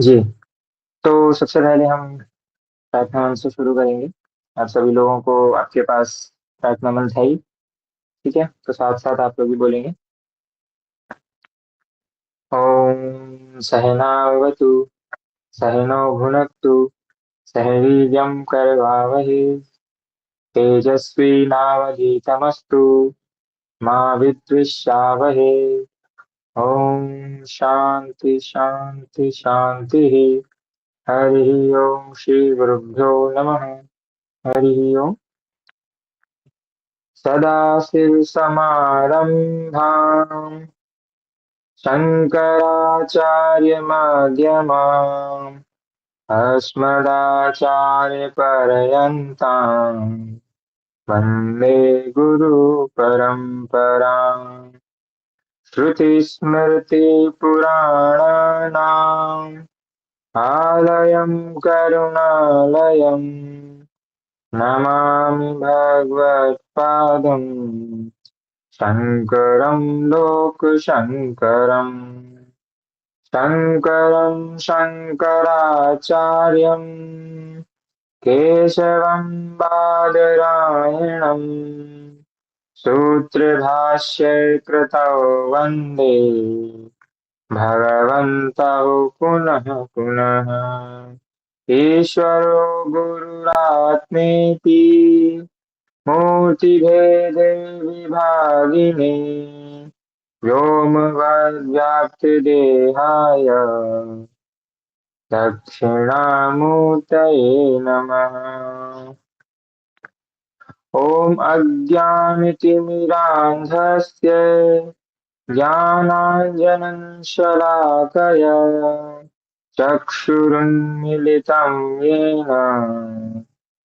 जी। तो सबसे पहले हम प्रार्थना मंत्र से शुरू करेंगे। आप सभी लोगों को आपके पास प्रार्थना मंत्र है ही। ठीक है, तो साथ साथ आप लोग भी बोलेंगे। ओम सहनावतु सहनो भुनक्तु सह वीर्यं करवावहै तेजस्विनावधीतमस्तु मा विद्विषावहै। ओम शांति शांति शांति। हरि ओम श्री गुरुभ्यो नमः। हरि ओम। सदाशिवसमारम्भाम् शङ्कराचार्यमध्यमाम् अस्मदाचार्यपर्यन्ताम् वन्दे गुरुपरम्पराम्। श्रुतिस्मृतिपुराणानाम् आलयं करुणालयम् नमामि भगवत्पादम् शङ्करं लोकशङ्करम्। शङ्करं शङ्कराचार्यं केशवं बादरायणं सूत्रभाष्यकृतौ वन्दे भगवन्तौ पुनः पुनः। ईश्वरो गुरुरात्मेति मूर्तिभेदे विभागिने व्योमवद्व्याप्तदेहाय दक्षिणामूर्तये नमः। ॐ अज्ञानतिमिरान्धस्य ज्ञानाञ्जनं शलाकया चक्षुरुन्मिलितं येन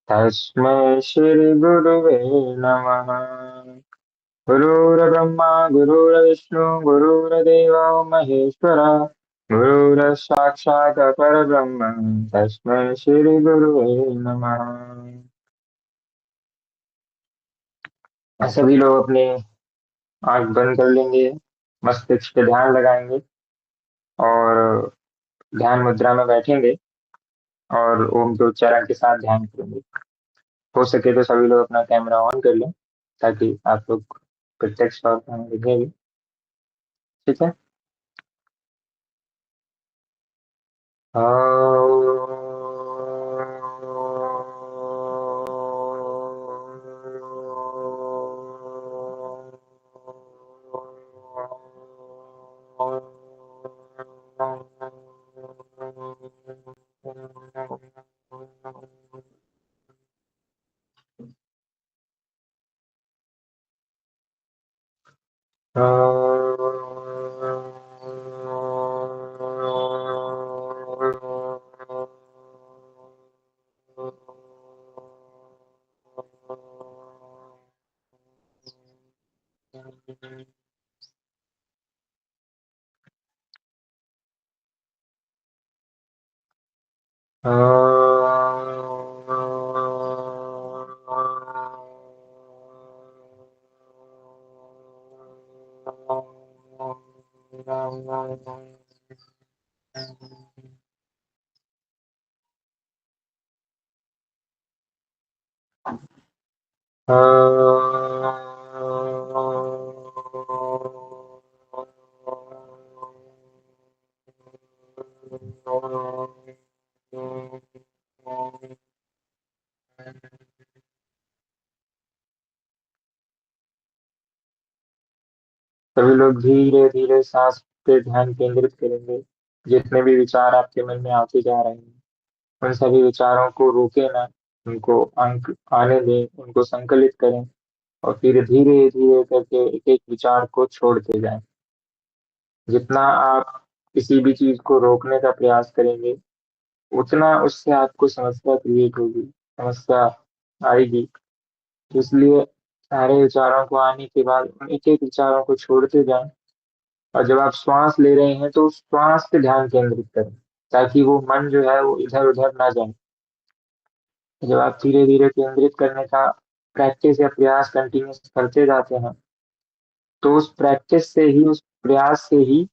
तस्मै श्रीगुरुवे नमः। गुरुर्ब्रह्मा गुरुर्विष्णु गुरुर्देवो महेश्वर गुरुर्साक्षात् परब्रह्म तस्मै श्री गुरुवे नमः। सभी लोग अपने आंख बंद कर लेंगे, मस्तिष्क पे ध्यान लगाएंगे और ध्यान मुद्रा में बैठेंगे और ओम के उच्चारण के साथ ध्यान करेंगे। हो सके तो सभी लोग अपना कैमरा ऑन कर लें ताकि आप लोग प्रत्यक्ष तौर पर हमें दिखें भी। ठीक है। सभी लोग धीरे धीरे सांस पे ध्यान केंद्रित करेंगे। जितने भी विचार आपके मन में आते जा रहे हैं उन सभी विचारों को रोके ना, उनको अंक आने दें, उनको संकलित करें और फिर धीरे धीरे करके एक एक विचार को छोड़ते जाएं। जितना आप किसी भी चीज को रोकने का प्रयास करेंगे उतना उससे आपको समस्या क्रिएट होगी, समस्या आएगी। तो इसलिए सारे विचारों को आने के बाद उन एक एक विचारों को छोड़ते जाएं और जब आप श्वास ले रहे हैं तो उस श्वास पे ध्यान केंद्रित करें ताकि वो मन जो है वो इधर उधर ना जाए। जब आप धीरे धीरे केंद्रित करने का प्रैक्टिस या प्रयास कंटिन्यूस करते जाते हैं तो उस प्रैक्टिस से ही, उस प्रयास से ही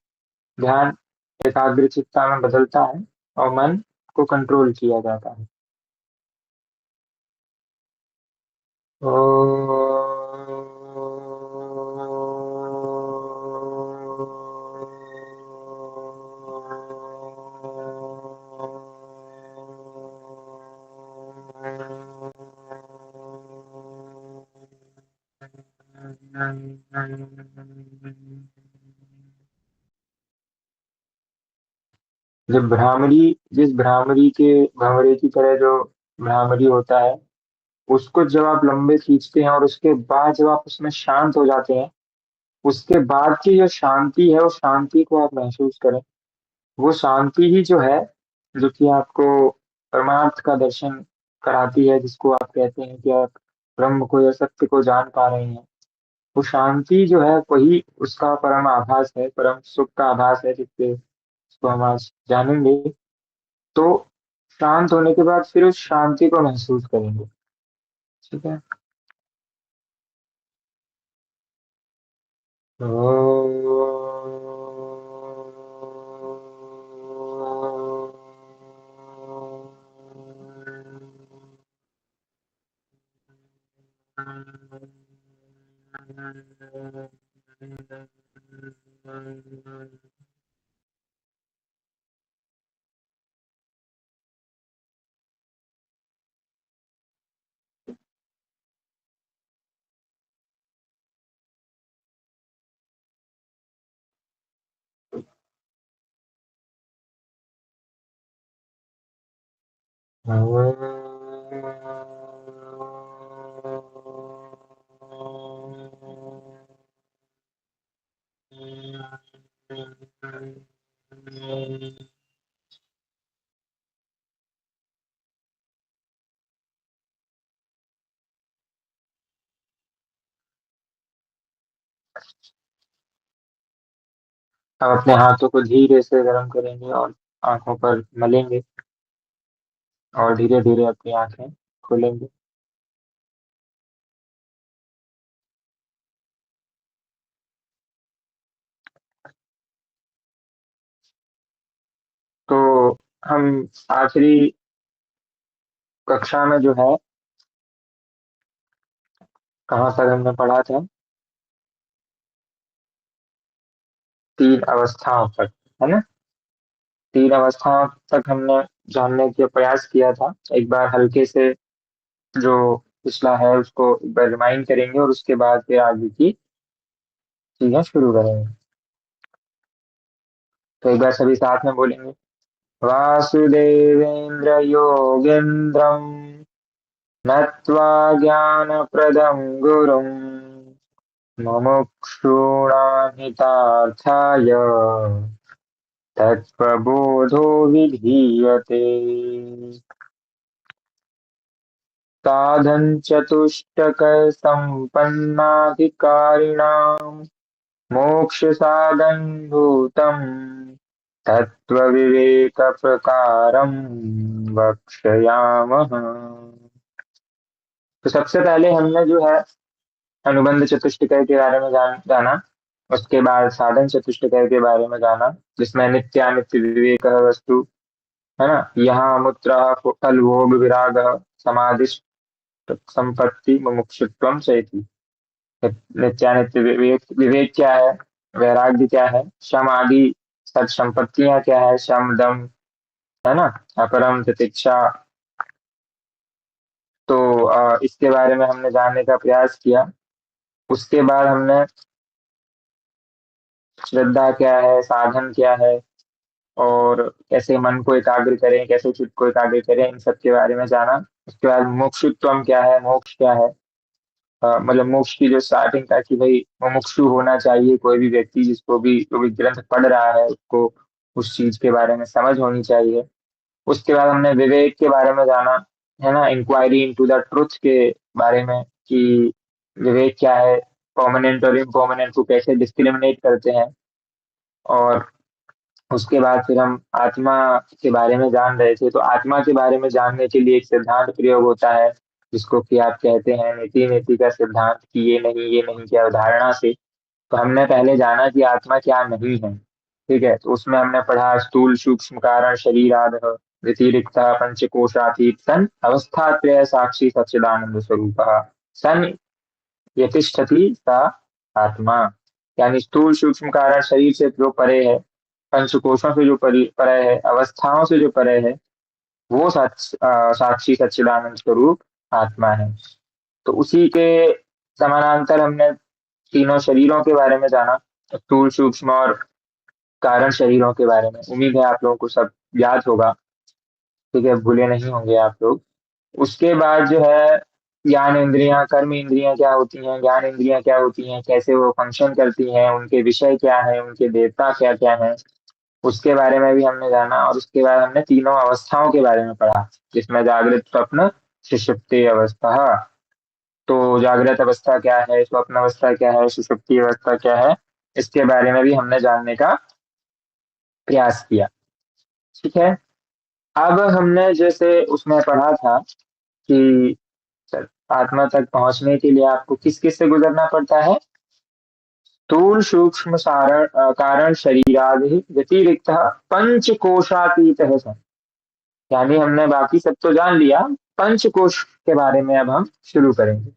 ध्यान एकाग्रचित्ता में बदलता है और मन को कंट्रोल किया जाता है। जब भ्रामरी, जिस भ्रामरी के भंवरे की तरह जो भ्रामरी होता है, उसको जब आप लंबे खींचते हैं और उसके बाद जब आप उसमें शांत हो जाते हैं, उसके बाद की जो शांति है, उस शांति को आप महसूस करें। वो शांति ही जो है, जो कि आपको परमार्थ का दर्शन कराती है, जिसको आप कहते हैं कि आप ब्रह्म को या सत्य को जान पा रहे हैं। वो शांति जो है वही उसका परम आभास है, परम सुख का आभास है, जिससे उसको हम आज जानेंगे। तो शांत होने के बाद फिर उस शांति को महसूस करेंगे। ठीक है। अब अपने हाथों को धीरे से गर्म करेंगे और आंखों पर मलेंगे, और धीरे धीरे अपनी आंखें खोलेंगे। तो हम आखिरी कक्षा में जो है, कहाँ तक हमने पढ़ा था? 3 अवस्थाओं तक, है ना? 3 अवस्थाओं तक हमने जानने का प्रयास किया था। एक बार हल्के से जो पिछला है उसको एक बार रिमाइंड करेंगे, और उसके बाद फिर आगे की चीजें शुरू करेंगे। तो एक बार सभी साथ में बोलेंगे। वासुदेवेन्द्र योगेन्द्रम नत्वा ज्ञानप्रदं गुरुं मुमुक्षूणाहितार्थाय तत्त्वबोधो विधीयते। साधनचतुष्टयसम्पन्नाधिकारिणां मोक्षसाधनभूतं तत्त्वविवेकप्रकारं वक्ष्यामः। तो सबसे पहले हमने जो है अनुबंध चतुष्टय के बारे में जाना। उसके बाद साधन चतुष्टय के बारे में जाना, जिसमें नित्यानित्य विवेक वस्तु, है ना, यहाँ मुद्रा फल भोग विराग समाधि संपत्ति मुमुक्षुत्वम चैति। नित्यानित्य विवेक, विवेक क्या है, वैराग्य क्या है, शम आदि सत संपत्तियां क्या है, शम दम, है ना, अपरम तितिक्षा। तो इसके बारे में हमने जानने का प्रयास किया। उसके बाद हमने श्रद्धा क्या है, साधन क्या है, और कैसे मन को एकाग्र करें, कैसे चित्त को एकाग्र करें, इन सब के बारे में जाना। उसके बाद मोक्षुत्वम क्या है, मोक्ष क्या है। मतलब मोक्ष की जो स्टार्टिंग था कि भाई मुमुक्षु होना चाहिए कोई भी व्यक्ति, जिसको भी जो भी ग्रंथ पढ़ रहा है उसको उस चीज के बारे में समझ होनी चाहिए। उसके बाद हमने विवेक के बारे में जाना, है ना, इंक्वायरी इनटू द ट्रुथ के बारे में, कि विवेक क्या है, परमानेंट और इम्पर्मानेंट को कैसे डिस्क्रिमिनेट करते हैं। और उसके बाद फिर हम आत्मा के बारे में जान रहे थे। तो आत्मा के बारे में जानने के लिए एक सिद्धांत प्रयोग होता है, जिसको कि आप कहते हैं नीति नीति का सिद्धांत, कि ये नहीं की अवधारणा से। तो हमने पहले जाना कि आत्मा क्या नहीं है। ठीक है, तो उसमें हमने पढ़ा स्थूल सूक्ष्म कारण शरीरादः व्यतिरिक्तः पंचकोशातीत सन अवस्थात्रय साक्षी सच्चिदानंद स्वरूपः सन यतिष्ठति सा आत्मा। यानी स्थूल सूक्ष्म कारण शरीर से जो परे है, पंचकोशों से जो परे है, अवस्थाओं से जो परे है, वो साक्षी सच्चिदानंद स्वरूप आत्मा है। तो उसी के समानांतर हमने तीनों शरीरों के बारे में जाना, स्थूल सूक्ष्म और कारण शरीरों के बारे में। उम्मीद है आप लोगों को सब याद होगा, ठीक है, भूले नहीं होंगे आप लोग। उसके बाद जो है ज्ञान इंद्रियां, कर्म इंद्रियां क्या होती हैं, ज्ञान इंद्रियां क्या होती हैं, कैसे वो फंक्शन करती हैं, उनके विषय क्या है, उनके देवता क्या क्या हैं, उसके बारे में भी हमने जाना। और उसके बाद हमने तीनों अवस्थाओं के बारे में पढ़ा, जिसमें जागृत स्वप्न सुषुप्ति अवस्था। तो जागृत अवस्था क्या है, स्वप्न अवस्था क्या है, सुषुप्ति अवस्था क्या है, इसके बारे में भी हमने जानने का प्रयास किया। ठीक है, अब हमने जैसे उसमें पढ़ा था कि आत्मा तक पहुंचने के लिए आपको किस किस से गुजरना पड़ता है, स्थूल सूक्ष्म कारण शरीरादि व्यतिरिक्त पंचकोशातीत है सर। यानी हमने बाकी सब तो जान लिया, पंचकोश के बारे में अब हम शुरू करेंगे।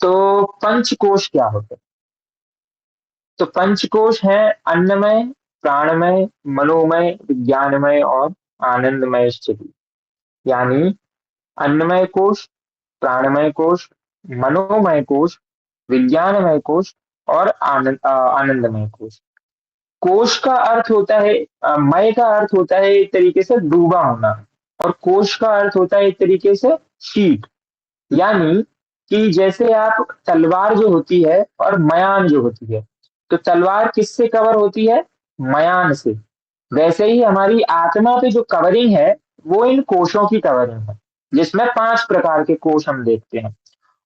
तो पंचकोश क्या होते हैं? तो पंचकोश है अन्नमय, प्राणमय, मनोमय, विज्ञानमय और आनंदमय स्थिति। यानी अन्नमय कोश, प्राणमय कोश, मनोमय कोश, विज्ञानमय कोश और आनंदमय कोश। कोश का अर्थ होता है मय का अर्थ होता है एक तरीके से डूबा होना, और कोश का अर्थ होता है एक तरीके से शीट। यानी कि जैसे आप तलवार जो होती है और मयान जो होती है, तो तलवार किससे कवर होती है, मयान से। वैसे ही हमारी आत्मा पे जो कवरिंग है, वो इन कोशों की कवरिंग है, जिसमें 5 प्रकार के कोश हम देखते हैं।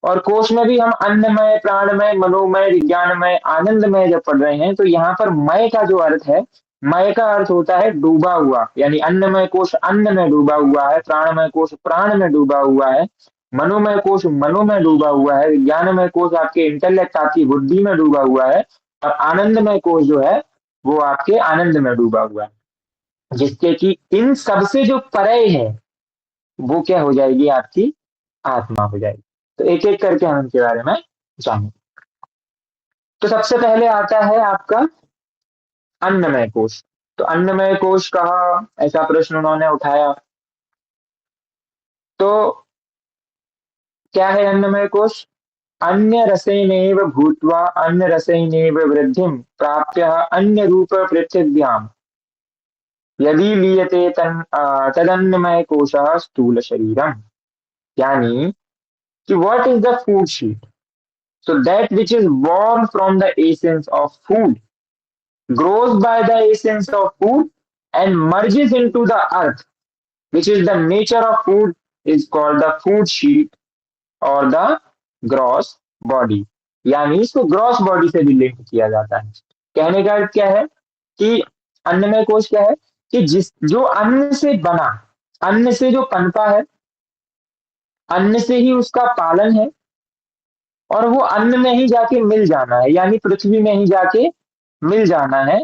और कोश में भी हम अन्नमय, प्राणमय, मनोमय, विज्ञानमय, आनंदमय जब पढ़ रहे हैं, तो यहाँ पर मय का जो अर्थ है, मय का अर्थ होता है डूबा हुआ। यानी अन्नमय कोश अन्न में डूबा हुआ है, प्राणमय कोश प्राण में डूबा हुआ है, मनोमय कोश मनो में डूबा हुआ है, विज्ञानमय कोश आपके इंटेलेक्ट, आपकी बुद्धि में डूबा हुआ है, और आनंदमय कोश जो है वो आपके आनंद में डूबा हुआ है। जिससे कि इन सबसे जो परे है, वो क्या हो जाएगी, आपकी आत्मा हो जाएगी। तो एक एक करके हम इनके बारे में जानें। तो सबसे पहले आता है आपका अन्नमय कोश। तो अन्नमय कोश कहा, ऐसा प्रश्न उन्होंने उठाया। तो क्या है अन्नमय कोश? अन्य रसेनैव भूत्वा अन्य रसेनैव वृद्धिं प्राप्य अन्य रूप पृथिव्याम यदि लीयते तदन्नमय कोशः स्थूल शरीरम। यानी कि what is the food sheet? So that which is born from the essence of food grows by the essence of food and merges into the earth, which is the nature of food, is called the food sheet or the gross body। यानी इसको gross body से भी link किया जाता है। कहने का अर्थ क्या है कि अन्नमय कोश क्या है, कि जिस जो अन्न से बना, अन्न से जो पनपा है, अन्न से ही उसका पालन है, और वो अन्न में ही जाके मिल जाना है, यानी पृथ्वी में ही जाके मिल जाना है।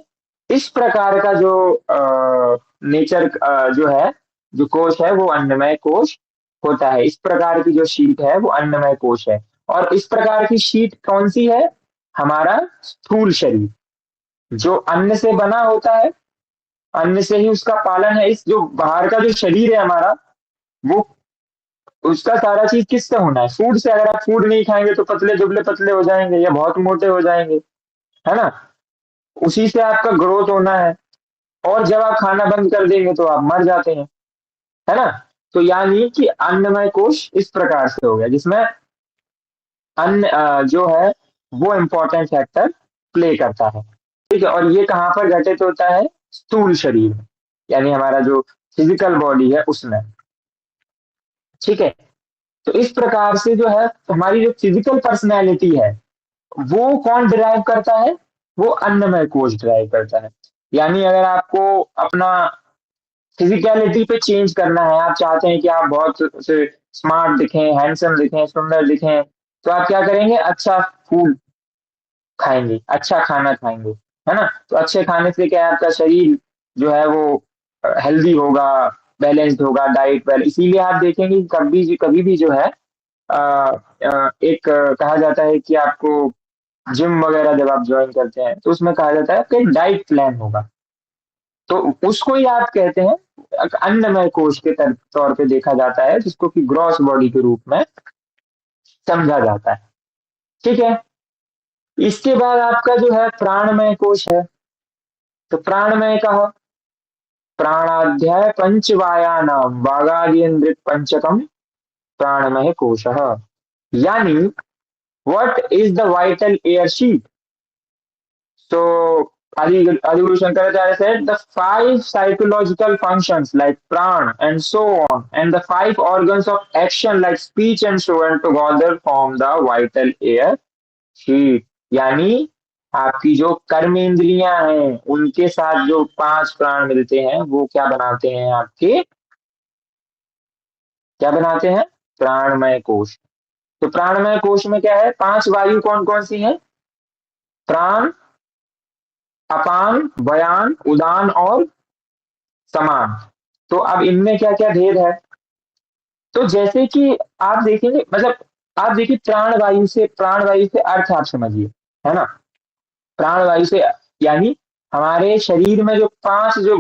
इस प्रकार का जो नेचर जो है, जो कोश है, वो अन्नमय कोश होता है। इस प्रकार की जो शीट है वो अन्नमय कोश है। और इस प्रकार की शीट कौन सी है? हमारा स्थूल शरीर, जो अन्न से बना होता है, अन्न से ही उसका पालन है। इस जो बाहर का जो शरीर है हमारा, वो उसका सारा चीज किससे होना है? फूड से। अगर आप फूड नहीं खाएंगे तो पतले दुबले पतले हो जाएंगे या बहुत मोटे हो जाएंगे, है ना। उसी से आपका ग्रोथ होना है। और जब आप खाना बंद कर देंगे तो आप मर जाते हैं, है ना। तो यानी कि अन्नमय कोश इस प्रकार से हो गया, जिसमें अन्न जो है वो इम्पोर्टेंट फैक्टर प्ले करता है। ठीक है, और ये कहाँ पर घटित होता है? स्थूल शरीर में, यानी हमारा जो फिजिकल बॉडी है उसमें। ठीक है, तो इस प्रकार से जो है हमारी जो फिजिकल पर्सनैलिटी है, वो कौन डिराइव करता है? वो अन्नमय कोश डिराइव करता है। यानी अगर आपको अपना फिजिकलिटी पे चेंज करना है, आप चाहते हैं कि आप बहुत से स्मार्ट दिखें, हैंडसम दिखें, सुंदर दिखें, तो आप क्या करेंगे? अच्छा फूड खाएंगे, अच्छा खाना खाएंगे, है ना। तो अच्छे खाने से क्या है, आपका शरीर जो है वो हेल्दी होगा, बैलेंस्ड होगा, डाइट वेल। इसीलिए आप देखेंगे कि कभी भी जो है एक कहा जाता है कि आपको जिम वगैरह जब आप ज्वाइन करते हैं तो उसमें कहा जाता है कि डाइट प्लान होगा। तो उसको ही आप कहते हैं अन्नमय कोश के तौर पे देखा जाता है, जिसको कि ग्रॉस बॉडी के रूप में समझा जाता है। ठीक है। इसके बाद आपका जो है प्राणमय कोश है। तो प्राणमय कहा, प्राणाध्याय पंचवायानाम वागादिन्द्रिक पंचकम प्राणमय कोशः। यानी what is the vital air sheet. So Adi Guru Shankaracharya said the five psychological functions like pran and so on, and the five organs of action like speech and so on together form the vital air sheet। यानी आपकी जो कर्मेंद्रियां हैं उनके साथ जो पांच प्राण मिलते हैं वो क्या बनाते हैं, आपके क्या बनाते हैं, प्राणमय कोश। तो प्राणमय कोश में क्या है, पांच वायु कौन कौन सी हैं, प्राण, अपान, व्यान, उदान और समान। तो अब इनमें क्या क्या भेद है। तो जैसे कि आप देखेंगे, मतलब आप देखिए प्राण वायु से अर्थ आप समझिए, है ना। प्राण वायु से यानी हमारे शरीर में जो पांच जो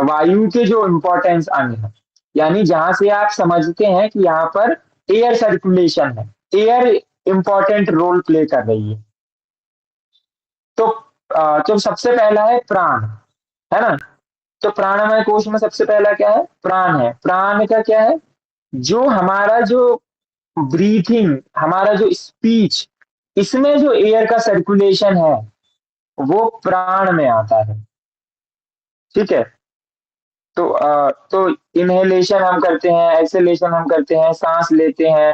वायु के जो इंपॉर्टेंस अंग है, यानी जहां से आप समझते हैं कि यहाँ पर एयर सर्कुलेशन है, एयर इंपॉर्टेंट रोल प्ले कर रही है। तो तो सबसे पहला है प्राण, है ना। तो प्राणमय कोश में सबसे पहला क्या है, प्राण है। प्राण का क्या है, जो हमारा जो ब्रीथिंग, हमारा जो स्पीच, इसमें जो एयर का सर्कुलेशन है वो प्राण में आता है। ठीक है। तो इनहेलेशन हम करते हैं, एक्सेलेशन हम करते हैं, सांस लेते हैं।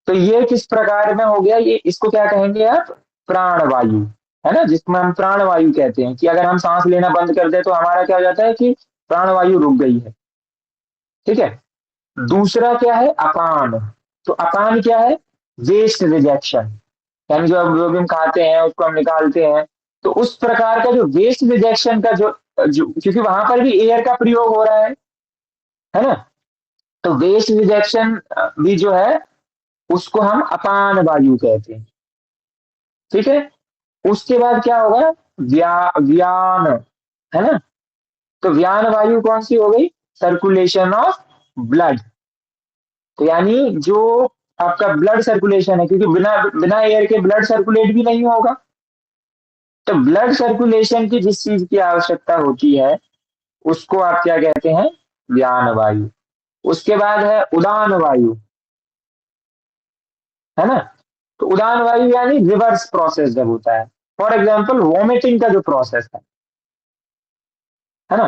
तो ये किस प्रकार में हो गया, ये इसको क्या कहेंगे आप, प्राण वायु, है ना, जिसमें हम प्राण वायु कहते हैं कि अगर हम सांस लेना बंद कर दे तो हमारा क्या हो जाता है कि प्राण वायु रुक गई है। ठीक है। दूसरा क्या है, अपान। तो अपान क्या है, वेस्ट रिजेक्शन, यानी जो भी हम खाते हैं उसको हम निकालते हैं। तो उस प्रकार का जो वेस्ट रिजेक्शन का जो क्योंकि वहां पर भी एयर का प्रयोग हो रहा है ना। तो वेस्ट रिजेक्शन भी जो है उसको हम अपान वायु कहते हैं। ठीक है। उसके बाद क्या होगा, व्यान, है ना। तो व्यान वायु कौन सी हो गई, सर्कुलेशन ऑफ ब्लड। तो यानी जो आपका ब्लड सर्कुलेशन है, क्योंकि बिना बिना एयर के ब्लड सर्कुलेट भी नहीं होगा। तो ब्लड सर्कुलेशन की जिस चीज की आवश्यकता होती है उसको आप क्या कहते हैं, व्यान वायु। उसके बाद है उदान वायु, है ना। तो उदान वायु यानी रिवर्स प्रोसेस जब होता है, फॉर एग्जाम्पल वॉमिटिंग का जो प्रोसेस है ना।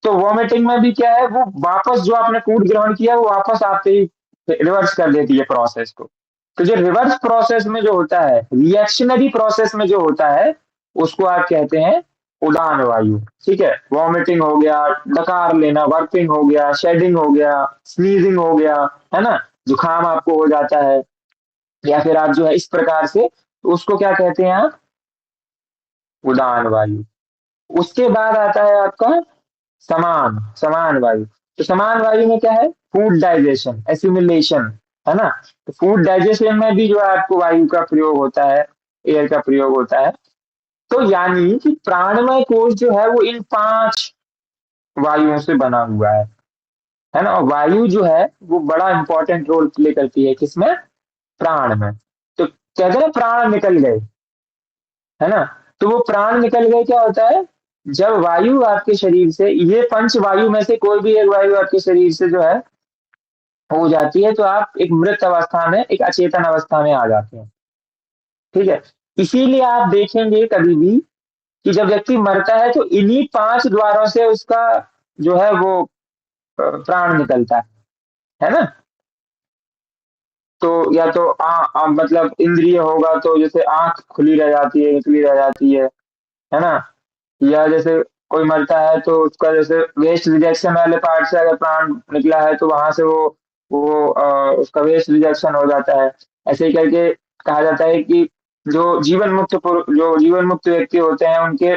तो वॉमिटिंग में भी क्या है, वो वापस जो आपने फूड ग्रहण किया वो वापस आपसे ही रिवर्स कर देती है प्रोसेस को। तो जो रिवर्स प्रोसेस में जो होता है, रिएक्शनरी प्रोसेस में जो होता है, उसको आप कहते हैं उदान वायु। ठीक है। वॉमिटिंग हो गया, डकार लेना, वर्पिंग हो गया, शेडिंग हो गया, स्नीजिंग हो गया, है ना, जुकाम आपको हो जाता है, या फिर आप जो है इस प्रकार से, तो उसको क्या कहते हैं आप, उदान वायु। उसके बाद आता है आपका समान समान वायु। तो समान वायु में क्या है, फूड डाइजेशन, एसिमिलेशन, है ना। तो फूड डाइजेशन में भी जो है आपको वायु का प्रयोग होता है, एयर का प्रयोग होता है। तो यानी कि प्राणमय कोश जो है वो इन पांच वायुओं से बना हुआ है ना। और वायु जो है वो बड़ा इंपॉर्टेंट रोल प्ले करती है किसमें, प्राण में। तो कहते हैं प्राण निकल गए, है ना। तो वो प्राण निकल गए क्या होता है, जब वायु आपके शरीर से, ये पंच वायु में से कोई भी एक वायु आपके शरीर से जो है हो जाती है तो आप एक मृत अवस्था में, एक अचेतन अवस्था में आ जाते हैं। ठीक है। इसीलिए आप देखेंगे कभी भी कि जब व्यक्ति मरता है तो इन्हीं पांच द्वारों से उसका जो है वो प्राण निकलता है ना। तो या तो मतलब इंद्रिय होगा तो जैसे आंख खुली रह जाती है, निकली रह जाती है ना। या जैसे कोई मरता है तो उसका जैसे वेस्ट रिजेक्शन वाले पार्ट से अगर प्राण निकला है तो वहां से उसका वेस्ट रिजेक्शन हो जाता है। ऐसे ही करके कहा जाता है कि जो जीवन मुक्त व्यक्ति होते हैं उनके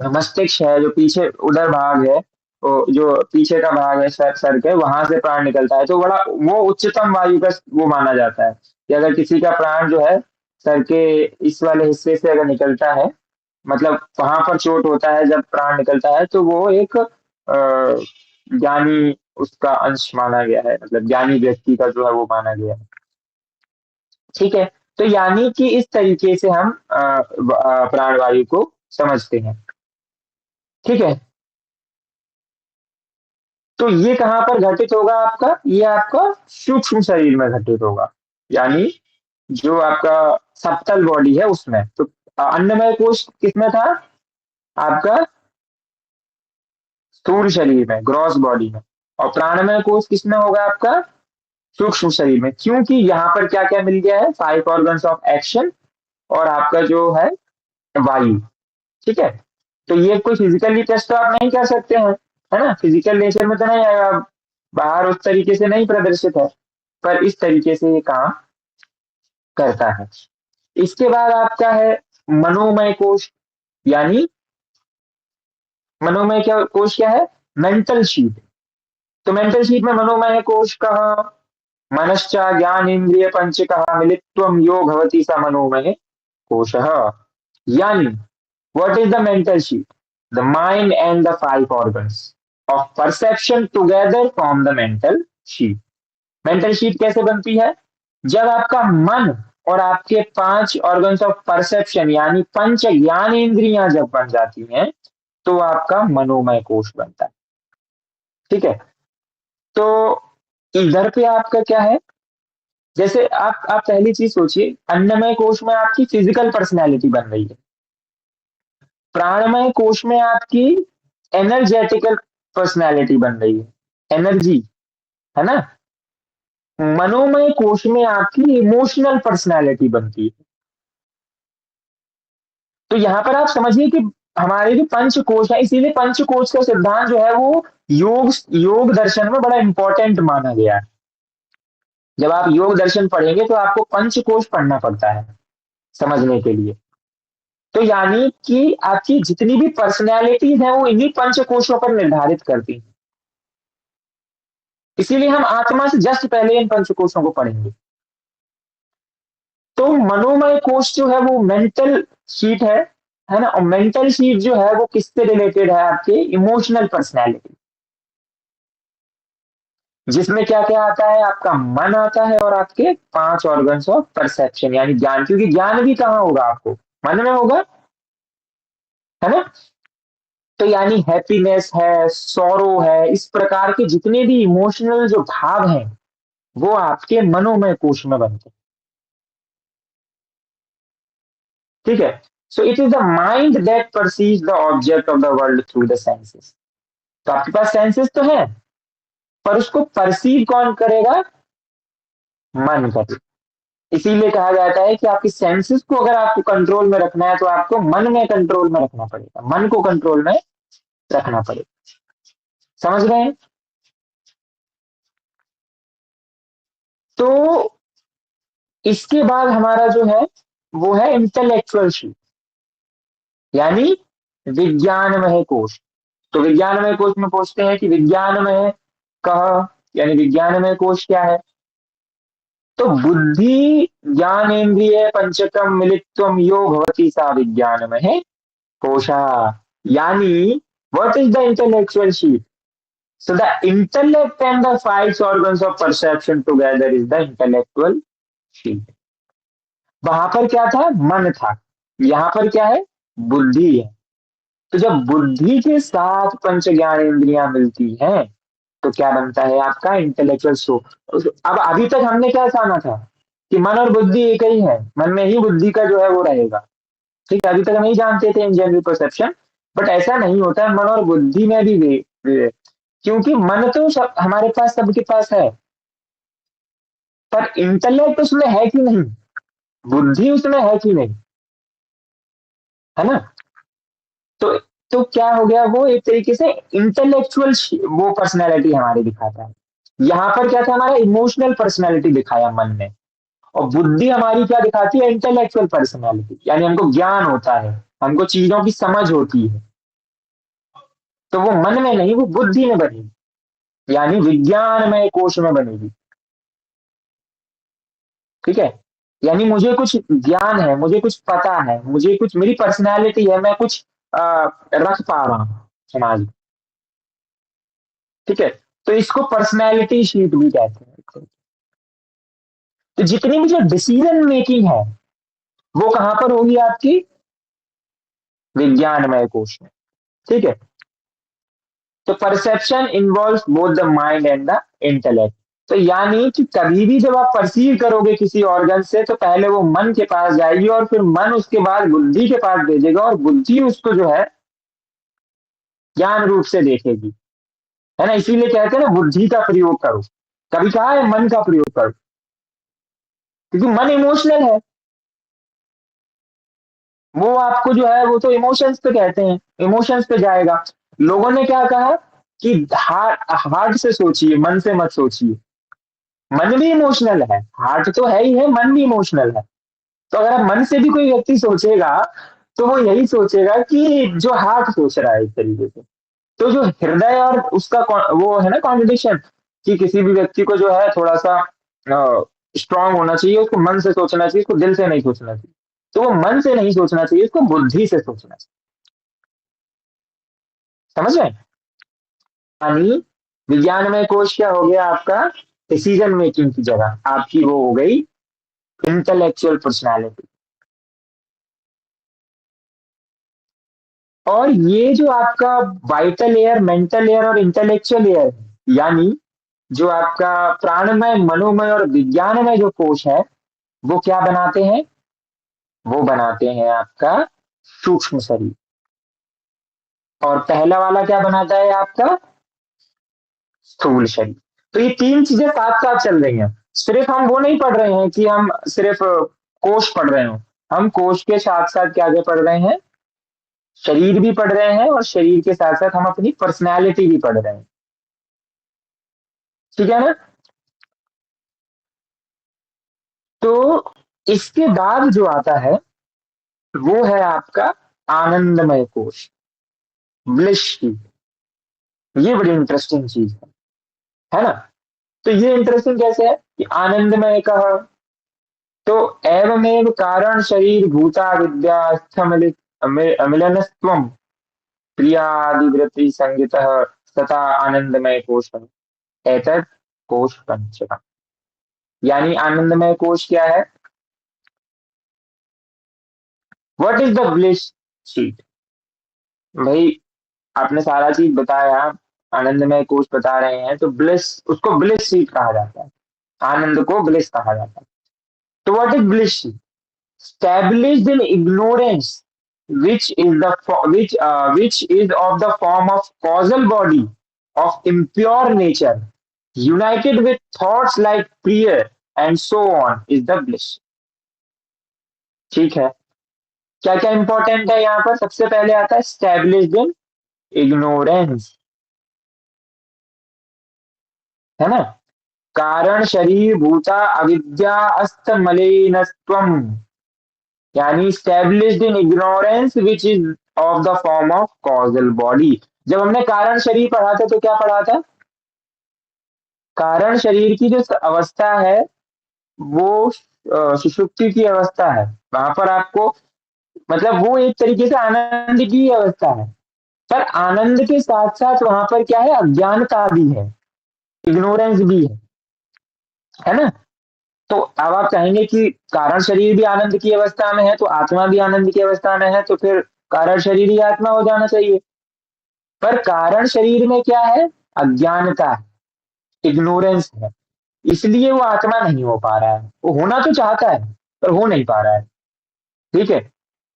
मस्तिष्क है जो पीछे उधर भाग है, वो जो पीछे का भाग है सर के, वहां से प्राण निकलता है, तो बड़ा वो उच्चतम वायु का वो माना जाता है कि अगर किसी का प्राण जो है सर के इस वाले हिस्से से अगर निकलता है, मतलब वहां पर चोट होता है जब प्राण निकलता है, तो वो एक ज्ञानी उसका अंश माना गया है, मतलब ज्ञानी व्यक्ति का जो है वो माना गया है। ठीक है। तो यानी कि इस तरीके से हम प्राणवायु को समझते हैं। ठीक है। तो ये कहाँ पर घटित होगा आपका, ये आपका सूक्ष्म शरीर में घटित होगा, यानी जो आपका सप्तल बॉडी है उसमें। तो अन्नमय कोश किसमें था आपका, स्थूल शरीर में, ग्रॉस बॉडी में। और प्राणमय कोश किसमें होगा आपका, सूक्ष्म शरीर में, क्योंकि यहाँ पर क्या क्या मिल गया है, 5 ऑर्गन्स ऑफ एक्शन और आपका जो है वायु। ठीक है। तो ये कोई फिजिकली टेस्ट तो आप नहीं कर सकते हैं, है ना, फिजिकल नेचर में तो नहीं आएगा, बाहर उस तरीके से नहीं प्रदर्शित है, पर इस तरीके से ये काम करता है। इसके बाद आपका है मनोमय कोश, यानी मनोमय क्या कोश क्या है, मेंटल शीट। तो मेंटल शीट में मनोमय कोश कहा, मनश्चा ज्ञान इंद्रिय पंचकः मिलित्वं यो भवति स मनोमय कोशः। यानी what is the mental sheet, the mind and the 5 organs of perception together form the mental sheet। Mental sheet कैसे बनती है, जब आपका मन और आपके 5 ऑर्गन्स ऑफ परसेप्शन यानी पंच ज्ञान इंद्रियां जब बन जाती हैं, तो आपका मनोमय कोश बनता है। ठीक है। तो इधर पे आपका क्या है, जैसे आप पहली चीज सोचिए, अन्नमय कोश में आपकी फिजिकल पर्सनैलिटी बन रही है, प्राणमय कोश में आपकी एनर्जेटिकल पर्सनैलिटी बन रही है, एनर्जी, है ना। मनोमय कोश में आपकी इमोशनल पर्सनैलिटी बनती है। तो यहां पर आप समझिए कि हमारे जो पंच कोश है, इसीलिए पंच कोश का सिद्धांत जो है वो योग योग दर्शन में बड़ा इंपॉर्टेंट माना गया है। जब आप योग दर्शन पढ़ेंगे तो आपको पंच कोश पढ़ना पड़ता है समझने के लिए। तो यानी कि आपकी जितनी भी पर्सनैलिटीज है वो इन्हीं पंच कोशों पर निर्धारित करती हैं। इसीलिए हम आत्मा से जस्ट पहले इन पंचकोशों को पढ़ेंगे। तो मनोमय कोश जो है वो मेंटल शीट है ना, और मेंटल शीट जो है वो किससे रिलेटेड है, आपके इमोशनल पर्सनैलिटी, जिसमें क्या क्या आता है, आपका मन आता है और आपके 5 ऑर्गन्स ऑफ परसेप्शन यानी ज्ञान, क्योंकि ज्ञान भी कहाँ होगा आपको, मन में होगा, है ना। तो यानी हैप्पीनेस है, सॉरो है, इस प्रकार के जितने भी इमोशनल जो भाव हैं वो आपके मनोमय कोश में बनते हैं। ठीक है। So it is the mind that perceives the object of the world through the senses. तो आपके पास सेंसेस तो है, पर उसको परसीव कौन करेगा, मन करेगा। इसीलिए कहा जाता है कि आपकी सेंसेस को अगर आपको कंट्रोल में रखना है तो आपको मन में कंट्रोल में रखना पड़ेगा, मन को कंट्रोल में रखना पड़ेगा। समझ रहे हैं। तो इसके बाद हमारा जो है वो है इंटेलेक्चुअल शीट, यानी विज्ञानमय कोश। तो विज्ञानमय कोश में पूछते हैं कि विज्ञानमय कह, यानी विज्ञानमय कोश क्या है। तो बुद्धि ज्ञानेन्द्रिय पंचकम मिलित्वम यो भवति सा विज्ञानमय कोशा। यानी what is the intellectual sheet? So the intellect and the 5 organs of perception together is the intellectual sheet। वहां पर क्या था, मन था, यहाँ पर क्या है, बुद्धि है। तो जब बुद्धि के साथ पंच ज्ञान इंद्रियां मिलती हैं तो क्या बनता है आपका इंटेलेक्चुअल सो। अब अभी तक हमने क्या जाना था कि मन और बुद्धि एक ही है, मन में ही बुद्धि का जो है वो रहेगा। ठीक है, अभी तक हम नहीं जानते थे इन जनरल परसेप्शन, बट ऐसा नहीं होता है, मन और बुद्धि में भी वे क्योंकि मन तो सब हमारे पास सबके पास है, पर इंटेलेक्ट उसमें है कि नहीं, बुद्धि उसमें है कि नहीं, है ना। तो तो क्या हो गया, वो एक तरीके से इंटेलेक्चुअल वो पर्सनैलिटी हमारी दिखाता है। यहाँ पर क्या था, हमारा इमोशनल पर्सनैलिटी दिखाया मन ने, और बुद्धि हमारी क्या दिखाती है, इंटेलेक्चुअल पर्सनैलिटी, यानी हमको ज्ञान होता है, हमको चीजों की समझ होती है। तो वो मन में नहीं, वो बुद्धि में बनेगी, यानी विज्ञानमय कोश में बनेगी। ठीक है, यानी मुझे कुछ ज्ञान है, मुझे कुछ पता है, मुझे कुछ, मेरी पर्सनैलिटी है, मैं कुछ रख पा रहा हूँ समाज में। ठीक है, तो इसको पर्सनैलिटी शीट भी कहते हैं। तो जितनी भी जो डिसीजन मेकिंग है वो कहां पर होगी आपकी, विज्ञानमय कोश में। ठीक है, तो perception involve both the mind and the intellect. तो यानी कि कभी भी जब आप परसीव करोगे किसी ऑर्गन से, तो पहले वो मन के पास जाएगी और फिर मन उसके बाद बुद्धि के पास भेजेगा, और बुद्धि उसको जो है ज्ञान रूप से देखेगी। है ना, इसीलिए कहते हैं ना बुद्धि का प्रयोग करो। कभी कहा है मन का प्रयोग करो, क्योंकि मन इमोशनल है। वो आपको जो है वो तो इमोशंस पे कहते हैं, इमोशंस पे जाएगा। लोगों ने क्या कहा कि हार्ट हार्ट से सोचिए, मन से मत सोचिए। मन भी इमोशनल है, हार्ट तो है ही है, मन भी इमोशनल है। तो अगर मन से भी कोई व्यक्ति सोचेगा, तो वो यही सोचेगा कि जो हार्ट सोच रहा है एक तरीके से। तो जो हृदय और उसका वो है ना कॉन्ट्रडिक्शन, कि किसी भी व्यक्ति को जो है थोड़ा सा स्ट्रांग होना चाहिए, उसको मन से सोचना चाहिए, उसको दिल से नहीं सोचना चाहिए। तो वो मन से नहीं सोचना चाहिए, उसको बुद्धि से सोचना चाहिए। समझ रहे हैं? यानी विज्ञान में कोश क्या हो गया आपका, डिसीजन मेकिंग की जगह आपकी वो हो गई इंटेलेक्चुअल पर्सनालिटी। और ये जो आपका वाइटल एयर, मेंटल एयर और इंटेलेक्चुअल एयर, यानी जो आपका प्राणमय, मनोमय और विज्ञानमय जो कोश है, वो क्या बनाते हैं, वो बनाते हैं आपका सूक्ष्म शरीर। और पहला वाला क्या बनाता है आपका, स्थूल शरीर। तो ये तीन चीजें साथ साथ चल रही हैं। सिर्फ हम वो नहीं पढ़ रहे हैं कि हम सिर्फ कोश पढ़ रहे हो, हम कोश के साथ साथ क्या क्या पढ़ रहे हैं, शरीर भी पढ़ रहे हैं, और शरीर के साथ साथ हम अपनी पर्सनैलिटी भी पढ़ रहे हैं। ठीक है ना? तो इसके बाद जो आता है वो है आपका आनंदमय कोश, ब्लिस की। ये बड़ी इंटरेस्टिंग चीज है ना? तो ये इंटरेस्टिंग कैसे है कि आनंदमय कहा, तो एवमेव कारण शरीर भूता विद्या स्थमिलित मिलनस्त्वम प्रियादिवृत्ति संगीतः तथा आनंदमय कोश, एतत् कोश पंचकम। यानी आनंदमय कोश क्या है, what is the bliss sheet. भाई आपने सारा चीज बताया, आनंदमय कोश बता रहे हैं, तो ब्लिस, उसको ब्लिस शीट कहा जाता है, आनंद को ब्लिस कहा जाता है। तो what is bliss sheet, established in ignorance, which is of the form of causal body of impure nature, united with thoughts like prayer and so on, is the bliss। ठीक है, क्या क्या इंपॉर्टेंट है यहाँ पर, सबसे पहले आता है established in ignorance, है ना, कारण शरीर भूता अविद्या अस्त मलिनस्त्वम, यानी established in ignorance which is of the form of causal body. जब हमने कारण शरीर पढ़ा था तो क्या पढ़ा था, कारण शरीर की जो अवस्था है वो सुषुप्ति की अवस्था है। वहां पर आपको, मतलब वो एक तरीके से आनंद की अवस्था है, पर आनंद के साथ साथ वहां पर क्या है, अज्ञानता भी है, इग्नोरेंस भी है ना। तो अब आप कहेंगे कि कारण शरीर भी आनंद की अवस्था में है, तो आत्मा भी आनंद की अवस्था में है, तो फिर कारण शरीर ही आत्मा हो जाना चाहिए। पर कारण शरीर में क्या है, अज्ञानता है, इग्नोरेंस है, इसलिए वो आत्मा नहीं हो पा रहा है। वो होना तो चाहता है पर हो नहीं पा रहा है। ठीक है,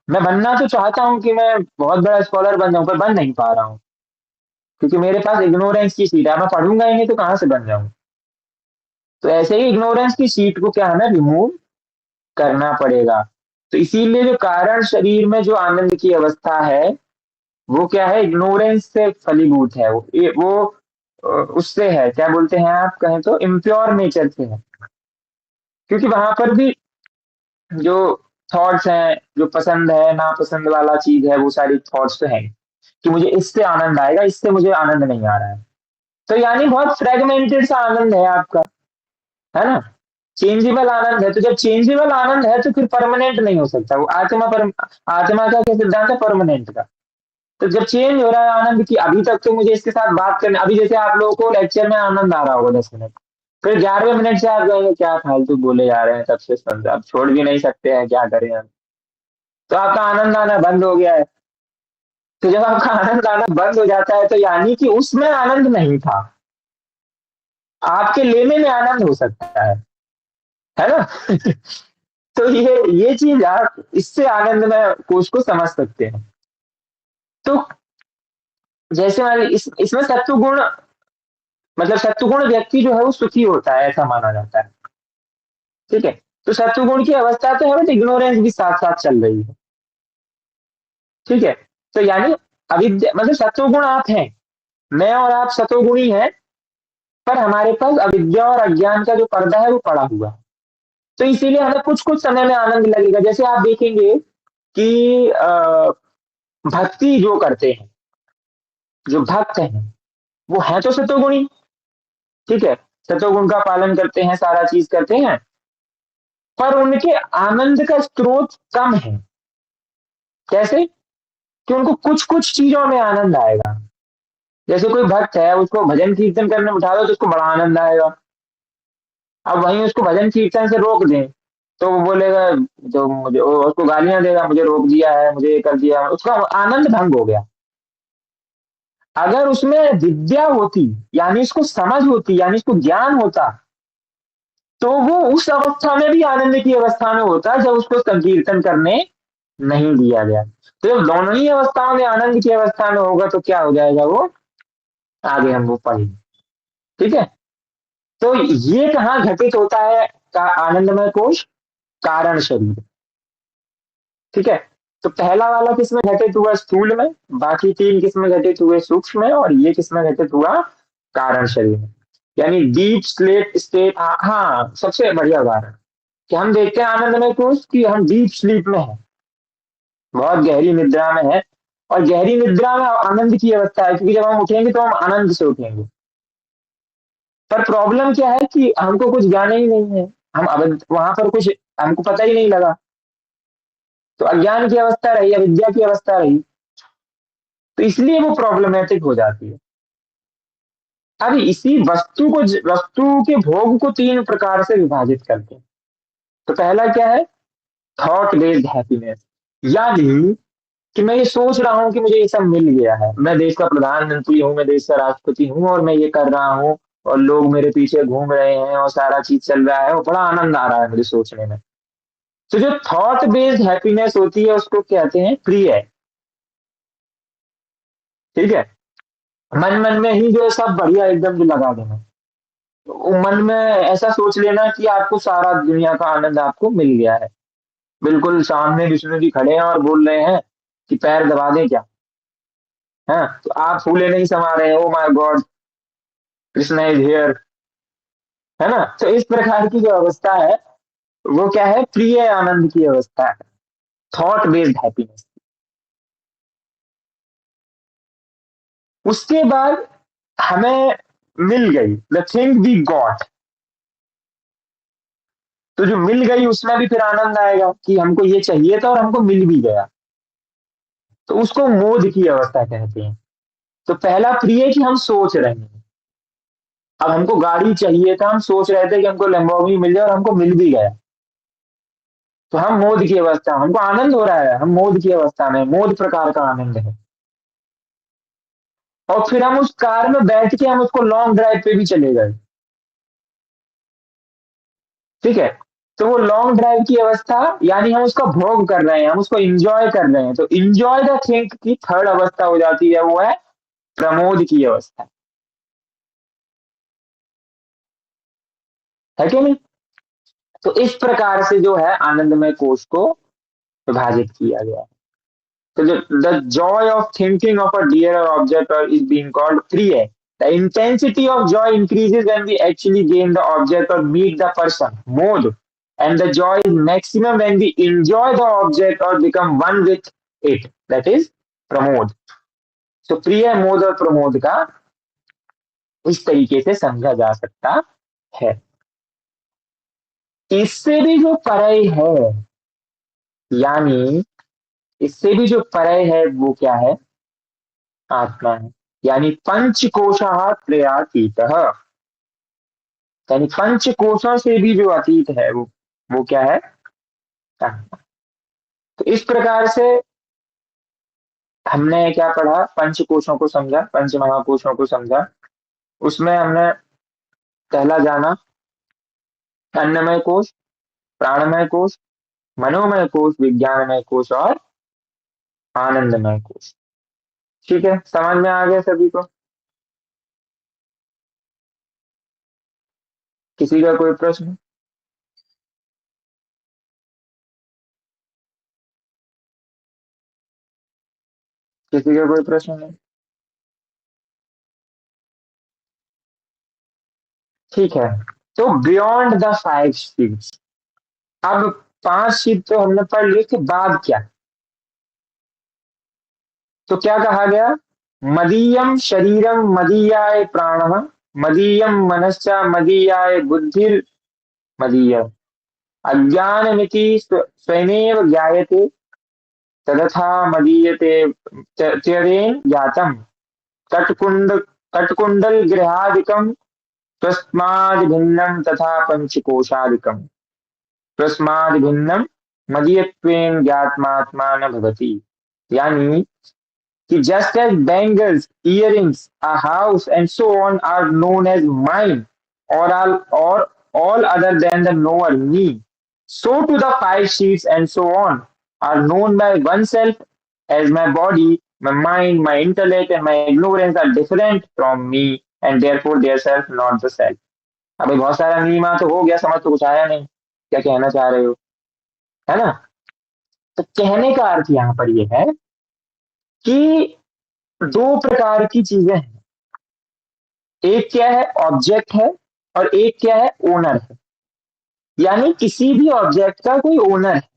मैं बनना तो चाहता हूं कि मैं बहुत बड़ा स्कॉलर बन जाऊं, पर बन नहीं पा रहा हूं, क्योंकि मेरे पास इग्नोरेंस की सीट है, मैं पढ़ूंगा ही नहीं तो कहां से बन जाऊं। तो ऐसे ही इग्नोरेंस की सीट को क्या हमें रिमूव करना पड़ेगा। तो इसीलिए जो कारण शरीर में जो आनंद की अवस्था है वो क्या है, इग्नोरेंस से फलीभूत है, वो उससे है, क्या बोलते हैं आप कहें तो इम्प्योर नेचर से है। क्योंकि वहां पर भी जो थॉट्स हैं, जो पसंद है नापसंद वाला चीज है, वो सारी थॉट्स तो है। कि मुझे इससे आनंद आएगा, इससे मुझे आनंद नहीं आ रहा है। तो यानी बहुत फ्रेगमेंटेड सा आनंद है आपका, है ना? चेंजेबल आनंद है, तो जब चेंजेबल आनंद है तो फिर परमानेंट नहीं हो सकता वो। आत्मा का क्या सिद्धांत है? परमानेंट का। तो जब चेंज हो रहा है आनंद की, अभी तक तो मुझे इसके साथ बात करने, अभी जैसे आप लोगों को लेक्चर में आनंद आ रहा होगा 10 मिनट, फिर 11वें मिनट से आप कहेंगे क्या फालतू बोले जा रहे हैं, तब से सुन रहे, अब छोड़ भी नहीं सकते हैं, क्या करें हम? तो आपका आनंद आना बंद हो गया है। तो जब आपका आनंद आना बंद हो जाता है तो यानी कि उसमें आनंद नहीं था, आपके लेने में आनंद हो सकता है ना? तो ये चीज आप इससे आनंद में कोश को समझ सकते हैं। तो जैसे मान ली इसमें सत्व गुण, मतलब सत्वगुण व्यक्ति जो है वो सुखी होता है, ऐसा माना जाता है। ठीक है? तो सत्वगुण की अवस्था तो है, बट इग्नोरेंस भी साथ साथ चल रही है। ठीक है? तो यानी अविद्या, मतलब सत्वगुण आप हैं, मैं और आप सत्वगुणी हैं, पर हमारे पास अविद्या और अज्ञान का जो पर्दा है वो पड़ा हुआ है। तो इसीलिए हमें कुछ कुछ समय में आनंद लगेगा। जैसे आप देखेंगे कि भक्ति जो करते हैं, जो भक्त हैं, वो है तो सत्वगुणी। ठीक है? सत्वगुण का पालन करते हैं, सारा चीज करते हैं, पर उनके आनंद का स्रोत कम है। कैसे? कि उनको कुछ कुछ चीजों में आनंद आएगा। जैसे कोई भक्त है, उसको भजन कीर्तन करने में उठा दो तो उसको बड़ा आनंद आएगा। अब वहीं उसको भजन कीर्तन से रोक दें तो वो बोलेगा, जो मुझे वो उसको गालियां देगा, मुझे रोक दिया है, मुझे ये कर दिया है, उसका आनंद भंग हो गया। अगर उसमें विद्या होती, यानी उसको समझ होती, यानी उसको ज्ञान होता, तो वो उस अवस्था में भी आनंद की अवस्था में होता जब उसको संकीर्तन करने नहीं दिया गया। तो जब दोनों ही अवस्थाओं में आनंद की अवस्था में होगा तो क्या हो जाएगा वो, आगे हम वो पढ़ेंगे। ठीक है? तो ये कहाँ घटित होता है का आनंदमय कोश? कारण शरीर। ठीक है? तो पहला वाला किसमें घटित हुआ? स्थूल में। बाकी तीन किसमें घटित हुए? सूक्ष्म में। और ये किसमें घटित हुआ? कारण शरीर में। यानी डीप स्लेप स्टेट। हाँ, सबसे बढ़िया उदाहरण कि हम देखते हैं आनंदमय कोश कि हम डीप स्लीप में हैं, बहुत गहरी निद्रा में है। और गहरी निद्रा में आनंद की अवस्था है, क्योंकि जब हम उठेंगे तो हम आनंद से उठेंगे। पर प्रॉब्लम क्या है कि हमको कुछ ज्ञान ही नहीं है, हम अब वहां पर कुछ हमको पता ही नहीं लगा, तो अज्ञान की अवस्था रही, अविद्या की अवस्था रही। तो इसलिए वो प्रॉब्लमेटिक हो जाती है। अब इसी वस्तु के भोग को तीन प्रकार से विभाजित करते हैं। तो पहला क्या है? Thought based happiness. यानी कि मैं ये सोच रहा हूँ कि मुझे ये सब मिल गया है, मैं देश का प्रधानमंत्री हूँ, मैं देश का राष्ट्रपति हूँ, और मैं ये कर रहा हूँ, और लोग मेरे पीछे घूम रहे हैं, और सारा चीज चल रहा है, और बड़ा आनंद आ रहा है मुझे सोचने में। तो जो थॉट बेस्ड हैप्पीनेस होती है उसको कहते हैं प्रिय। ठीक है? मन मन में ही जो है सब बढ़िया एकदम जो लगा देना, तो मन में ऐसा सोच लेना कि आपको सारा दुनिया का आनंद आपको मिल गया है। बिल्कुल सामने विष्णु जी खड़े हैं और बोल रहे हैं कि पैर दबा दें क्या? है, तो आप फूले नहीं समा रहे हैं, oh my God, Krishna is here. है ना? तो इस प्रकार की जो अवस्था है वो क्या है? प्रिय आनंद की अवस्था है, थॉट बेस्ड हैप्पीनेस। उसके बाद हमें मिल गई, द थिंग वी गॉट। तो जो मिल गई उसमें भी फिर आनंद आएगा कि हमको ये चाहिए था और हमको मिल भी गया। तो उसको मोद की अवस्था कहते हैं। तो पहला प्रिय कि हम सोच रहे हैं, अब हमको गाड़ी चाहिए था, हम सोच रहे थे कि हमको लैम्बोर्गिनी मिल जाए, और हमको मिल भी गया। तो हम मोद की अवस्था, हमको आनंद हो रहा है, हम मोद की अवस्था में, मोद प्रकार का आनंद है। और फिर हम उस कार में बैठ के हम उसको लॉन्ग ड्राइव पे भी चले गए। ठीक है? तो वो लॉन्ग ड्राइव की अवस्था, यानी हम उसका भोग कर रहे हैं, हम उसको इंजॉय कर रहे हैं, तो इंजॉय द थिंग की थर्ड अवस्था हो जाती है, वो है प्रमोद की अवस्था। है कि नहीं? तो इस प्रकार से जो है आनंदमय कोश को विभाजित किया गया है। So the joy of thinking of a dearer object or is being called priya. The intensity of joy increases when we actually gain the object or meet the person, mode. And the joy is maximum when we enjoy the object or become one with it. That is pramod. तो प्रिय मोद और प्रमोद का इस तरीके से समझा जा सकता है। इससे भी जो परे है, यानी इससे भी जो परे है वो क्या है? आत्मा है। यानी पंचकोशः त्रयातीत, यानी पंच कोशों से भी जो अतीत है वो क्या है? आत्मा। तो इस प्रकार से हमने क्या पढ़ा? पंच कोशों को समझा, पंच महाकोशों को समझा। उसमें हमने पहला जाना अन्नमय कोश, प्राणमय कोश, मनोमय कोश, विज्ञानमय कोश और आनंदमय कोश। ठीक है, समझ में आ गया सभी को? किसी का कोई प्रश्न? किसी का कोई प्रश्न नहीं? ठीक है, तो बियॉन्ड द फाइव शीट्स। अब पांच शीट तो हमने पढ़ ली, के बाद क्या? तो क्या कहा गया? मदीयम शरीरम मदीयाय प्राणः, मदीयम मनश्च मदीयाय बुद्धिर मदीय, अज्ञानमिति स्वयमेव ज्ञायते, तदथा मदीयते त्यजेन ज्ञातम, तत्कुंड तत्कुंडल गृहादिकम तस्माद् भिन्नं तथा पंचकोशादिकम तस्माद् भिन्नं मदीयत्वेन ज्ञातमात्मा न भवति। यानी कि just as bangles, earrings, a house, and so on are known as mine, or all other than the knower me, so to the five sheets and so on are known by oneself as my body, my mind, my intellect, and my ignorance are different from me, and therefore their self not the self. अभी बहुत सारा नीमा तो हो गया, समझ तो कुछ आया नहीं, क्या कहना चाह रहे हो, है ना? तो कहने का अर्थ यहाँ पर ये है कि दो प्रकार की चीजें हैं। एक क्या है? ऑब्जेक्ट है, और एक क्या है? ओनर है। यानी किसी भी ऑब्जेक्ट का कोई ओनर है,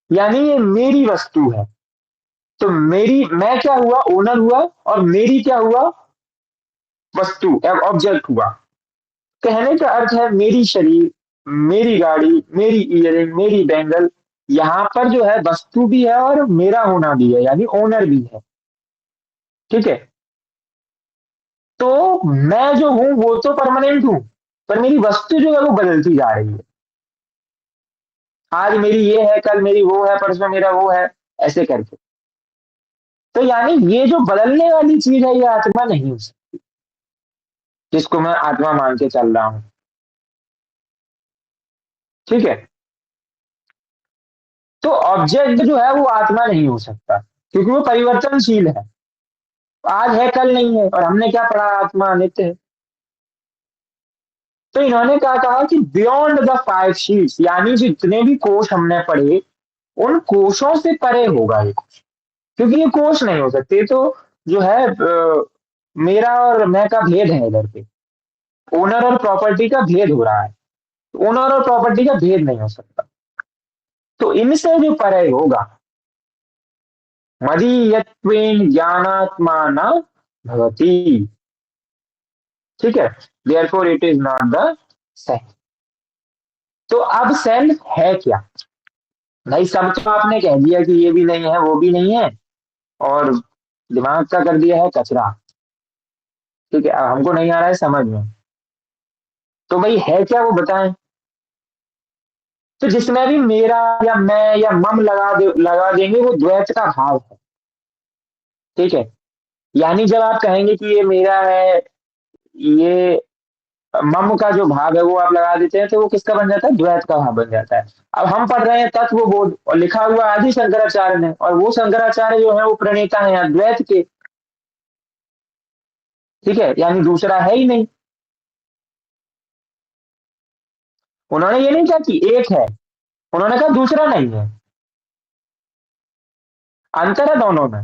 यानी ये मेरी वस्तु है। तो मेरी, मैं क्या हुआ? ओनर हुआ, और मेरी क्या हुआ? वस्तु, ऑब्जेक्ट हुआ। कहने का अर्थ है मेरी शरीर, मेरी गाड़ी, मेरी इयरिंग, मेरी बैंगल, यहां पर जो है वस्तु भी है और मेरा होना भी है, यानी ओनर भी है। ठीक है, तो मैं जो हूं वो तो परमानेंट हूं, पर मेरी वस्तु जो है वो बदलती जा रही है। आज मेरी ये है, कल मेरी वो है, परसों मेरा वो है, ऐसे करके। तो यानी ये जो बदलने वाली चीज है ये आत्मा नहीं हो सकती, जिसको मैं आत्मा मान के चल रहा हूं। ठीक है, तो ऑब्जेक्ट जो है वो आत्मा नहीं हो सकता, क्योंकि वो परिवर्तनशील है। आज है कल नहीं है, और हमने क्या पढ़ा? आत्मा नित्य है। तो इन्होंने क्या कहा कि बियॉन्ड द फाइव शीट्स, यानी जितने भी कोश हमने पढ़े उन कोशों से परे होगा ये कोश, क्योंकि ये कोश नहीं हो सकते। तो जो है मेरा और मैं का भेद है इधर पे, ओनर और प्रॉपर्टी का भेद हो रहा है। ओनर और प्रॉपर्टी का भेद नहीं हो सकता, तो इनसे जो परे होगा, मदीयत्वेन ज्ञानात्मा न भवति। ठीक है, therefore it is not the self. तो अब सेल्फ है क्या? भाई सब तो आपने कह दिया कि ये भी नहीं है, वो भी नहीं है, और दिमाग का कर दिया है कचरा। ठीक है, अब हमको नहीं आ रहा है समझ में, तो भाई है क्या वो बताएं। तो जिसमें भी मेरा या मैं या मम लगा देंगे वो द्वैत का भाव है। ठीक है, यानी जब आप कहेंगे कि ये मेरा है, ये मम का जो भाव है वो आप लगा देते हैं, तो वो किसका बन जाता है? द्वैत का भाव बन जाता है। अब हम पढ़ रहे हैं तत्व बोध, और लिखा हुआ आदि शंकराचार्य ने, और वो शंकराचार्य जो है वो प्रणेता है अद्वैत के। ठीक है, यानी दूसरा है ही नहीं। उन्होंने ये नहीं कहा कि एक है, उन्होंने कहा दूसरा नहीं है। अंतर है दोनों में,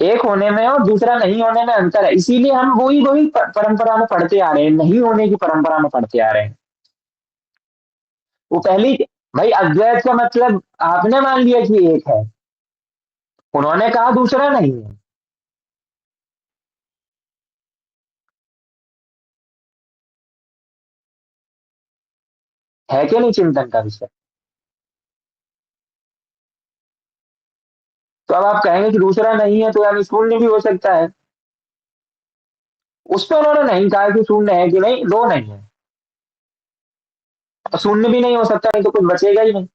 एक होने में और दूसरा नहीं होने में अंतर है। इसीलिए हम वही वही परंपरा में पढ़ते आ रहे हैं, नहीं होने की परंपरा में पढ़ते आ रहे हैं। वो पहली, भाई अद्वैत का मतलब आपने मान लिया कि एक है, उन्होंने कहा दूसरा नहीं है कि नहीं चिंतन का विषय। तो अब आप कहेंगे कि दूसरा नहीं है तो यानी शून्य भी हो सकता है। उस पर उन्होंने नहीं कहा कि शून्य है कि नहीं, दो नहीं है। तो शून्य भी नहीं हो सकता, नहीं तो कुछ बचेगा ही नहीं।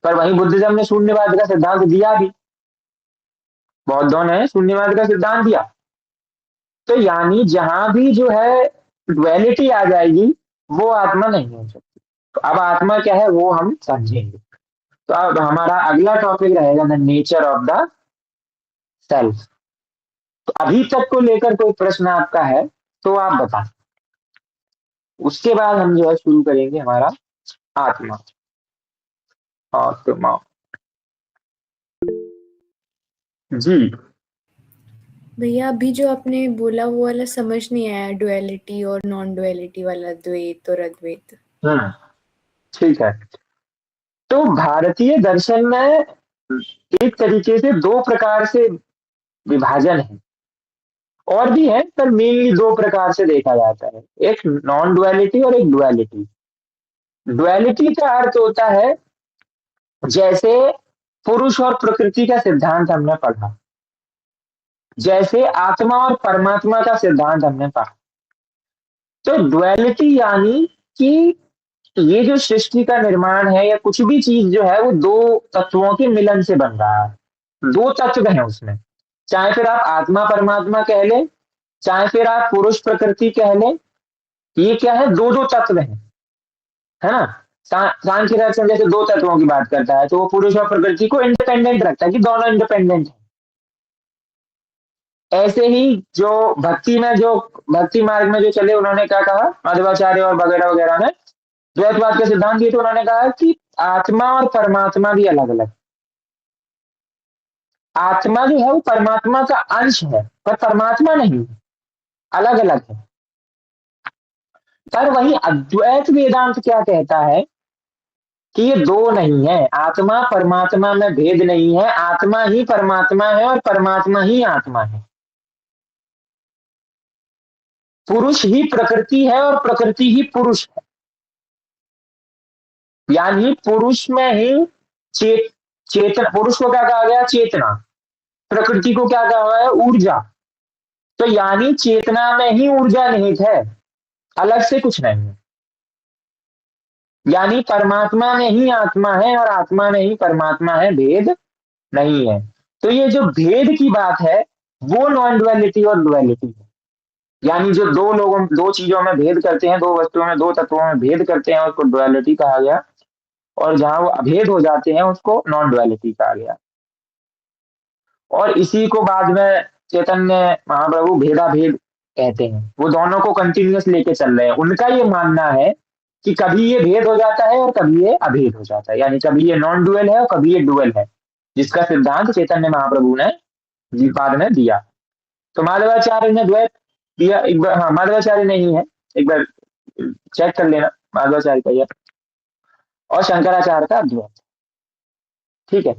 पर वहीं बुद्धिज्म ने शून्यवाद का सिद्धांत दिया भी, बौद्धों ने शून्यवाद का सिद्धांत दिया। तो यानी जहां भी जो है ड्युअलिटी आ जाएगी, वो आत्मा नहीं हो सकती। तो अब आत्मा क्या है वो हम समझेंगे। तो अब हमारा अगला टॉपिक रहेगा the nature of the self. तो अभी तक को लेकर कोई प्रश्न आपका है तो आप बता, उसके बाद हम जो है शुरू करेंगे हमारा आत्मा। आत्मा जी। भैया अभी जो आपने बोला वो वाला समझ नहीं आया, डुअलिटी और नॉन डुअलिटी वाला, द्वैत और अद्वैत। हम्म, ठीक है। तो भारतीय दर्शन में एक तरीके से दो प्रकार से विभाजन है, और भी है पर मेनली दो प्रकार से देखा जाता है, एक नॉन डुअलिटी और एक डुअलिटी। डुअलिटी का अर्थ होता है जैसे पुरुष और प्रकृति का सिद्धांत हमने पढ़ा, जैसे आत्मा और परमात्मा का सिद्धांत हमने पढ़ा। तो डुअलिटी यानी कि ये जो सृष्टि का निर्माण है या कुछ भी चीज जो है वो दो तत्वों के मिलन से बन रहा है, दो तत्व हैं उसमें। चाहे फिर आप आत्मा परमात्मा कह लें, चाहे फिर आप पुरुष प्रकृति कह लें, ये क्या है, दो दो तत्व हैं, है ना। सांख्य दर्शन जैसे दो तत्वों की बात करता है तो वो पुरुष और प्रकृति को इंडिपेंडेंट रखता है कि दोनों इंडिपेंडेंट है। ऐसे ही जो भक्ति में जो भक्ति मार्ग में जो चले उन्होंने क्या कहा, मध्वाचार्य और वगैरह वगैरह ने द्वैतवाद का सिद्धांत दिए, तो उन्होंने कहा कि आत्मा और परमात्मा भी अलग अलग। आत्मा जो है वो परमात्मा का अंश है पर परमात्मा नहीं है, अलग अलग है। पर वही अद्वैत वेदांत क्या कहता है कि ये दो नहीं है, आत्मा परमात्मा में भेद नहीं है, आत्मा ही परमात्मा है और परमात्मा ही आत्मा है। पुरुष ही प्रकृति है और प्रकृति ही पुरुष है। यानी पुरुष में ही चेत चेतन, पुरुष को क्या कहा गया, चेतना। प्रकृति को क्या कहा है, ऊर्जा। तो यानी चेतना में ही ऊर्जा निहित है, अलग से कुछ नहीं है। यानी परमात्मा में ही आत्मा है और आत्मा में ही परमात्मा है, भेद नहीं है। तो ये जो भेद की बात है वो नॉन डुअलिटी और डुअलिटी है। यानी जो दो लोगों दो चीजों में भेद करते हैं, दो वस्तुओं में दो तत्वों में भेद करते हैं उसको डुअलिटी कहा गया, और जहां वो अभेद हो जाते हैं उसको नॉन डुअलिटी कहा गया। और इसी को बाद में चैतन्य महाप्रभु भेदा भेद कहते हैं। वो दोनों को कंटिन्यूअस लेके चल रहे हैं। उनका ये मानना है कि कभी ये भेद हो जाता है और कभी ये अभेद हो जाता है, यानी कभी ये नॉन डुअल है और कभी ये डुअल है, जिसका सिद्धांत चैतन्य महाप्रभु ने बाद में दिया। तो माधवाचार्य ने द्वैत दिया एक बार, हाँ माधवाचार्य नहीं है, एक बार चेक कर लेना माधवाचार्य का, और शंकराचार्य का अद्वैत। ठीक है।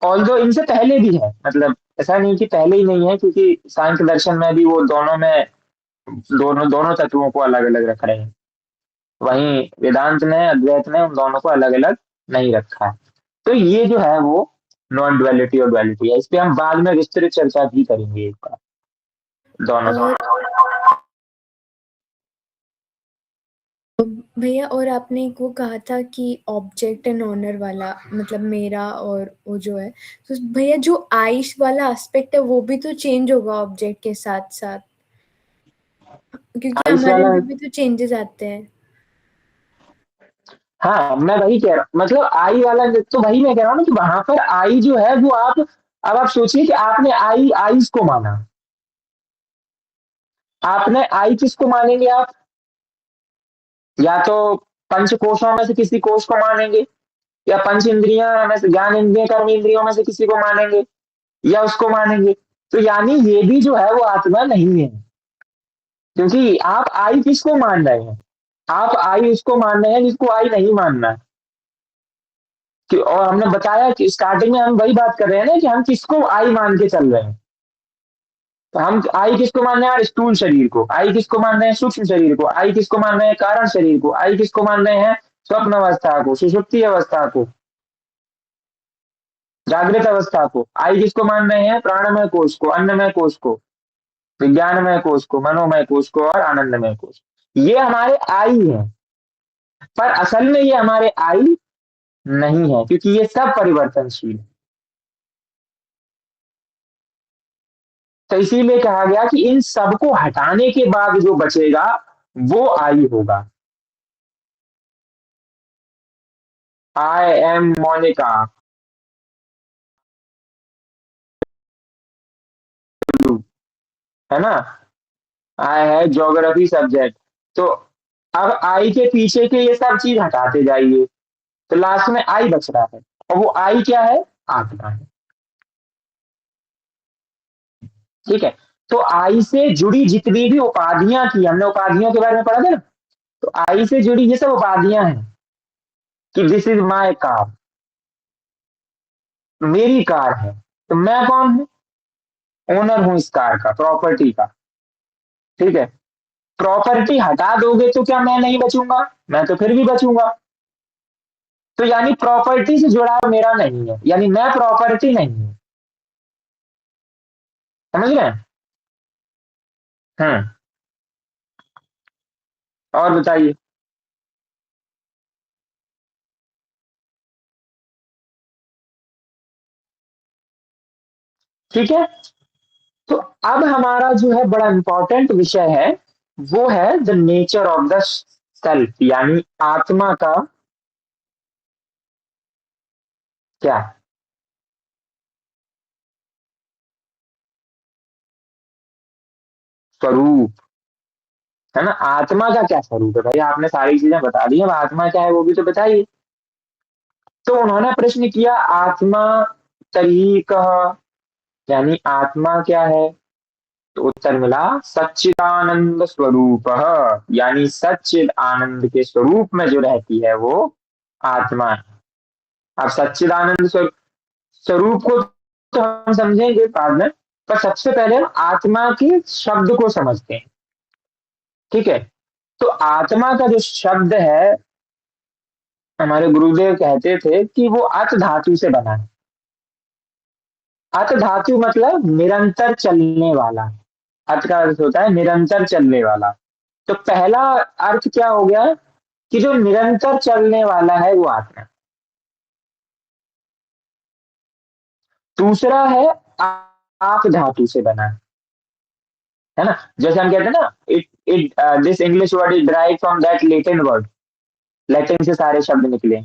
ऑल्दो इनसे पहले भी है, मतलब ऐसा नहीं कि पहले ही नहीं है, क्योंकि सांख्य दर्शन में भी वो दोनों में दोनों दोनों तत्वों को अलग अलग रख रहे हैं। वहीं वेदांत ने अद्वैत ने उन दोनों को अलग अलग नहीं रखा है। तो ये जो है वो नॉन डुअलिटी और डुअलिटी है। इस पे हम बाद में विस्तृत चर्चा भी करेंगे एक बार, दोनों और भैया, और आपने एक वो कहा था कि ऑब्जेक्ट एंड ऑनर वाला, मतलब मेरा और वो जो है, तो भैया जो आइस वाला एस्पेक्ट है वो भी तो चेंज होगा ऑब्जेक्ट के साथ साथ, क्योंकि आइस हमारे वाला। में भी तो चेंजेस आते हैं। हाँ मैं वही कह रहा हूँ, मतलब आई वाला तो वही मैं कह रहा हूँ ना कि वहां पर आई जो है वो आप, अब आप सोचिए कि आपने आई आइस को माना, आपने आई किसको मानेंगे आप, या तो पंच कोशों में से किसी कोश को मानेंगे, या पंच इंद्रिया में से ज्ञान इंद्रिय कर्म इंद्रियों में से किसी को मानेंगे, या उसको मानेंगे। तो यानी ये भी जो है वो आत्मा नहीं है, क्योंकि आप आई किसको मान रहे हैं, आप आई उसको मान रहे हैं जिसको आई नहीं मानना है। कि और हमने बताया कि स्टार्टिंग में हम वही बात कर रहे हैं ना कि हम किसको आई मान के चल रहे हैं। तो हम आई किसको मान रहे हैं यार, स्थूल शरीर को। आई किसको मान रहे हैं, सूक्ष्म शरीर को। आई किसको मान रहे हैं, कारण शरीर को। आई किसको मान रहे हैं, स्वप्न अवस्था को, सुषुप्ति अवस्था को, जागृत अवस्था को। आई किसको मान रहे हैं, प्राणमय कोश को, अन्नमय कोश को, विज्ञानमय कोश को, मनोमय कोश को और आनंदमय कोश। ये हमारे आई है, पर असल में ये हमारे आई नहीं है, क्योंकि ये सब परिवर्तनशील है। तो इसीलिए कहा गया कि इन सबको हटाने के बाद जो बचेगा वो आई होगा। आई एम मोनिका, है ना। आई है ज्योग्राफी सब्जेक्ट। तो अब आई के पीछे के ये सब चीज हटाते जाइए, तो लास्ट में आई बच रहा है, और वो आई क्या है, आत्मा है। ठीक है। तो आई से जुड़ी जितनी भी उपाधियां थी, हमने उपाधियों के बारे में पढ़ा था ना। तो आई से जुड़ी ये सब उपाधियां हैं कि दिस इज माई कार, मेरी कार है। तो मैं कौन हूं, ओनर हूं इस कार का, प्रॉपर्टी का। ठीक है। प्रॉपर्टी हटा दोगे तो क्या मैं नहीं बचूंगा, मैं तो फिर भी बचूंगा। तो यानी प्रॉपर्टी से जुड़ाव मेरा नहीं है, यानी मैं प्रॉपर्टी नहीं हूं। समझ रहे हैं। हम्म। और बताइए। ठीक है। तो अब हमारा जो है बड़ा इंपॉर्टेंट विषय है, वो है the nature of the self, यानी आत्मा का क्या स्वरूप, है ना। आत्मा का क्या स्वरूप है भाई, आपने सारी चीजें बता दी, अब आत्मा क्या है वो भी तो बताइए। तो उन्होंने प्रश्न किया, आत्मा तरी कह, यानी आत्मा क्या है। तो उत्तर मिला सच्चिदानंद स्वरूप, यानी सच्चिद आनंद के स्वरूप में जो रहती है वो आत्मा है। अब सच्चिदानंद स्वरूप को तो हम समझेंगे बाद में, पर सबसे पहले हम आत्मा के शब्द को समझते हैं। ठीक है। तो आत्मा का जो शब्द है, हमारे गुरुदेव कहते थे कि वो अत धातु से बना है। अत धातु मतलब निरंतर चलने वाला। अत का अर्थ होता है निरंतर चलने वाला। तो पहला अर्थ क्या हो गया, कि जो निरंतर चलने वाला है वो आत्मा है। दूसरा है आप धातु से बना है ना। जैसे हम कहते हैं ना, it it this English word is drive from that Latin word, Latin से सारे शब्द निकले।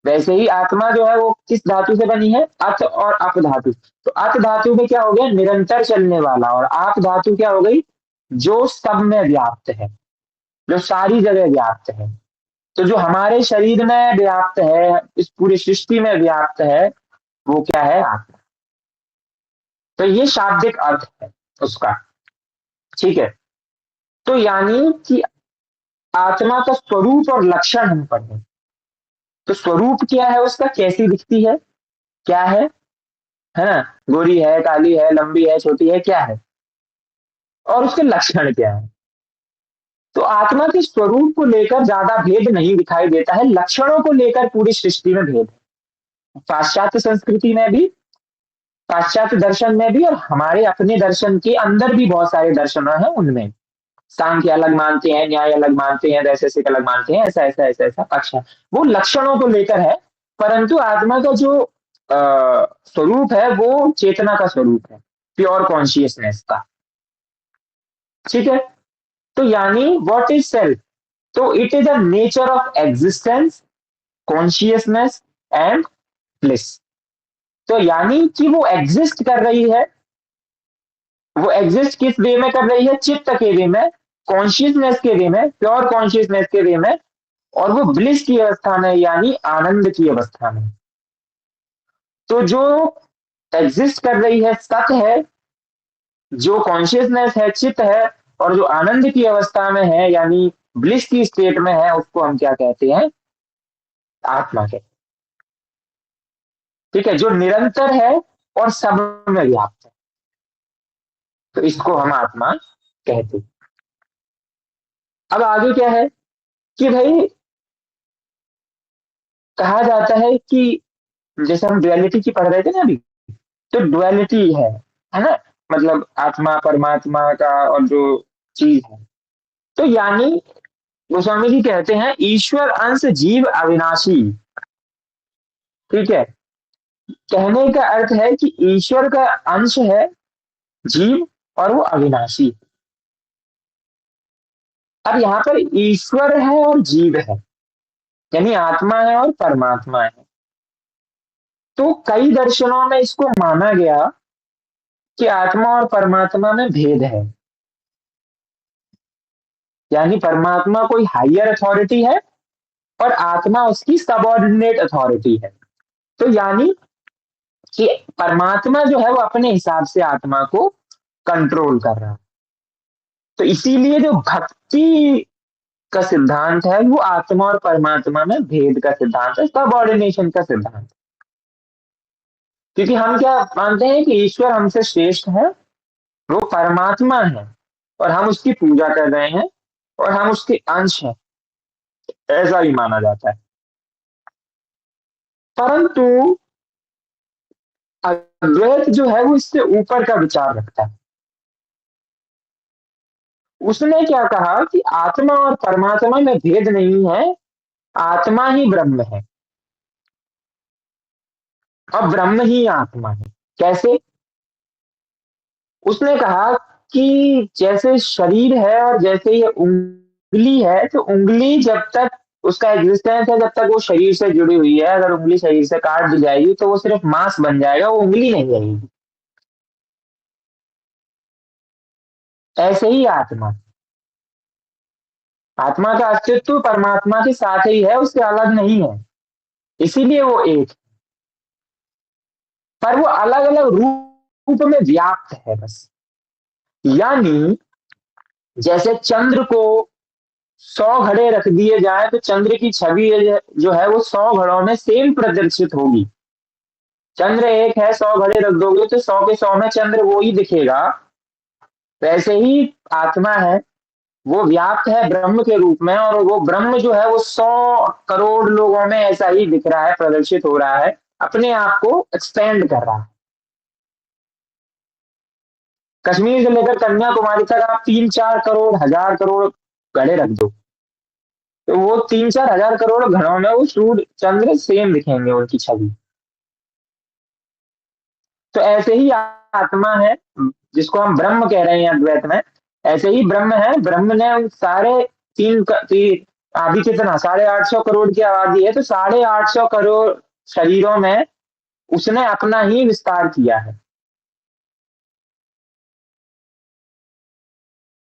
वैसे ही आत्मा जो है वो किस धातु से बनी है, अत और अप धातु। तो अत धातु में क्या हो गया, निरंतर चलने वाला, और आप धातु क्या हो गई, जो सब में व्याप्त है, जो सारी जगह व्याप्त है। तो जो हमारे शरीर में व्याप्त है, इस पूरी सृष्टि में व्याप्त है, वो क्या है, आत्मा। तो ये शाब्दिक अर्थ है उसका। ठीक है। तो यानी कि आत्मा का स्वरूप और लक्षण हम पढ़ें। तो स्वरूप क्या है उसका, कैसी दिखती है, क्या है ना। गोरी है, काली है, लंबी है, छोटी है, क्या है, और उसके लक्षण क्या है। तो आत्मा के स्वरूप को लेकर ज्यादा भेद नहीं दिखाई देता है, लक्षणों को लेकर पूरी सृष्टि में भेद है। पाश्चात्य संस्कृति में भी, पाश्चात्य दर्शन में भी, और हमारे अपने दर्शन के अंदर भी बहुत सारे दर्शन हैं उनमें। सांख्य अलग मानते हैं, न्याय अलग मानते हैं, वैशेषिक अलग मानते हैं, ऐसा ऐसा ऐसा ऐसा पक्ष है। वो लक्षणों को लेकर है, परंतु आत्मा का जो स्वरूप है वो चेतना का स्वरूप है, प्योर कॉन्शियसनेस का। ठीक है। तो यानी व्हाट इज सेल्फ, तो it is a nature of existence, consciousness and bliss. तो यानी कि वो एग्जिस्ट कर रही है, वो एग्जिस्ट किस वे में कर रही है, चित्त के वे में, कॉन्शियसनेस के वे में, प्योर कॉन्शियसनेस के वे में, और वो ब्लिस की अवस्था में, यानी आनंद की अवस्था में। तो जो एग्जिस्ट कर रही है सत है, जो कॉन्शियसनेस है चित्त है, और जो आनंद की अवस्था में है यानी ब्लिस की स्टेट में है, उसको हम क्या कहते हैं, आत्मा कहते हैं। ठीक है, जो निरंतर है और सब में व्याप्त है, तो इसको हम आत्मा कहते हैं। अब आगे क्या है कि भाई कहा जाता है कि जैसे हम डुअलिटी की पढ़ रहे थे ना अभी, तो डुअलिटी है ना, मतलब आत्मा परमात्मा का और जो चीज है, तो यानी गोस्वामी जी कहते हैं ईश्वर अंश जीव अविनाशी। ठीक है, कहने का अर्थ है कि ईश्वर का अंश है जीव और वो अविनाशी है। अब यहाँ पर ईश्वर है और जीव है, यानी आत्मा है और परमात्मा है। तो कई दर्शनों में इसको माना गया कि आत्मा और परमात्मा में भेद है, यानी परमात्मा कोई हायर अथॉरिटी है और आत्मा उसकी सबऑर्डिनेट अथॉरिटी है। तो यानी कि परमात्मा जो है वो अपने हिसाब से आत्मा को कंट्रोल कर रहा है। तो इसीलिए जो भक्ति का सिद्धांत है वो आत्मा और परमात्मा में भेद का सिद्धांत है, सबऑर्डिनेशन का सिद्धांत। क्योंकि हम क्या मानते हैं कि ईश्वर हमसे श्रेष्ठ है, वो परमात्मा है और हम उसकी पूजा कर रहे हैं और हम उसके अंश हैं, ऐसा ही माना जाता है। परंतु अद्वैत जो है वो इससे ऊपर का विचार रखता है। उसने क्या कहा कि आत्मा और परमात्मा में भेद नहीं है, आत्मा ही ब्रह्म है और ब्रह्म ही आत्मा है। कैसे? उसने कहा कि जैसे शरीर है और जैसे ये उंगली है, तो उंगली जब तक उसका एग्जिस्टेंस है, जब तक वो शरीर से जुड़ी हुई है, अगर उंगली शरीर से काट दी जाएगी तो वो सिर्फ मांस बन जाएगा, वो उंगली नहीं रहेगी। ऐसे ही आत्मा, आत्मा का अस्तित्व परमात्मा के साथ ही है, उससे अलग नहीं है, इसीलिए वो एक, पर वो अलग अलग रूप में व्याप्त है बस। यानी जैसे चंद्र को 100 घड़े रख दिए जाए तो चंद्र की छवि जो है वो 100 घड़ों में सेम प्रदर्शित होगी। चंद्र एक है, 100 घड़े रख दोगे तो 100 के 100 में चंद्र वो ही दिखेगा। वैसे ही आत्मा है, वो व्याप्त है ब्रह्म के रूप में, और वो ब्रह्म जो है वो 100 करोड़ लोगों में ऐसा ही दिख रहा है, प्रदर्शित हो रहा है, अपने आप को एक्सपेंड कर रहा है। कश्मीर से लेकर कन्याकुमारी तक आप 3-4 करोड़ 1000 करोड़ घड़े रख दो, तो वो 3-4 हजार करोड़ घरों में वो सूर्य चंद्र सेम दिखेंगे, उनकी छवि। तो ऐसे ही आत्मा है, जिसको हम ब्रह्म कह रहे हैं अद्वैत में, ऐसे ही ब्रह्म है। ब्रह्म ने उन सारे अभी कितना 850 करोड़ की आबादी है, तो 850 करोड़ शरीरों में उसने अपना ही विस्तार किया है,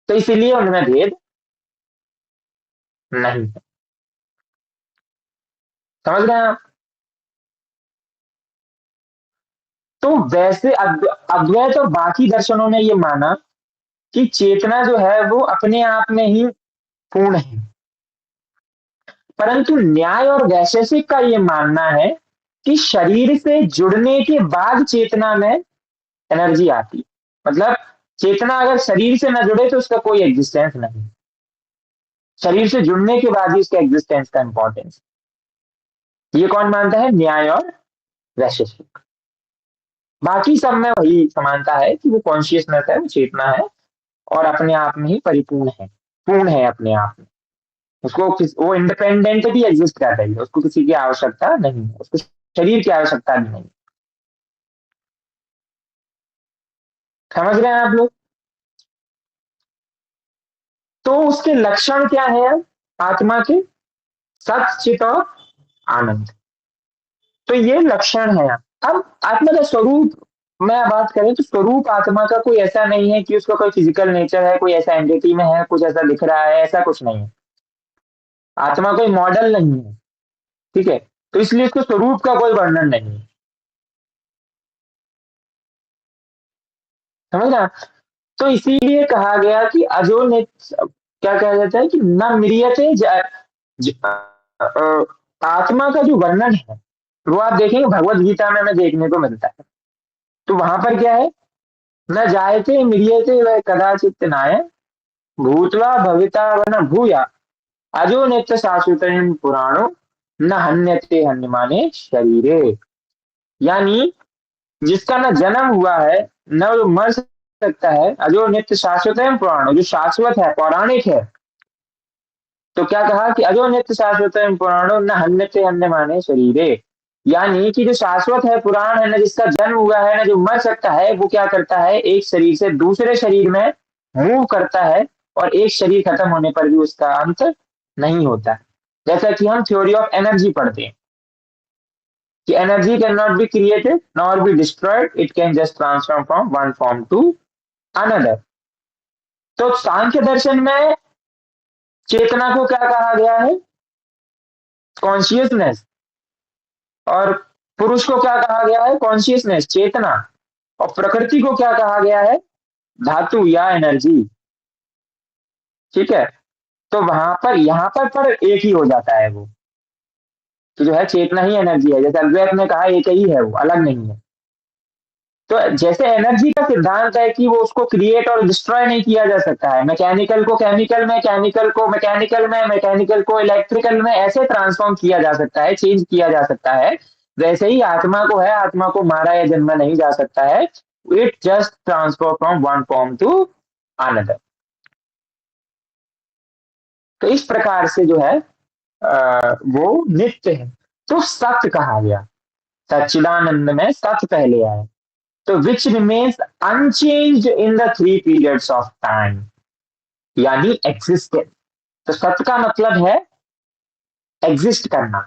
तो इसीलिए उनमें भेद नहीं है। समझ रहे हैं आप? तो वैसे अद्वैत और बाकी दर्शनों ने ये माना कि चेतना जो है वो अपने आप में ही पूर्ण है, परंतु न्याय और वैशेषिक का ये मानना है कि शरीर से जुड़ने के बाद चेतना में एनर्जी आती है। मतलब चेतना अगर शरीर से न जुड़े तो उसका कोई एग्जिस्टेंस नहीं, शरीर से जुड़ने के बाद ही उसका एग्जिस्टेंस का इंपॉर्टेंस। ये कौन मानता है? न्याय और वैशेषिक। बाकी सब में वही समानता है कि वो कॉन्शियसनेस है, वो चेतना है और अपने आप में ही परिपूर्ण है, पूर्ण है अपने आप में। वो इंडिपेंडेंट भी एग्जिस्ट कर रही है, उसको किसी की आवश्यकता नहीं है, उसको शरीर की आवश्यकता भी नहीं। समझ रहे हैं आप लोग? तो उसके लक्षण क्या है आत्मा के? सत, चित और आनंद। तो ये लक्षण है। अब आत्मा का स्वरूप मैं बात करें तो स्वरूप आत्मा का कोई ऐसा नहीं है कि उसका कोई फिजिकल नेचर है, कोई ऐसा एंटिटी में है, कुछ ऐसा दिख रहा है, ऐसा कुछ नहीं है। आत्मा कोई मॉडल नहीं है, ठीक है, तो इसलिए उसके स्वरूप का कोई वर्णन नहीं है। समझ ना? तो इसीलिए कहा गया कि अजो ने क्या कहा जाता है कि न मिरियते आत्मा का जो वर्णन है वो आप देखेंगे भगवत गीता में हमें देखने को मिलता है। तो वहां पर क्या है, न जायते म्रियते वह कदाचित नाय भूत्वा भविता व न भूया अजो नित्य शाश्वत पुराणो न हन्यते हन्यमाने शरीरे। यानी जिसका न जन्म हुआ है न वो मर सकता है, अजो नित्य शाश्वत पुराणो, जो शाश्वत है पौराणिक है। तो क्या कहा कि अजो नित्य शाश्वत पुराणो न हन्यते हन्यमाने शरीरे। यानी कि जो शाश्वत है, पुराण है, न जिसका जन्म हुआ है, न जो मर सकता है, वो क्या करता है, एक शरीर से दूसरे शरीर में मूव करता है, और एक शरीर खत्म होने पर भी उसका अंत नहीं होता। जैसा कि हम थ्योरी ऑफ एनर्जी पढ़ते हैं कि energy can not be created nor be destroyed, it can just transform from one form to another. तो सांख्य दर्शन में चेतना को क्या कहा गया है, कॉन्शियसनेस। और पुरुष को क्या कहा गया है, कॉन्शियसनेस, चेतना। और प्रकृति को क्या कहा गया है, धातु या एनर्जी। ठीक है। तो वहां पर यहां पर एक ही हो जाता है वो, तो जो है चेतना ही एनर्जी है, जैसे अद्वैत ने कहा एक ही है, वो अलग नहीं है। तो जैसे एनर्जी का सिद्धांत है कि वो उसको क्रिएट और डिस्ट्रॉय नहीं किया जा सकता है, मैकेनिकल को केमिकल में, केमिकल को मैकेनिकल में, मैकेनिकल को इलेक्ट्रिकल में, ऐसे ट्रांसफॉर्म किया जा सकता है, चेंज किया जा सकता है। वैसे ही आत्मा को है, आत्मा को मारा या जन्मा नहीं जा सकता है। It just transfer from one form to another. तो इस प्रकार से जो है वो नित्य है। तो सत्य कहा गया, सच्चिदानंद में सत्य पहले आया। तो which remains unchanged in the three periods of time, यानी एग्जिस्टेंस। तो सत्य का मतलब है एग्जिस्ट करना।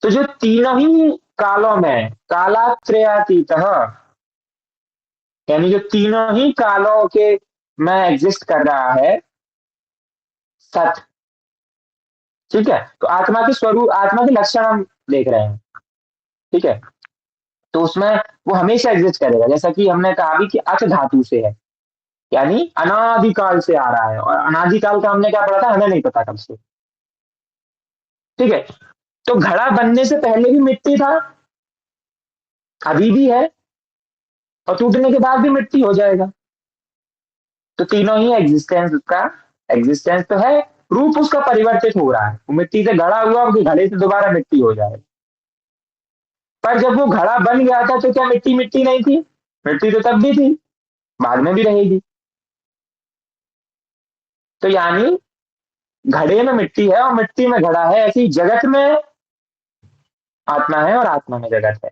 तो जो तीनों ही कालों में कालात्रयातीत, यानी जो तीनों ही कालों के में एग्जिस्ट कर रहा है सत्य। ठीक है। तो आत्मा के स्वरूप, आत्मा के लक्षण हम देख रहे हैं। ठीक है। तो उसमें वो हमेशा एग्जिस्ट करेगा, जैसा कि हमने कहा भी कि अच धातु से है, यानी अनादिकाल से आ रहा है। और अनादिकाल का हमने क्या पढ़ा था, हमें नहीं पता कब से। ठीक है। तो घड़ा बनने से पहले भी मिट्टी था, अभी भी है, और टूटने के बाद भी मिट्टी हो जाएगा। तो तीनों ही एग्जिस्टेंस उसका, एग्जिस्टेंस तो है, रूप उसका परिवर्तित हो रहा है। वो मिट्टी से घड़ा हुआ, कि घड़े से दोबारा मिट्टी हो जाए। पर जब वो घड़ा बन गया था तो क्या मिट्टी मिट्टी नहीं थी, मिट्टी तो तब भी थी, बाद में भी रहेगी। तो यानी घड़े में मिट्टी है और मिट्टी में घड़ा है, ऐसी जगत में आत्मा है और आत्मा में जगत है।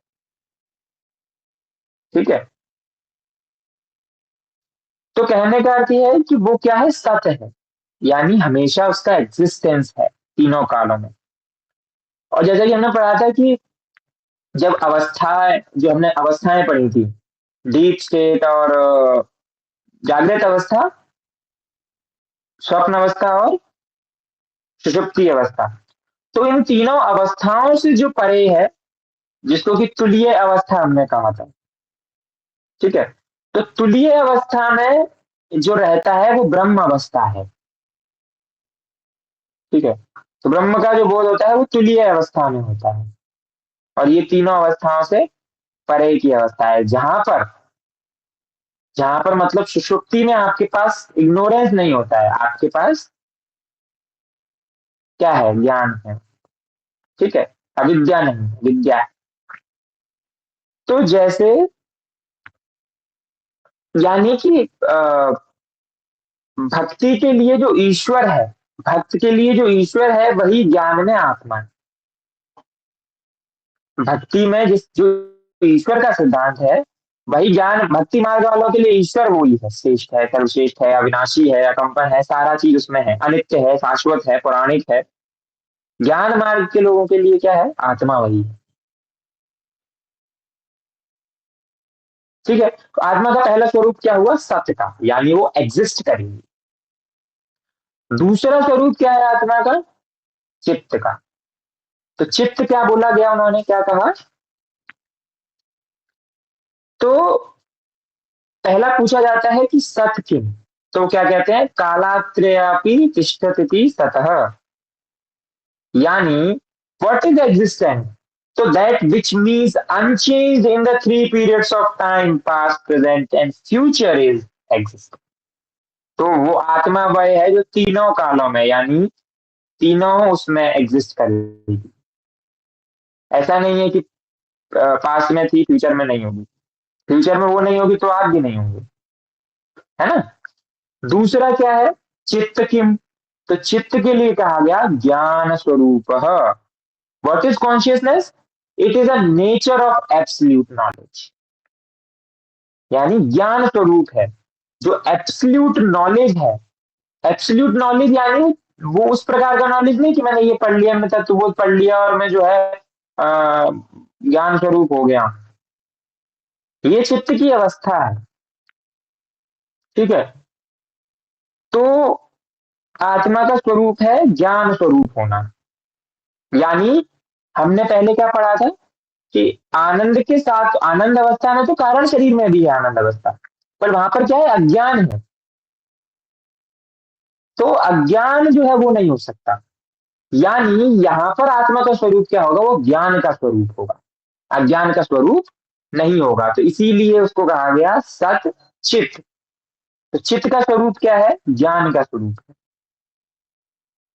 ठीक है। तो कहने का अर्थ यह है कि वो क्या है, सत्य है, यानी हमेशा उसका एग्जिस्टेंस है तीनों कालों में। और जैसा कि हमने पढ़ा था कि जब अवस्थाएं, जो हमने अवस्थाएं पढ़ी थी, डीप स्टेट और जागृत अवस्था, स्वप्न अवस्था और सुषुप्ति अवस्था। तो इन तीनों अवस्थाओं से जो परे है, जिसको कि तुलीय अवस्था हमने कहा था। ठीक है। तो तुलीय अवस्था में जो रहता है वो ब्रह्म अवस्था है। ठीक है। तो ब्रह्म का जो बोध होता है वो तुलीय अवस्था में होता है। और ये तीनों अवस्थाओं से परे की अवस्था है, जहां पर मतलब सुषुप्ति में आपके पास इग्नोरेंस नहीं होता है, आपके पास क्या है, ज्ञान है। ठीक है। अविद्या नहीं, विद्या है। तो जैसे, यानी कि भक्ति के लिए जो ईश्वर है, भक्त के लिए जो ईश्वर है वही ज्ञान में आत्मा है। भक्ति में जिस जो ईश्वर का सिद्धांत है वही ज्ञान, भक्ति मार्ग वालों के लिए ईश्वर वही है, श्रेष्ठ है, सर्वश्रेष्ठ है, अविनाशी है, अकंपन है, सारा चीज उसमें है, अनित्य है, शाश्वत है, पौराणिक है। ज्ञान मार्ग के लोगों के लिए क्या है, आत्मा वही है। ठीक है। तो आत्मा का पहला स्वरूप क्या हुआ, सत्य का, यानी वो एग्जिस्ट करेगी। दूसरा स्वरूप क्या है आत्मा का, चित्त का। तो चित्त क्या बोला गया, उन्होंने क्या कहा, तो पहला पूछा जाता है कि सत किम। तो क्या कहते हैं, कालात्रयापि तिष्ठति सतः, यानी व्हाट इज एग्जिस्टेंस, तो that which means unchanged in the three periods of time past present and future is exist. तो वो आत्मा वह है जो तीनों कालों में, यानी तीनों उसमें एग्जिस्ट करेगी। ऐसा नहीं है कि पास्ट में थी फ्यूचर में नहीं होगी, फ्यूचर में वो नहीं होगी तो आप भी नहीं होंगे, है ना। दूसरा क्या है, चित्त किम। तो चित्त के लिए कहा गया ज्ञान स्वरूप। What is consciousness? It is a nature of absolute knowledge, यानी ज्ञान स्वरूप है जो एब्सोल्यूट नॉलेज है। एब्सोल्यूट नॉलेज यानी वो उस प्रकार का नॉलेज नहीं कि मैंने ये पढ़ लिया, मैं तत्व वो पढ़ लिया और मैं जो है ज्ञान स्वरूप हो गया। ये चित्त की अवस्था है, ठीक है। तो आत्मा का स्वरूप है ज्ञान स्वरूप होना। यानी हमने पहले क्या पढ़ा था कि आनंद के साथ, आनंद अवस्था में तो कारण शरीर में भी है आनंद अवस्था, पर वहां पर क्या है, अज्ञान है। तो अज्ञान जो है वो नहीं हो सकता, यानी यहां पर आत्मा का स्वरूप क्या होगा, वो ज्ञान का स्वरूप होगा, अज्ञान का स्वरूप नहीं होगा। तो इसीलिए उसको कहा गया सत चित। तो चित्त का स्वरूप क्या है, ज्ञान का स्वरूप है।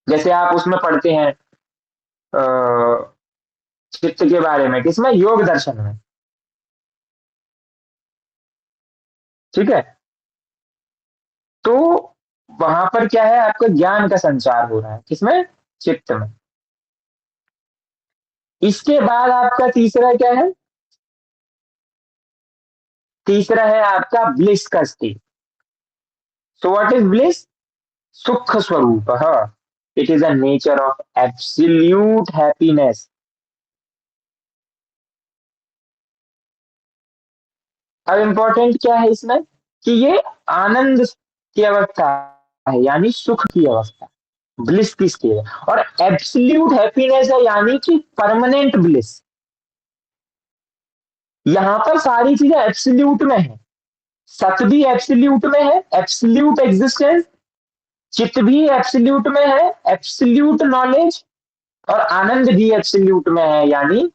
जैसे आप उसमें पढ़ते हैं चित्त के बारे में, किसमें, योग दर्शन में, ठीक है। तो वहां पर क्या है, आपका ज्ञान का संचार हो रहा है, किसमें, चित्त में। इसके बाद आपका तीसरा क्या है, तीसरा है आपका ब्लिस का state. So what is bliss? सुख स्वरूप। It is a nature of absolute happiness. अब इंपॉर्टेंट क्या है इसमें कि ये आनंद की अवस्था है, यानी सुख की अवस्था, ब्लिस की स्टेट है। और एब्सोल्यूट हैप्पीनेस है, यानी कि परमानेंट ब्लिस। यहां पर सारी चीजें एब्सोल्यूट में है, सत भी एब्सोल्यूट में है, एब्सोल्यूट एग्जिस्टेंस, चित्त भी एब्सोल्यूट में है, एब्सोल्यूट नॉलेज, और आनंद भी एब्सोल्यूट में है, यानी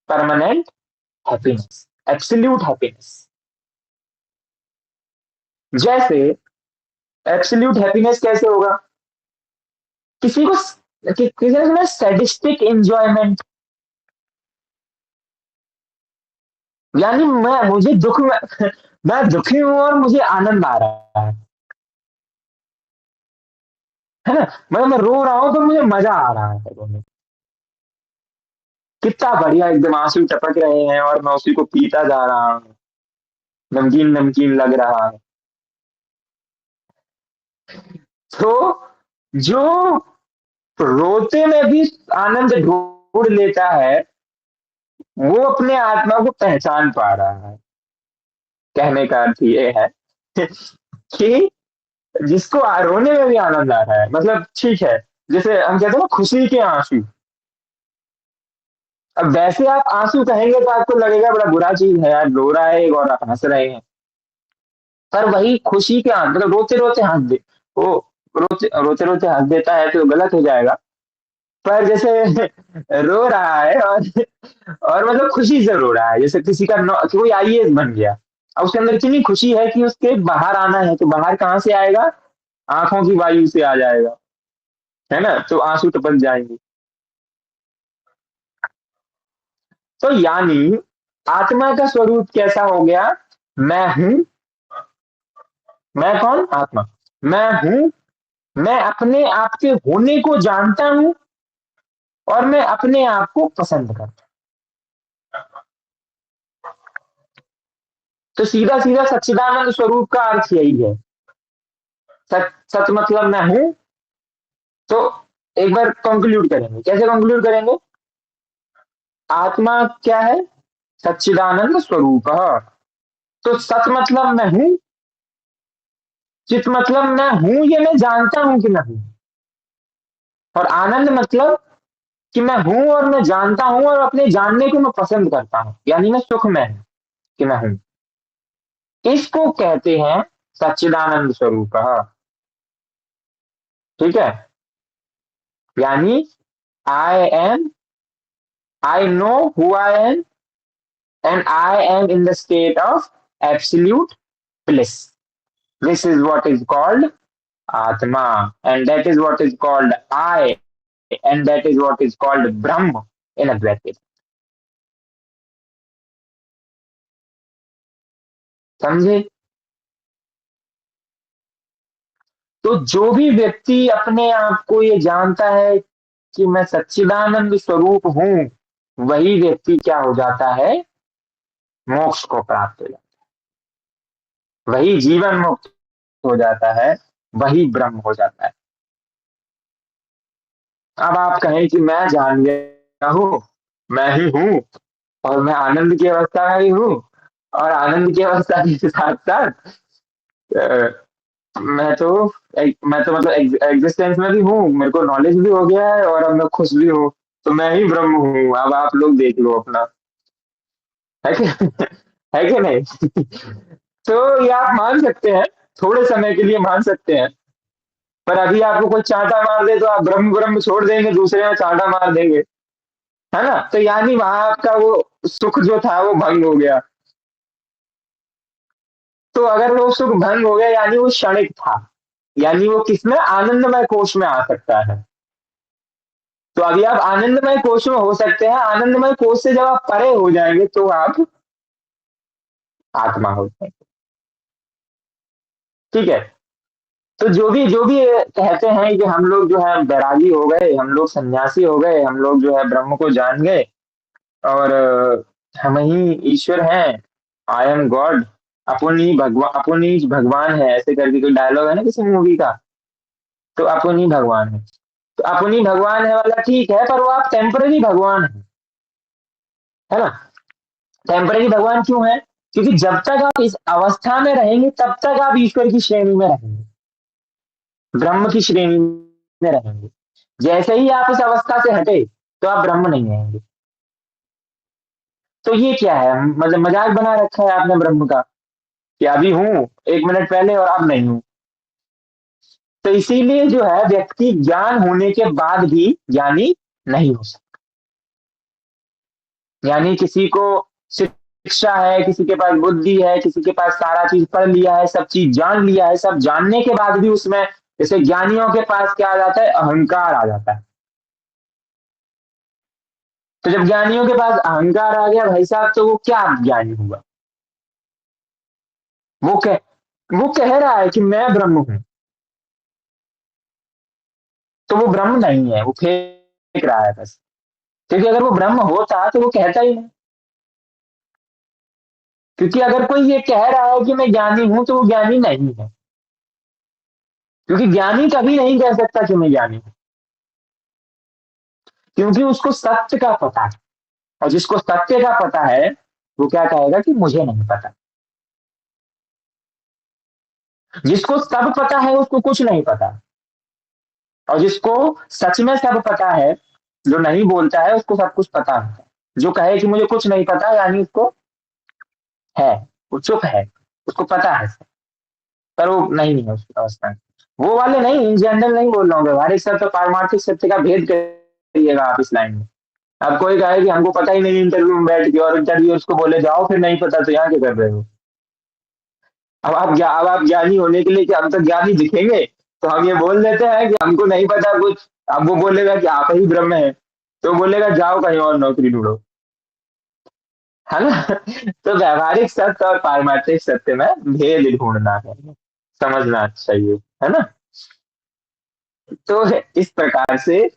परमानेंट हैप्पीनेस, एब्सोल्यूट हैप्पीनेस। जैसे एब्सोल्यूट हैप्पीनेस कैसे होगा, किसी को किसी ने सुना सैडिस्टिक एंजॉयमेंट, यानी मैं, मुझे दुख में मैं दुखी हूं और मुझे आनंद आ रहा है ना। मतलब मैं रो रहा हूं तो मुझे मजा आ रहा है रोने। कितना बढ़िया, एकदम आंसू टपक रहे हैं और मैं उसी को पीता जा रहा हूँ, नमकीन नमकीन लग रहा है। तो जो रोते में भी आनंद ढूंढ लेता है, वो अपने आत्मा को पहचान पा रहा है। कहने का अर्थ ये है कि जिसको रोने में भी आनंद आ रहा है, मतलब ठीक है, जैसे हम कहते हैं ना खुशी के आंसू। अब वैसे आप आंसू कहेंगे तो आपको लगेगा बड़ा बुरा चीज है यार, रो रहा है और आप हंस रहे हैं। पर वही खुशी के आंसू, मतलब रोते रोते हंस दे, वो रोते रोते हंस देता है तो गलत हो जाएगा। पर जैसे रो रहा है और मतलब खुशी से रो रहा है, जैसे किसी का कोई आईएएस बन गया, अब उसके अंदर इतनी खुशी है कि उसके बाहर आना है, तो बाहर कहाँ से आएगा, आंखों की वायु से आ जाएगा, है ना, तो आंसू टपक जाएंगे। तो यानी आत्मा का स्वरूप कैसा हो गया, मैं हूं, मैं कौन, आत्मा, मैं हूं, मैं अपने आप के होने को जानता हूं, और मैं अपने आप को पसंद करता हूं। तो सीधा सीधा सच्चिदानंद स्वरूप का अर्थ यही है। सच, सच मतलब मैं हूं। तो एक बार कंक्लूड करेंगे, कैसे कंक्लूड करेंगे, आत्मा क्या है, सच्चिदानंद स्वरूप। तो सत मतलब मैं हूं, चित मतलब मैं हूं, ये मैं जानता हूं कि मैं हूं, और आनंद मतलब कि मैं हूं और मैं जानता हूं और अपने जानने को मैं पसंद करता हूं, यानी मैं सुख में हूं कि मैं हूं। इसको कहते हैं सच्चिदानंद स्वरूप। ठीक है, यानी I am I know who I am, and I am in the state of absolute bliss. This is what is called Atma, and that is what is called I, and that is what is called Brahm in Advaita. समझे? तो जो भी व्यक्ति अपने आप को ये जानता है कि मैं सच्चिदानंद स्वरूप हूं, वही व्यक्ति क्या हो जाता है? मोक्ष को प्राप्त हो जाता है, वही जीवन मुक्त हो जाता है, वही ब्रह्म हो जाता है। अब आप कहें कि मैं जान गया हूं, मैं ही हूं, और मैं आनंद की अवस्था में ही हूं, और आनंद की अवस्था के साथ साथ मैं तो मैं तो मतलब एग्जिस्टेंस में भी हूँ, मेरे को नॉलेज भी हो गया है, और अब मैं खुश भी हूँ, तो मैं ही ब्रह्म हूँ। अब आप लोग देख लो अपना, है कि है कि नहीं? तो ये आप मान सकते हैं, थोड़े समय के लिए मान सकते हैं, पर अभी आपको कोई चांटा मार दे तो आप ब्रह्म ब्रह्म छोड़ देंगे, दूसरे में चांटा मार देंगे, है ना? तो यानी वहां आपका वो सुख जो था वो भंग हो गया। तो अगर वो सुख भंग हो गया यानी वो क्षणिक था, यानी वो किसमें? आनंदमय कोश में आ सकता है। तो अभी आप आनंदमय कोश में हो सकते हैं, आनंदमय कोश से जब आप परे हो जाएंगे तो आप आत्मा हो जाएंगे। ठीक है? तो जो भी कहते हैं कि हम लोग जो है बैरागी हो गए, हम लोग सन्यासी हो गए, हम लोग जो है ब्रह्म को जान गए, और हम ही ईश्वर हैं, आई एम गॉड, अपन ही भगवान है, ऐसे करके कोई डायलॉग है ना किसी मूवी का, तो अपन ही भगवान है। तो अपन ही भगवान है वाला ठीक है, पर वो आप टेम्पररी भगवान है ना? टेम्पररी भगवान क्यों है? क्योंकि जब तक आप इस अवस्था में रहेंगे तब तक आप ईश्वर की श्रेणी में रहेंगे, ब्रह्म की श्रेणी में रहेंगे। जैसे ही आप इस अवस्था से हटे तो आप ब्रह्म नहीं रहेंगे। तो ये क्या है? मतलब मजाक बना रखा है आपने ब्रह्म का, कि अभी हूं 1 मिनट पहले और अब नहीं हूं। तो इसीलिए जो है व्यक्ति ज्ञान होने के बाद भी ज्ञानी नहीं हो सकता। यानी किसी को शिक्षा है, किसी के पास बुद्धि है, किसी के पास सारा चीज पढ़ लिया है, सब चीज जान लिया है, सब जानने के बाद भी उसमें, जैसे ज्ञानियों के पास क्या आ जाता है? अहंकार आ जाता है। तो जब ज्ञानियों के पास अहंकार आ गया भाई साहब, तो वो क्या ज्ञानी हुआ? वो कह वो कह रहा है कि मैं ब्रह्म हूं, तो वो ब्रह्म नहीं है, वो फेंक रहा है बस। क्योंकि अगर वो ब्रह्म होता तो वो कहता ही नहीं। क्योंकि अगर कोई ये कह रहा है कि मैं ज्ञानी हूं, तो वो ज्ञानी नहीं है। क्योंकि ज्ञानी कभी नहीं कह सकता कि मैं ज्ञानी हूं, क्योंकि उसको सत्य का पता है। और जिसको सत्य का पता है वो क्या कहेगा? कि मुझे नहीं पता। जिसको सब पता है उसको कुछ नहीं पता, और जिसको सच में सब पता है, जो नहीं बोलता है, उसको सब कुछ पता है। जो कहे कि मुझे कुछ नहीं पता, यानी उसको है, वो चुप है, उसको पता है, पर वो नहीं है उस अवस्था में। वो वाले नहीं, इन जनरल नहीं बोल रहा हूँ, व्यवहारिक सत्य और पारमार्थिक सत्य का भेद करिएगा आप इस लाइन में। अब कोई कहे कि हमको पता ही नहीं इंटरव्यू में बैठ के, और इंटरव्यू उसको बोले जाओ फिर नहीं पता, तो यहाँ क्या कर रहे हो? अब आप ज्ञानी होने के लिए कि हम तो ज्ञानी दिखेंगे, तो हम ये बोल देते हैं कि हमको नहीं पता कुछ। अब वो बोलेगा कि आप ही ब्रह्म है, तो बोलेगा जाओ कहीं और नौकरी ढूंढो, है ना? तो व्यवहारिक सत्य और पारमार्थिक सत्य में भेद ढूंढना है, समझना चाहिए, है ना? तो इस प्रकार से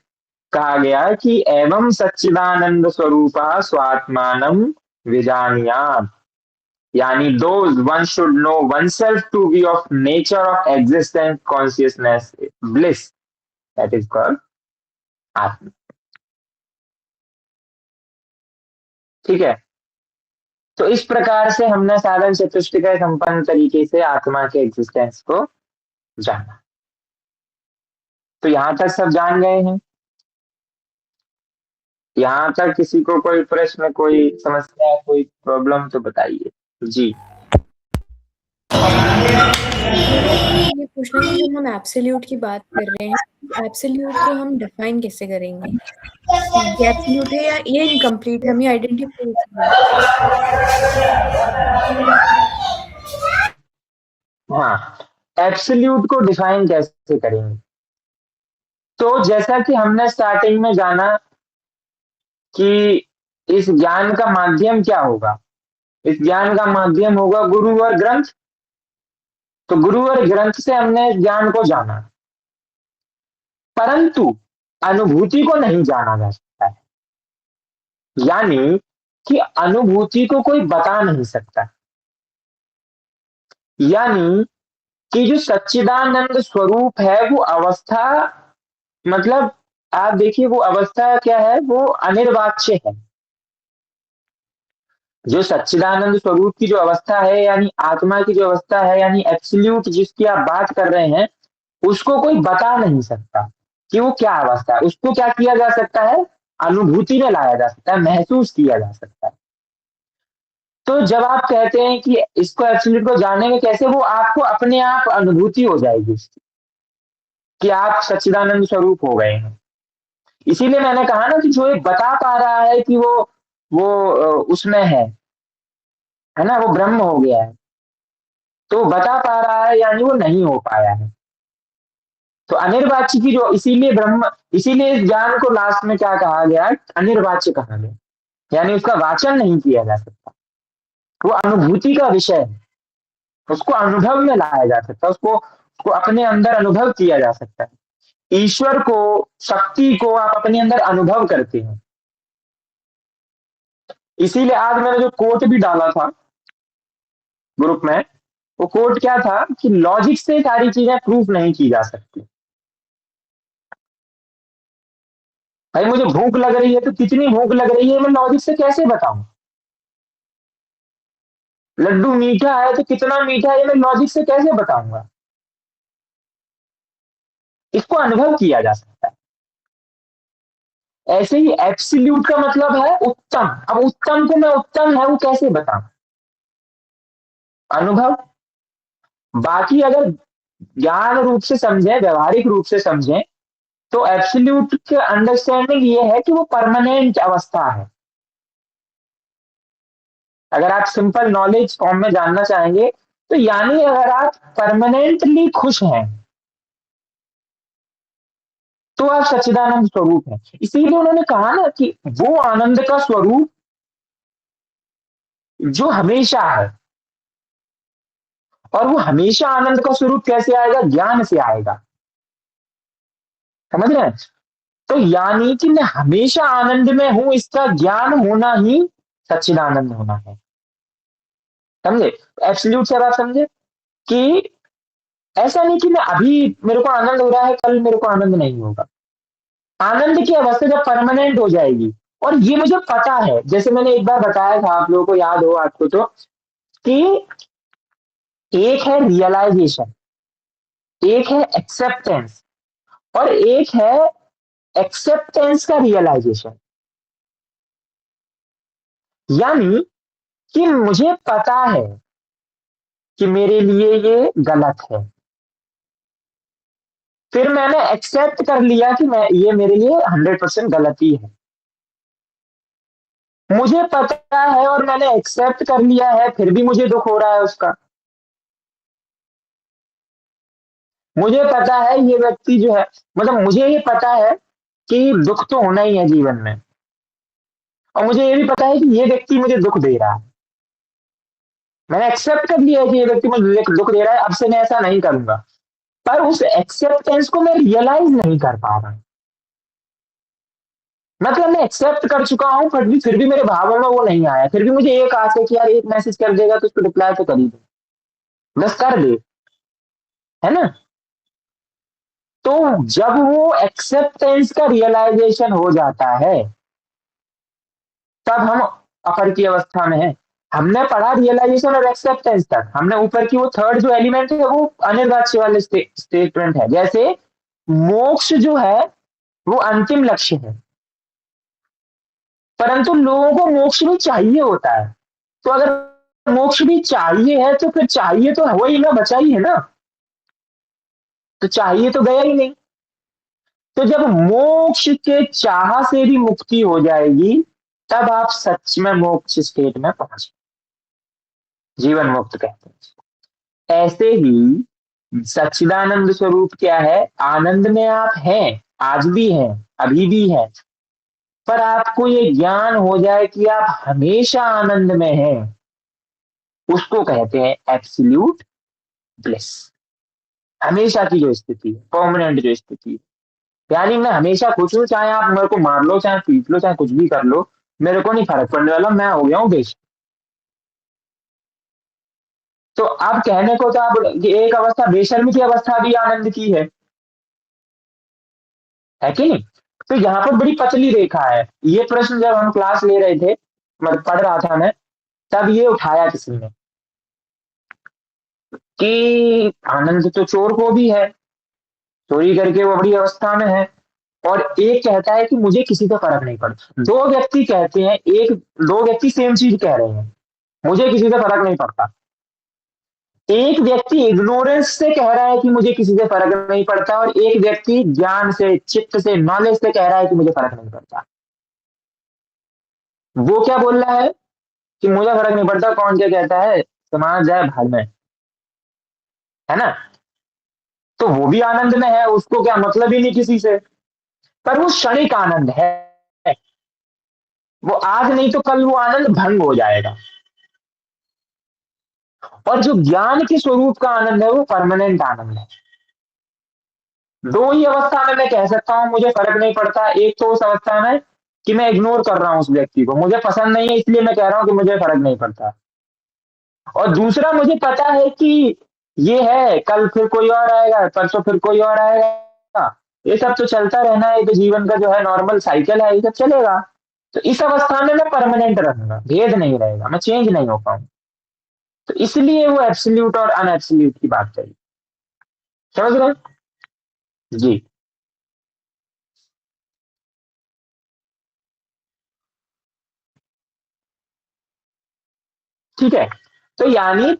कहा गया कि एवं सच्चिदानंद स्वरूपा स्वात्मानम विजानियात, यानी those one should know oneself to be of nature of existence consciousness bliss, that is called आत्मा। ठीक है? तो इस प्रकार से हमने साधन चतुष्टय संपन्न तरीके से आत्मा के एग्जिस्टेंस को जाना। तो यहां तक सब जान गए हैं? यहाँ तक किसी को कोई प्रश्न, कोई समस्या, कोई प्रॉब्लम तो बताइए जी। ये पूछना कि जब हम एब्सोल्यूट की बात कर रहे हैं एब्सोल्यूट को हम डिफाइन कैसे करेंगे? ये एब्सोल्यूट है या ये इनकम्प्लीट है? हम ये आइडेंटिफाई हाँ, एब्सोल्यूट को डिफाइन कैसे करेंगे? तो जैसा कि हमने स्टार्टिंग में जाना कि इस ज्ञान का माध्यम क्या होगा? इस ज्ञान का माध्यम होगा गुरु और ग्रंथ। तो गुरु और ग्रंथ से हमने इस ज्ञान को जाना, परंतु अनुभूति को नहीं जाना जा सकता है। यानी कि अनुभूति को कोई बता नहीं सकता। यानी कि जो सच्चिदानंद स्वरूप है वो अवस्था, मतलब आप देखिए वो अवस्था क्या है, वो अनिर्वाच्य है। जो सच्चिदानंद स्वरूप की जो अवस्था है, यानी आत्मा की जो अवस्था है, यानी एब्सोल्यूट जिसकी आप बात कर रहे हैं, उसको कोई बता नहीं सकता कि वो क्या अवस्था है। उसको क्या किया जा सकता है? अनुभूति में लाया जा सकता है, महसूस किया जा सकता है। तो जब आप कहते हैं कि इसको एब्सोल्यूट को जानेंगे कैसे, वो आपको अपने आप अनुभूति हो जाएगी इसकी, कि आप सच्चिदानंद स्वरूप हो गए हैं। इसीलिए मैंने कहा ना कि जो एक बता पा रहा है कि वो उसमें है ना, वो ब्रह्म हो गया है, तो बता पा रहा है यानी वो नहीं हो पाया है। तो अनिर्वाच्य की जो, इसीलिए ब्रह्म, इसीलिए इस ज्ञान को लास्ट में क्या कहा गया? अनिर्वाच्य कहा गया, यानी उसका वाचन नहीं किया जा सकता। वो अनुभूति का विषय है, उसको अनुभव में लाया जा सकता है, उसको अपने अंदर अनुभव किया जा सकता है। ईश्वर को, शक्ति को आप अपने अंदर अनुभव करते हैं। इसीलिए आज मैंने जो कोट भी डाला था ग्रुप में, वो कोट क्या था कि लॉजिक से सारी चीजें प्रूफ नहीं की जा सकती। भाई मुझे भूख लग रही है तो कितनी भूख लग रही है मैं लॉजिक से कैसे बताऊं? लड्डू मीठा है तो कितना मीठा है मैं लॉजिक से कैसे बताऊंगा? इसको अनुभव किया जा सकता है। ऐसे ही एब्सोल्यूट का मतलब है उत्तम। अब उत्तम को मैं उत्तम है वो कैसे बताऊं? अनुभव। बाकी अगर ज्ञान रूप से समझें, व्यवहारिक रूप से समझें, तो एब्सोल्यूट की अंडरस्टैंडिंग ये है कि वो परमानेंट अवस्था है। अगर आप सिंपल नॉलेज फॉर्म में जानना चाहेंगे, तो यानी अगर आप परमानेंटली खुश हैं तो आप सच्चिदानंद स्वरूप हैं। इसीलिए उन्होंने कहा ना कि वो आनंद का स्वरूप जो हमेशा है, और वो हमेशा आनंद का स्वरूप कैसे आएगा? ज्ञान से आएगा। समझ रहे हैं? तो यानी कि मैं हमेशा आनंद में हूं, इसका ज्ञान होना ही सच्चिदानंद होना है। समझे? एब्सोल्यूट से आप समझे कि ऐसा नहीं कि मैं अभी मेरे को आनंद हो रहा है, कल मेरे को आनंद नहीं होगा। आनंद की अवस्था जब परमानेंट हो जाएगी, और ये मुझे पता है, जैसे मैंने एक बार बताया था, आप लोगों को याद हो आपको तो, कि एक है रियलाइजेशन, एक है एक्सेप्टेंस, और एक है एक्सेप्टेंस का रियलाइजेशन। यानी कि मुझे पता है कि मेरे लिए ये गलत है, फिर मैंने एक्सेप्ट कर लिया कि मैं, ये मेरे लिए 100% गलती है। मुझे पता है और मैंने एक्सेप्ट कर लिया है, फिर भी मुझे दुख हो रहा है उसका। मुझे पता है ये व्यक्ति जो है, मतलब मुझे ये पता है कि दुख तो होना ही है जीवन में, और मुझे ये भी पता है कि ये व्यक्ति मुझे दुख दे रहा है। मैंने एक्सेप्ट कर लिया है कि ये व्यक्ति मुझे दुख दे रहा है, अब से मैं ऐसा नहीं करूंगा। पर उस एक्सेप्टेंस को मैं रियलाइज नहीं कर पा रहा। मतलब मैं एक्सेप्ट कर चुका हूं, फिर भी मेरे भावों में वो नहीं आया। फिर भी मुझे एक आस है कि यार एक मैसेज कर देगा तो उसको रिप्लाई तो कर ही दे, बस कर दे, है ना? तो जब वो एक्सेप्टेंस का रियलाइजेशन हो जाता है, तब हम अपर की अवस्था में है। हमने पढ़ा रियलाइजेशन और एक्सेप्टेंस तक, हमने ऊपर की वो थर्ड जो एलिमेंट है वो अनिर्वाच्य वाले स्टेटमेंट है। जैसे मोक्ष जो है वो अंतिम लक्ष्य है, परंतु लोगों को मोक्ष भी चाहिए होता है। तो अगर मोक्ष भी चाहिए है तो फिर चाहिए तो हुआ ही ना, बचा ही है ना, तो चाहिए तो गया ही नहीं। तो जब मोक्ष के चाह से भी मुक्ति हो जाएगी, तब आप सच में मोक्ष स्टेट में पहुंच, जीवन मुक्त कहते हैं। ऐसे ही सच्चिदानंद स्वरूप क्या है, आनंद में आप हैं, आज भी हैं, अभी भी हैं, पर आपको ये ज्ञान हो जाए कि आप हमेशा आनंद में हैं, उसको कहते हैं एब्सोल्यूट ब्लिस। हमेशा की जो स्थिति है, परमानेंट जो स्थिति है, यानी मैं हमेशा खुश हूं, चाहे आप मेरे को मार लो, चाहे पीट लो, चाहे कुछ भी कर लो, मेरे को नहीं फर्क पड़ने वाला, मैं हो गया हूं बेश। तो अब कहने को तो अब एक अवस्था बेशर्मी की अवस्था भी आनंद की है कि नहीं? तो यहाँ पर बड़ी पतली रेखा है। ये प्रश्न जब हम क्लास ले रहे थे, मतलब पढ़ रहा था मैं, तब ये उठाया किसी ने कि आनंद तो चोर को भी है, चोरी करके वो बड़ी अवस्था में है, और एक कहता है कि मुझे किसी का फर्क नहीं पड़ता। दो व्यक्ति कहते हैं, एक दो व्यक्ति सेम चीज कह रहे हैं, मुझे किसी से फर्क नहीं पड़ता। एक व्यक्ति इग्नोरेंस से कह रहा है कि मुझे किसी से फर्क नहीं पड़ता, और एक व्यक्ति ज्ञान से, चित्त से, नॉलेज से कह रहा है कि मुझे फर्क नहीं पड़ता। वो क्या बोल रहा है कि मुझे फर्क नहीं पड़ता, कौन क्या कहता है, समाज जाए भाड़ में, है ना? तो वो भी आनंद में है, उसको क्या मतलब ही नहीं किसी से, पर वो क्षणिक आनंद है, वो आज नहीं तो कल वो आनंद भंग हो जाएगा। और जो ज्ञान के स्वरूप का आनंद है वो परमानेंट आनंद है। दो ही अवस्था में मैं कह सकता हूं मुझे फर्क नहीं पड़ता, एक तो उस अवस्था में कि मैं इग्नोर कर रहा हूं उस व्यक्ति को, मुझे पसंद नहीं है इसलिए मैं कह रहा हूं कि मुझे फर्क नहीं पड़ता, और दूसरा मुझे पता है कि ये है, कल फिर कोई और आएगा, परसों फिर कोई और आएगा, ये सब तो चलता रहना है, तो जीवन का जो है नॉर्मल साइकिल है, ये सब चलेगा। तो इस अवस्था में मैं परमानेंट रहूंगा, भेद नहीं रहेगा, मैं चेंज नहीं हो पाऊंगा। तो इसलिए वो एब्सोल्यूट और अनएब्सोल्यूट की बात करी। समझ रहे हैं? जी। ठीक है। तो यानी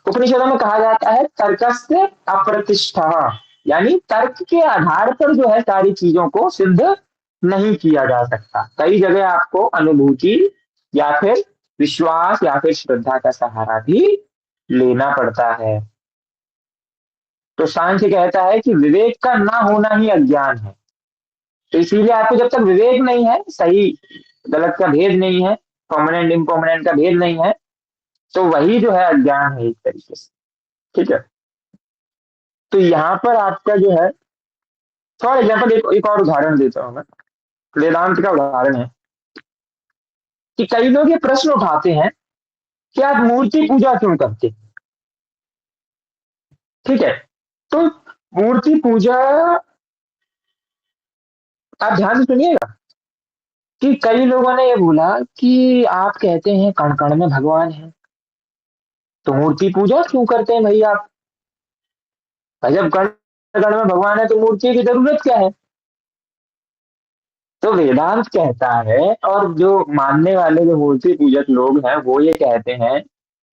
उपनिषदों में कहा जाता है तर्कस्य अप्रतिष्ठा, यानी तर्क के आधार पर जो है सारी चीजों को सिद्ध नहीं किया जा सकता। कई जगह आपको अनुभूति या फिर विश्वास या फिर श्रद्धा का सहारा भी लेना पड़ता है। तो सांख्य कहता है कि विवेक का ना होना ही अज्ञान है। तो इसीलिए आपको जब तक विवेक नहीं है, सही गलत का भेद नहीं है, परमानेंट इम्पर्मानेंट का भेद नहीं है, तो वही जो है अज्ञान है एक तरीके से। ठीक है। तो यहाँ पर आपका जो है, फॉर एग्जाम्पल एक और उदाहरण देता हूँ मैं, वेदांत का उदाहरण है कि कई लोग ये प्रश्न उठाते हैं कि आप मूर्ति पूजा क्यों करते हैं? ठीक है। तो मूर्ति पूजा, आप ध्यान से सुनिएगा, कि कई लोगों ने ये बोला कि आप कहते हैं कण कण में भगवान है, तो मूर्ति पूजा क्यों करते हैं भाई आप? भाई जब कण कण में भगवान है तो मूर्ति की जरूरत क्या है? तो वेदांत कहता है, और जो मानने वाले जो मूर्ति पूजक लोग हैं वो ये कहते हैं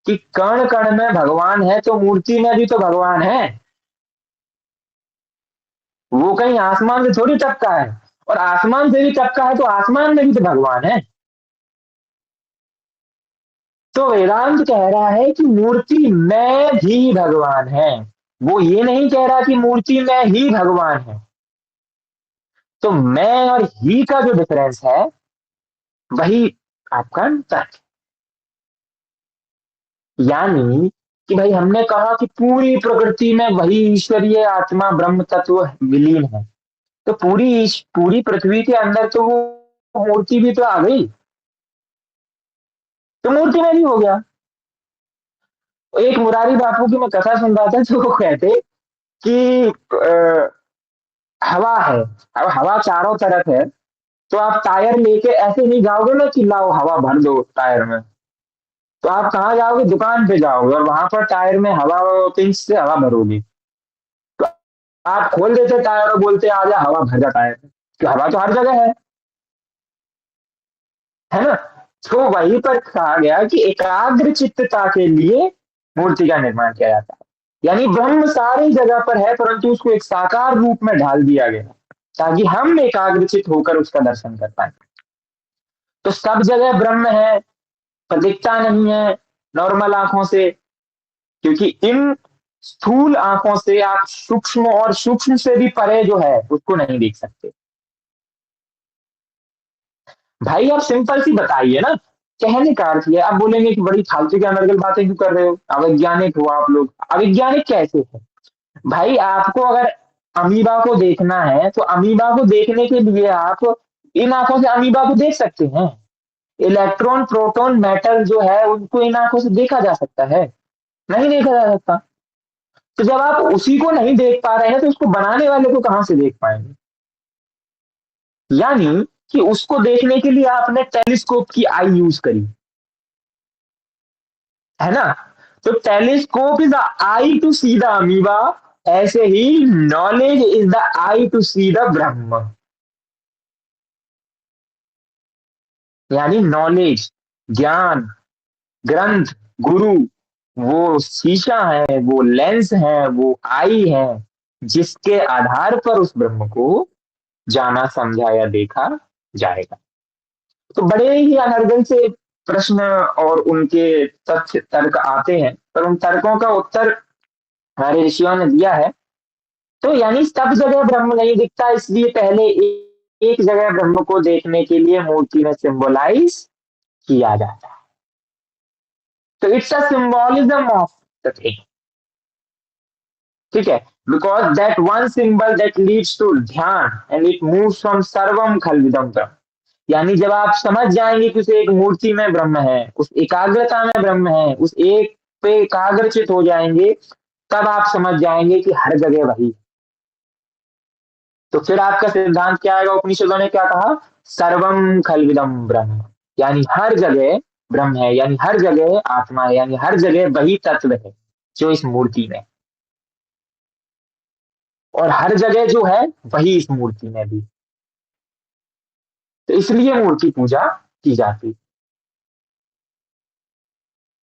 कि कण कण में भगवान है तो मूर्ति में भी तो भगवान है, वो कहीं आसमान से थोड़ी टपका है, और आसमान से भी टपका है तो आसमान में भी तो भगवान है। तो वेदांत कह रहा है कि मूर्ति में भी भगवान है, वो ये नहीं कह रहा कि मूर्ति में ही भगवान है। तो मैं और ही का जो डिफरेंस है वही आपका तर्क। यानी कि भाई हमने कहा कि पूरी प्रकृति में वही ईश्वरीय आत्मा ब्रह्म तत्व विलीन है, तो पूरी पृथ्वी के अंदर तो वो मूर्ति भी तो आ गई, तो मूर्ति में भी हो गया। एक मुरारी बापू की मैं कथा सुन रहा था, तो वो कहते कि हवा है, अब हवा चारों तरफ है, तो आप टायर लेके ऐसे नहीं जाओगे ना कि लाओ हवा भर दो टायर में, तो आप कहाँ जाओगे, दुकान पे जाओगे और वहां पर टायर में हवा, पिंच से हवा भरोगे। तो आप खोल देते टायर और बोलते आजा हवा भर जा टायर में, कि हवा तो हर जगह है ना? तो वहीं पर कहा गया कि एकाग्र चित्तता के लिए मूर्ति का निर्माण किया जाता है। यानी ब्रह्म सारी जगह पर है, परंतु उसको एक साकार रूप में ढाल दिया गया। ताकि हम एकाग्रचित होकर उसका दर्शन कर पाए। तो सब जगह ब्रह्म है, पर दिखता नहीं है नॉर्मल आंखों से, क्योंकि इन स्थूल आंखों से आप सूक्ष्म और सूक्ष्म से भी परे जो है उसको नहीं देख सकते। भाई आप सिंपल सी बताइए ना, कहने का अर्थ ये, आप बोलेंगे कि बड़ी फालतू की अनर्गल बातें क्यों कर रहे हो, अवैज्ञानिक हो आप लोग। अवैज्ञानिक कैसे है भाई? आपको अगर अमीबा को देखना है तो अमीबा को देखने के लिए आप इन आंखों से अमीबा को देख सकते हैं। इलेक्ट्रॉन प्रोटॉन मैटर जो है उनको इन आंखों से देखा जा सकता है? नहीं देखा जा सकता। तो जब आप उसी को नहीं देख पा रहे हैं तो उसको बनाने वाले को कहां से देख पाएंगे? यानी कि उसको देखने के लिए आपने टेलीस्कोप की आई यूज करी, है ना? तो telescope is the eye to see the amoeba, ऐसे ही knowledge is the eye to see the Brahm. यानी नॉलेज, ज्ञान, ग्रंथ, गुरु, वो शीशा है, वो लेंस है, वो आई है, जिसके आधार पर उस ब्रह्म को जाना, समझा या देखा जाएगा। तो बड़े ही अनर्गल से प्रश्न और उनके तथ्य तर्क आते हैं, पर उन तर्कों का उत्तर हमारे ऋषियों ने दिया है। तो यानी सब जगह ब्रह्म नहीं दिखता, इसलिए पहले एक जगह ब्रह्म को देखने के लिए मूर्ति में सिंबलाइज किया जाता है। तो it's a symbolism of the thing, ठीक है? Because that one symbol that leads to dhyan and it moves from sarvam khalvidam ब्रह्म। यानी जब आप समझ जाएंगे कि उस एक मूर्ति में ब्रह्म है, उस एकाग्रता में ब्रह्म है, उस एक पे एकाग्रचित हो जाएंगे, तब आप समझ जाएंगे कि हर जगह वही। तो फिर आपका सिद्धांत क्या आएगा? उपनिषदों ने क्या कहा? सर्वम खलविदम ब्रह्म, यानी हर जगह ब्रह्म है, यानी हर जगह आत्मा है, यानी हर जगह वही तत्व है जो इस मूर्ति में, और हर जगह जो है वही इस मूर्ति में भी। तो इसलिए मूर्ति पूजा की जाती।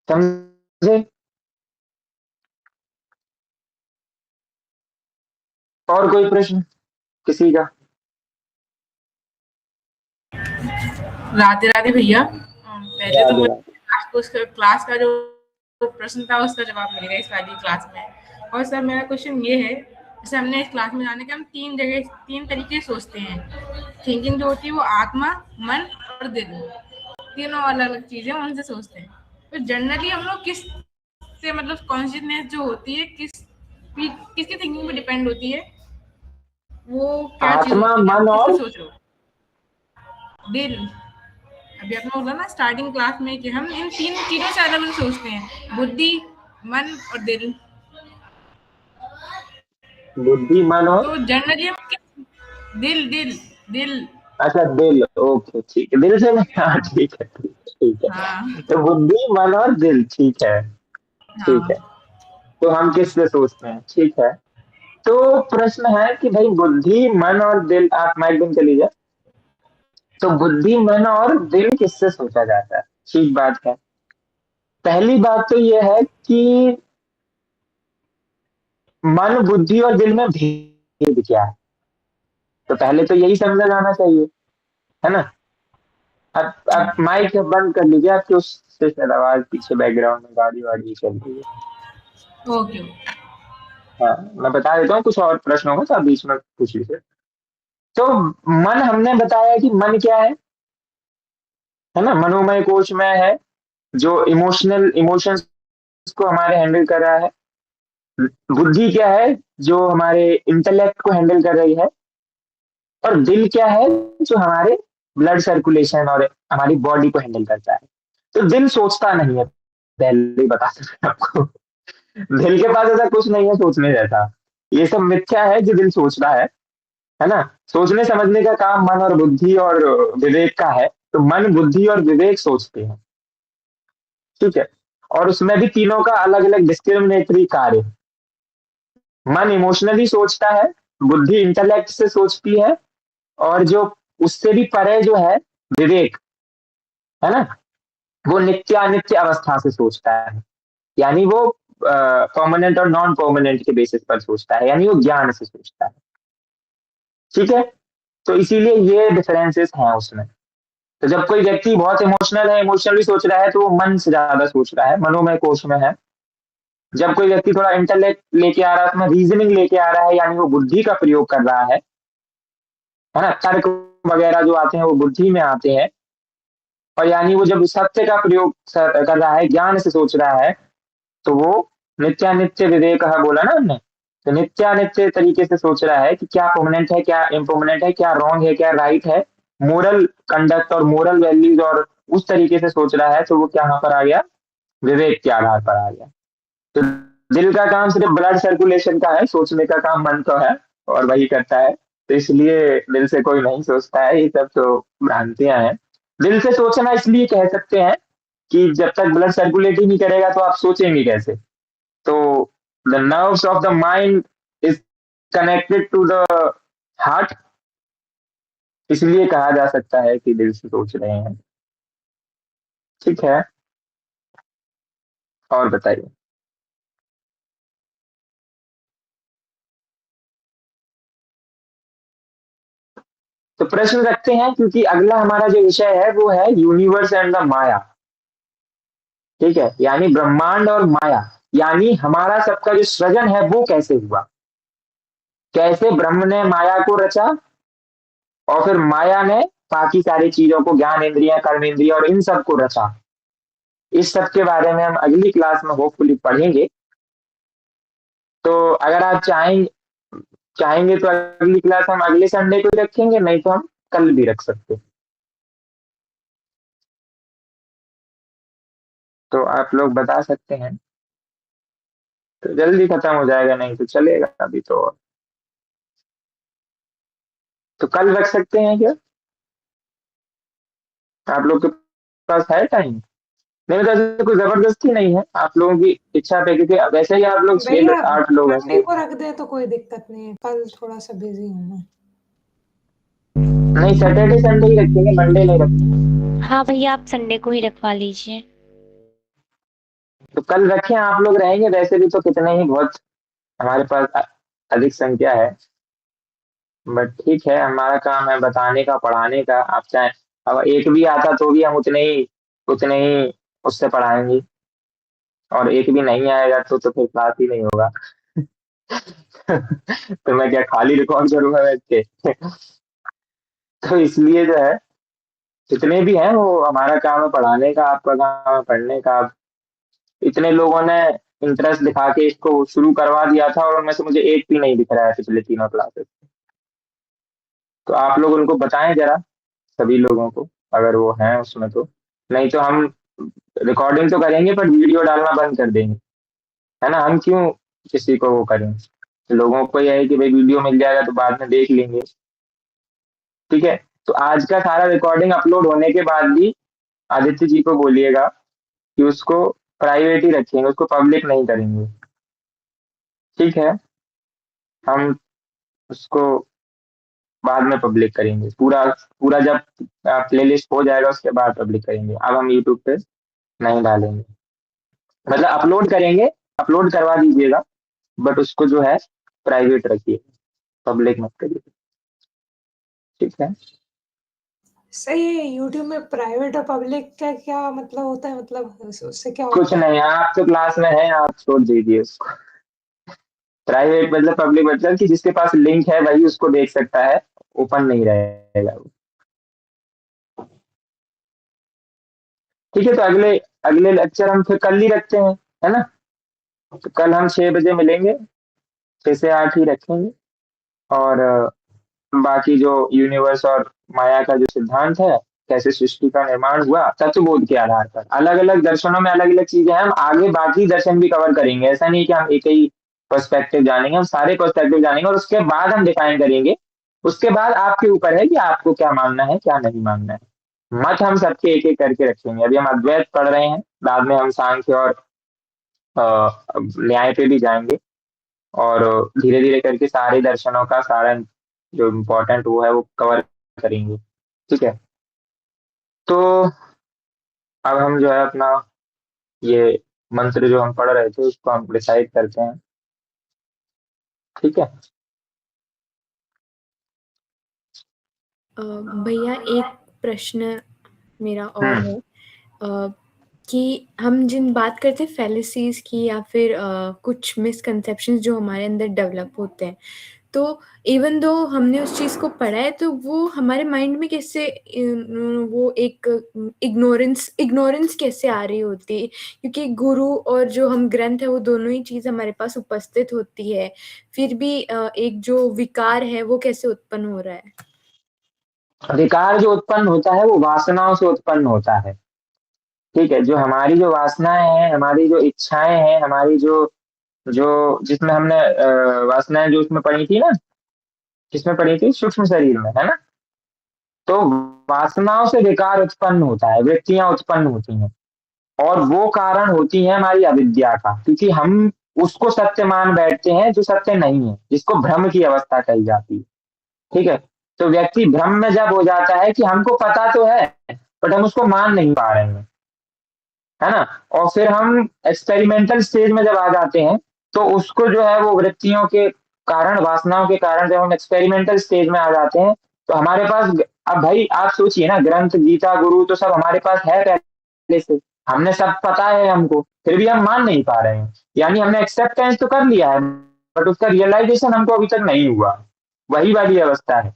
समझे? और कोई प्रश्न किसी का? राधे राधे भैया। पहले तो राधे मुझे राधे। क्लास का जो प्रश्न था उसका जवाब मिलेगा इस वाली क्लास में। और सर मेरा क्वेश्चन ये है, जैसे हमने इस क्लास में जाने के हम तीन तरीके से सोचते हैं। थिंकिंग जो होती है वो आत्मा, मन और दिल, तीनों अलग अलग चीजें उनसे सोचते हैं। तो जनरली हम लोग किस से मतलब कॉन्शियसनेस जो होती है किसकी थिंकिंग पे डिपेंड होती है, वो क्या चीज आत्मा, होती है, आप मन किस पे और सोच रहे हो? दिल। अभी आपने बोला ना स्टार्टिंग क्लास में कि हम इन तीन चीजों से अलग अलग सोचते हैं, बुद्धि, मन और दिल। बुद्धि, मन और, तो जनरली हम दिल दिल दिल। अच्छा दिल, ओके ठीक है, दिल से नहीं, हाँ ठीक है ठीक है ठीक हाँ है। तो बुद्धि, मन और दिल, ठीक है ठीक है। हाँ। तो हम किससे सोचते हैं, ठीक है। तो प्रश्न है कि भाई बुद्धि, मन और दिल, आप माइक बंद कर लीजिए। तो बुद्धि, मन और दिल किससे सोचा जाता है? ठीक बात है। पहली बात तो यह है कि मन, बुद्धि और दिल में भेद क्या है, तो पहले तो यही समझा जाना चाहिए, है ना? अब माइक बंद कर लीजिए, आपकी उससे शायद आवाज पीछे बैकग्राउंड में गाड़ी वाड़ी चल रही है। ओके। हाँ, मैं बता देता हूँ, कुछ और प्रश्न होगा तो आप बीच में पूछ लीजिए। तो मन, हमने बताया कि मन क्या है ना? मनोमय कोश में है, जो इमोशंस को हमारे हैंडल कर रहा है। बुद्धि क्या है? जो हमारे इंटेलेक्ट को हैंडल कर रही है। और दिल क्या है? जो हमारे ब्लड सर्कुलेशन और हमारी बॉडी को हैंडल करता है। तो दिल सोचता नहीं है, पहले ही बता सकते हैं आपको। दिल के पास ऐसा कुछ नहीं है सोचने जैसा, ये सब मिथ्या है जो दिल सोच रहा है ना? सोचने समझने का काम मन और बुद्धि और विवेक का है। तो मन, बुद्धि और विवेक सोचते हैं, ठीक है। और उसमें भी तीनों का अलग अलग डिस्क्रिमिनेटरी कार्य। मन इमोशनली सोचता है, बुद्धि इंटेलेक्ट से सोचती है, और जो उससे भी परे जो है विवेक, है ना, वो नित्यानित्य अवस्था से सोचता है। यानी वो परमानेंट और नॉन परमानेंट के बेसिस पर सोचता है, यानी वो ज्ञान से सोचता है, ठीक है। तो इसीलिए ये डिफरेंसेस हैं उसमें। तो जब कोई व्यक्ति बहुत इमोशनल है, इमोशनली सोच रहा है, तो वो मन से ज्यादा सोच रहा है, मनोमय कोश में है। जब कोई व्यक्ति थोड़ा इंटेलेक्ट लेके आ रहा है, उसमें रीजनिंग लेके आ रहा है, यानी वो बुद्धि का प्रयोग कर रहा है ना, तर्क वगैरह जो आते हैं वो बुद्धि में आते हैं, और यानी वो जब सत्य का प्रयोग कर रहा है, ज्ञान से सोच रहा है, तो वो नित्यानित्य विवेक है बोला ना हमने। तो नित्यानित्य तरीके से सोच रहा है कि क्या परमानेंट है, क्या इम्पर्मानेंट है, क्या रॉन्ग है, क्या राइट है, मोरल कंडक्ट और मोरल वैल्यूज, और उस तरीके से सोच रहा है, तो वो क्या यहाँ पर आ गया, विवेक के आधार पर आ गया। तो दिल का काम सिर्फ ब्लड सर्कुलेशन का है, सोचने का काम मन का है, और वही करता है। तो इसलिए दिल से कोई नहीं सोचता है, ये सब तो भ्रांतियां हैं। दिल से सोचना इसलिए कह सकते हैं कि जब तक ब्लड सर्कुलेट ही नहीं करेगा तो आप सोचेंगे कैसे। तो the nerves of the mind is connected to the heart, इसलिए कहा जा सकता है कि दिल से सोच रहे हैं। ठीक है, और बताइए। तो प्रश्न रखते हैं, क्योंकि अगला हमारा जो विषय है वो है यूनिवर्स एंड द माया। ठीक है, यानी ब्रह्मांड और माया, यानी हमारा सबका जो सृजन है वो कैसे हुआ, कैसे ब्रह्म ने माया को रचा, और फिर माया ने बाकी सारी चीजों को, ज्ञान इंद्रिया, कर्म इंद्रिया और इन सब को रचा। इस सब के बारे में हम अगली क्लास में होपफुली पढ़ेंगे। तो अगर आप चाहेंगे तो अगली क्लास हम अगले संडे को ही रखेंगे, नहीं तो हम कल भी रख सकते हैं। तो आप लोग बता सकते हैं, तो जल्दी खत्म हो जाएगा, नहीं तो चलेगा अभी तो कल रख सकते हैं क्या, आप लोग के पास है टाइम? नहीं मतलब ऐसे कोई जबरदस्ती नहीं है, आप लोगों की इच्छा पे, क्योंकि वैसे ही आप लोग भैया 6-8 लोग हैं। मंडे को रख दे तो कोई दिक्कत नहीं है, कल थोड़ा सा बिजी हूँ मैं। नहीं, सैटरडे संडे ही रखेंगे, मंडे नहीं रखेंगे। हाँ भैया, आप संडे को ही रखवा लीजिए। तो कल रखें, आप लोग रहेंगे, वैसे भी तो कितने ही बहुत हमारे पास अधिक संख्या है। बट ठीक है, हमारा काम है बताने का, पढ़ाने का। आप चाहे अब एक भी आता तो भी हम उतने ही उससे पढ़ाएंगे, और एक भी नहीं आएगा तो फिर क्लास ही नहीं होगा। तो मैं क्या खाली रिकॉर्ड करूंगा बैठ के? तो इसलिए जो है, जितने भी हैं वो हमारा काम है पढ़ाने का, आपका काम है पढ़ने का। अब इतने लोगों ने इंटरेस्ट दिखा के इसको शुरू करवा दिया था, और उनमें से मुझे एक भी नहीं दिख रहा है पिछले तीनों क्लासेस। तो आप लोग उनको बताएं जरा, सभी लोगों को, अगर वो हैं उसमें तो। नहीं तो हम रिकॉर्डिंग तो करेंगे पर वीडियो डालना बंद कर देंगे, है ना। हम क्यों किसी को वो करें, लोगों को यह है कि भाई वीडियो मिल जाएगा तो बाद में देख लेंगे। ठीक है, तो आज का सारा रिकॉर्डिंग अपलोड होने के बाद भी आदित्य जी को बोलिएगा कि उसको प्राइवेट ही रखेंगे, उसको पब्लिक नहीं करेंगे। ठीक है, हम उसको बाद में पब्लिक करेंगे, पूरा पूरा जब प्ले लिस्ट हो जाएगा उसके बाद पब्लिक करेंगे। अब हम यूट्यूब पे नहीं डालेंगे, मतलब अपलोड करेंगे, अपलोड करवा दीजिएगा, बट उसको जो है प्राइवेट रखिए, पब्लिक मत करिए। ठीक है, सही है, यूट्यूब में प्राइवेट और पब्लिक का क्या मतलब होता है, मतलब उससे क्या कुछ होता है? नहीं, आप तो क्लास में हैं, आप छोड़ दीजिए उसको। प्राइवेट मतलब पब्लिक मतलब कि जिसके पास लिंक है वही उसको देख सकता है, ओपन नहीं रहेगा वो। ठीक है, तो अगले अगले लेक्चर हम फिर कल ही रखते हैं, है ना। तो कल हम 6 बजे मिलेंगे, 6 से 8 ही रखेंगे। और बाकी जो यूनिवर्स और माया का जो सिद्धांत है, कैसे सृष्टि का निर्माण हुआ तत्वबोध के आधार पर, अलग अलग दर्शनों में अलग अलग चीजें हैं, हम आगे बाकी दर्शन भी कवर करेंगे। ऐसा नहीं कि हम एक ही पर्सपेक्टिव जानेंगे, हम सारे पर्सपेक्टिव जानेंगे, और उसके बाद हम डिफाइन करेंगे। उसके बाद आपके ऊपर है कि आपको क्या मानना है, क्या नहीं मानना है। मत हम सबके एक एक करके रखेंगे। अभी हम अद्वैत पढ़ रहे हैं, बाद में हम सांख्य और न्याय पे भी जाएंगे, और धीरे धीरे करके सारे दर्शनों का सारा जो इम्पोर्टेंट वो है वो कवर करेंगे। ठीक है, तो अब हम जो है अपना ये मंत्र जो हम पढ़ रहे थे उसको हम डिसाइड करते हैं। ठीक है। भैया एक प्रश्न मेरा और हम्म। है कि हम जिन बात करते हैं फैलेसीज की या फिर कुछ मिसकंसेप्शंस जो हमारे अंदर डेवलप होते हैं, तो इवन दो हमने उस चीज को पढ़ा है तो वो हमारे माइंड में कैसे वो एक इग्नोरेंस कैसे आ रही होती है, क्योंकि गुरु और जो हम ग्रंथ है वो दोनों ही चीज हमारे पास उपस्थित होती है, फिर भी एक जो विकार है वो कैसे उत्पन्न हो रहा है। विकार जो उत्पन्न होता है वो वासनाओं से उत्पन्न होता है। ठीक है, जो हमारी जो वासनाएं हैं, हमारी जो इच्छाएं हैं, हमारी जो जो जिसमें हमने वासनाएं जो उसमें पड़ी थी ना, किसमें पड़ी थी, सूक्ष्म शरीर में, है ना। तो वासनाओं से विकार उत्पन्न होता है, वृत्तियां उत्पन्न होती हैं, और वो कारण होती है हमारी अविद्या का, क्योंकि हम उसको सत्य मान बैठते हैं जो सत्य नहीं है, जिसको भ्रम की अवस्था कही जाती है। ठीक है, तो व्यक्ति भ्रम में जब हो जाता है कि हमको पता तो है बट हम उसको मान नहीं पा रहे हैं, है ना, और फिर हम एक्सपेरिमेंटल स्टेज में जब आ जाते हैं, तो उसको जो है वो वृत्तियों के कारण, वासनाओं के कारण जब हम एक्सपेरिमेंटल स्टेज में आ जाते हैं, तो हमारे पास, अब भाई आप सोचिए ना, ग्रंथ, गीता, गुरु तो सब हमारे पास है पहले से, हमने सब पता है हमको, फिर भी हम मान नहीं पा रहे हैं, यानी हमने एक्सेप्टेंस तो कर लिया है बट उसका रियलाइजेशन हमको अभी तक नहीं हुआ। वही वाली अवस्था है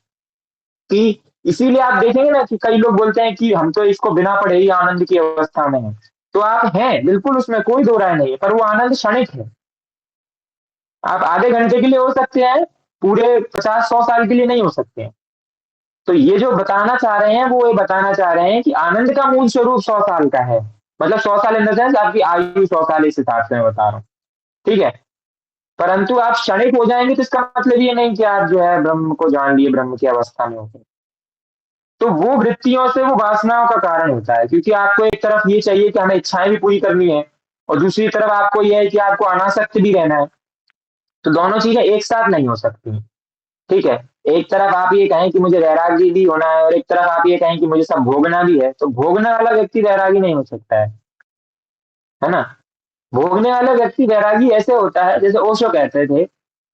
कि इसीलिए आप देखेंगे ना कि कई लोग बोलते हैं कि हम तो इसको बिना पढ़े ही आनंद की अवस्था में हैं। तो आप हैं बिल्कुल, उसमें कोई दो राय नहीं है, पर वो आनंद क्षणिक है। आप आधे घंटे के लिए हो सकते हैं, पूरे 50-100 साल के लिए नहीं हो सकते हैं। तो ये जो बताना चाह रहे हैं वो ये बताना चाह रहे हैं कि आनंद का मूल स्वरूप 100 साल का है, मतलब 100 साल इन द सेंस आपकी आयु 100 साल, इस हिसाब से मैं बता रहा हूँ। ठीक है, परंतु आप क्षणिक हो जाएंगे तो इसका मतलब ये नहीं कि आप जो है ब्रह्म को जान लिए, ब्रह्म की अवस्था में होते। तो वो वृत्तियों से, वो वासनाओं का कारण होता है, क्योंकि आपको एक तरफ ये चाहिए कि हमें इच्छाएं भी पूरी करनी है, और दूसरी तरफ आपको ये है कि आपको अनासक्त भी रहना है। तो दोनों चीजें एक साथ नहीं हो सकती। ठीक है, एक तरफ आप ये कहें कि मुझे वैरागी भी होना है, और एक तरफ आप ये कहें कि मुझे सब भोगना भी है, तो भोगने वाला व्यक्ति वैरागी नहीं हो सकता है ना। भोगने वाला व्यक्ति वैरागी ऐसे होता है, जैसे ओशो कहते थे,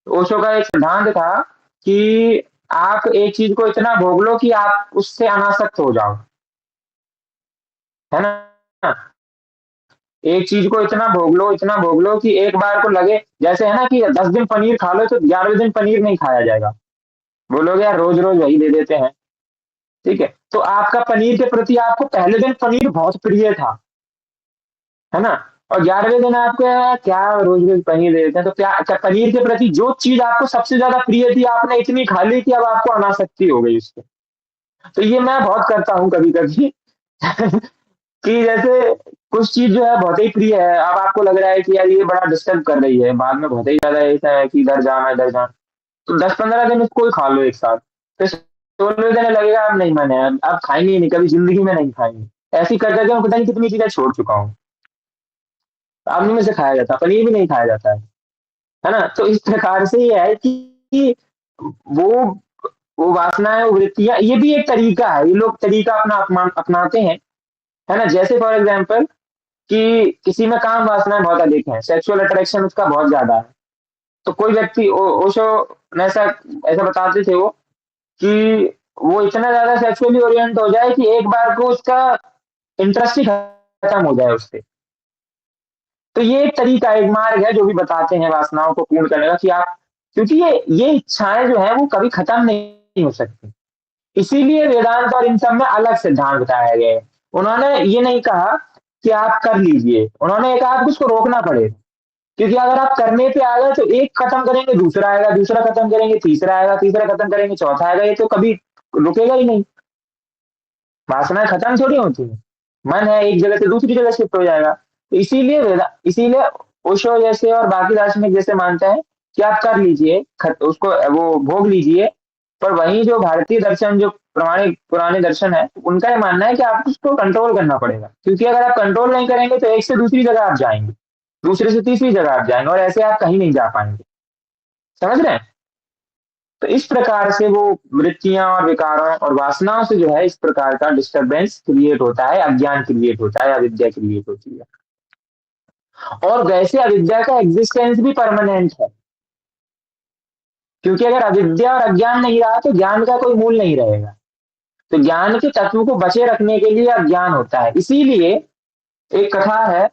ओशो का एक सिद्धांत था कि आप एक चीज को इतना भोग लो कि आप उससे अनासक्त हो जाओ, है ना। एक चीज को इतना भोग लो, इतना भोग लो कि एक बार को लगे, जैसे है ना कि 10 दिन पनीर खा लो तो 11वें दिन पनीर नहीं खाया जाएगा, बोलोगे यार रोज रोज वही दे देते हैं। ठीक है, तो आपका पनीर के प्रति, आपको पहले दिन पनीर बहुत प्रिय था, है ना, और 11वें दिन आपको क्या रोज रोज पनीर दे देते हैं, तो क्या पनीर के प्रति जो चीज आपको सबसे ज्यादा प्रिय थी आपने इतनी खा ली कि अब आपको अनासक्ति हो गई उससे। तो ये मैं बहुत करता हूँ कभी कभी कि जैसे कुछ चीज जो है बहुत ही प्रिय है, अब आपको लग रहा है कि यार ये बड़ा डिस्टर्ब कर रही है, बाद में बहुत ही ज्यादा ऐसा है कि इधर जाना इधर जाना, तो 10-15 दिन इसको ही खा लो एक साथ, फिर 16वें दिन लगेगा अब नहीं, मैंने अब खाएंगे ही नहीं, कभी जिंदगी में नहीं खाएंगे। ऐसी कर करके मैं पता नहीं कितनी चीजें छोड़ चुका हूँ, अब नहीं में से खाया जाता, पनीर भी नहीं खाया जाता है ना। तो इस प्रकार से ये है कि वो वो वासनाएं, वो वृत्तियां, ये भी एक तरीका है, ये लोग तरीका अपना अपनाते हैं, है ना। जैसे फॉर एग्जाम्पल कि किसी में काम वासनाएं बहुत अधिक हैं, सेक्सुअल अट्रैक्शन उसका बहुत ज्यादा है, तो कोई व्यक्ति, ओशो ने ऐसा ऐसा बताते थे वो, कि वो इतना ज्यादा सेक्सुअली ओरिएंट हो जाए कि एक बार को उसका इंटरेस्ट ही खत्म हो जाए उससे। तो ये एक तरीका, एक मार्ग है जो भी बताते हैं वासनाओं को पूर्ण करने का, कि आप, क्योंकि ये इच्छाएं जो है वो कभी खत्म नहीं हो सकती, इसीलिए वेदांत और इन सब में अलग सिद्धांत बताया गया है। उन्होंने ये नहीं कहा कि आप कर लीजिए, उन्होंने ये कहा आपको उसको रोकना पड़ेगा, क्योंकि अगर आप करने पे आ गए तो एक खत्म करेंगे दूसरा आएगा, दूसरा खत्म करेंगे तीसरा आएगा, तीसरा खत्म करेंगे चौथा आएगा, ये तो कभी रुकेगा ही नहीं। वासनाएं खत्म थोड़ी होती है, मन है एक जगह से दूसरी जगह शिफ्ट हो जाएगा। तो इसीलिए ओशो जैसे और बाकी दार्शनिक जैसे मानते हैं कि आप कर लीजिए, उसको वो भोग लीजिए, पर वहीं जो भारतीय दर्शन, जो प्रमाणिक पुराने दर्शन है, उनका ये मानना है कि आपको उसको कंट्रोल करना पड़ेगा, क्योंकि अगर आप कंट्रोल नहीं करेंगे तो एक से दूसरी जगह आप जाएंगे, दूसरे से तीसरी जगह आप जाएंगे, और ऐसे आप कहीं नहीं जा पाएंगे। समझ रहे हैं। तो इस प्रकार से वो वृत्तियां और विकारों और वासनाओं से जो है इस प्रकार का डिस्टरबेंस क्रिएट होता है, अज्ञान क्रिएट होता है, अविद्या क्रिएट होती है। और वैसे अविद्या का एग्जिस्टेंस भी परमानेंट है, क्योंकि अगर अविद्या और अज्ञान नहीं रहा तो ज्ञान का कोई मूल नहीं रहेगा। तो ज्ञान के तत्व को बचे रखने के लिए अज्ञान होता है। इसीलिए एक कथा है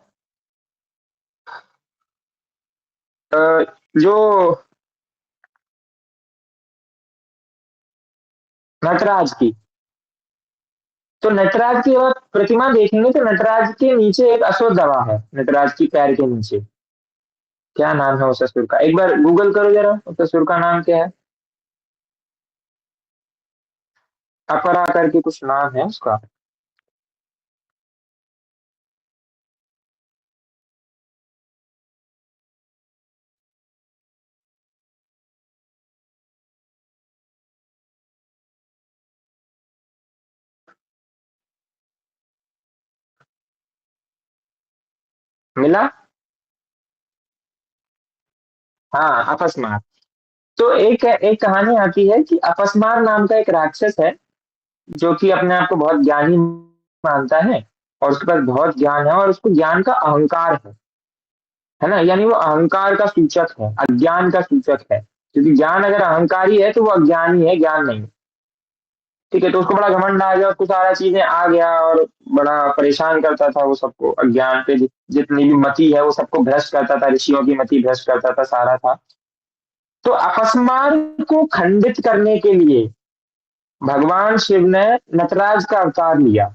जो नटराज की। तो नटराज की अगर प्रतिमा देखेंगे तो नटराज के नीचे एक असुर दबा है, नटराज की पैर के नीचे। क्या नाम है उस असुर का, एक बार गूगल करो जरा, उस असुर का नाम क्या है। अपरा करके कुछ नाम है उसका। मिला। हाँ, अपस्मार। तो एक एक कहानी आती है कि अपस्मार नाम का एक राक्षस है, जो कि अपने आप को बहुत ज्ञानी मानता है, और उसके पास बहुत ज्ञान है, और उसको ज्ञान का अहंकार है ना, यानी वो अहंकार का सूचक है, अज्ञान का सूचक है। क्योंकि ज्ञान अगर अहंकारी है तो वो अज्ञानी है, ज्ञान नहीं। ठीक है, तो उसको बड़ा घमंड आ गया, उसको सारा चीजें आ गया, और बड़ा परेशान करता था वो सबको, अज्ञान पे जितनी भी मति है वो सबको भ्रष्ट करता था, ऋषियों की मति भ्रष्ट करता था, सारा था। तो अपस्मार को खंडित करने के लिए भगवान शिव ने नटराज का अवतार लिया,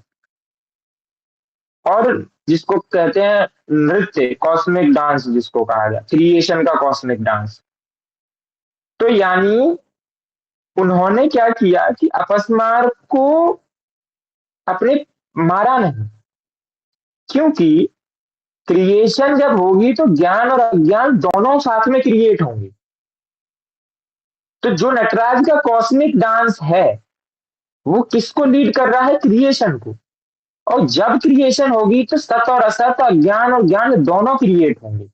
और जिसको कहते हैं नृत्य, कॉस्मिक डांस जिसको कहा गया, क्रिएशन का कॉस्मिक डांस। तो यानी उन्होंने क्या किया कि अपस्मार को अपने मारा नहीं, क्योंकि क्रिएशन जब होगी तो ज्ञान और अज्ञान दोनों साथ में क्रिएट होंगे। तो जो नटराज का कॉस्मिक डांस है वो किसको लीड कर रहा है, क्रिएशन को। और जब क्रिएशन होगी तो सत और असत, अज्ञान और ज्ञान दोनों क्रिएट होंगे,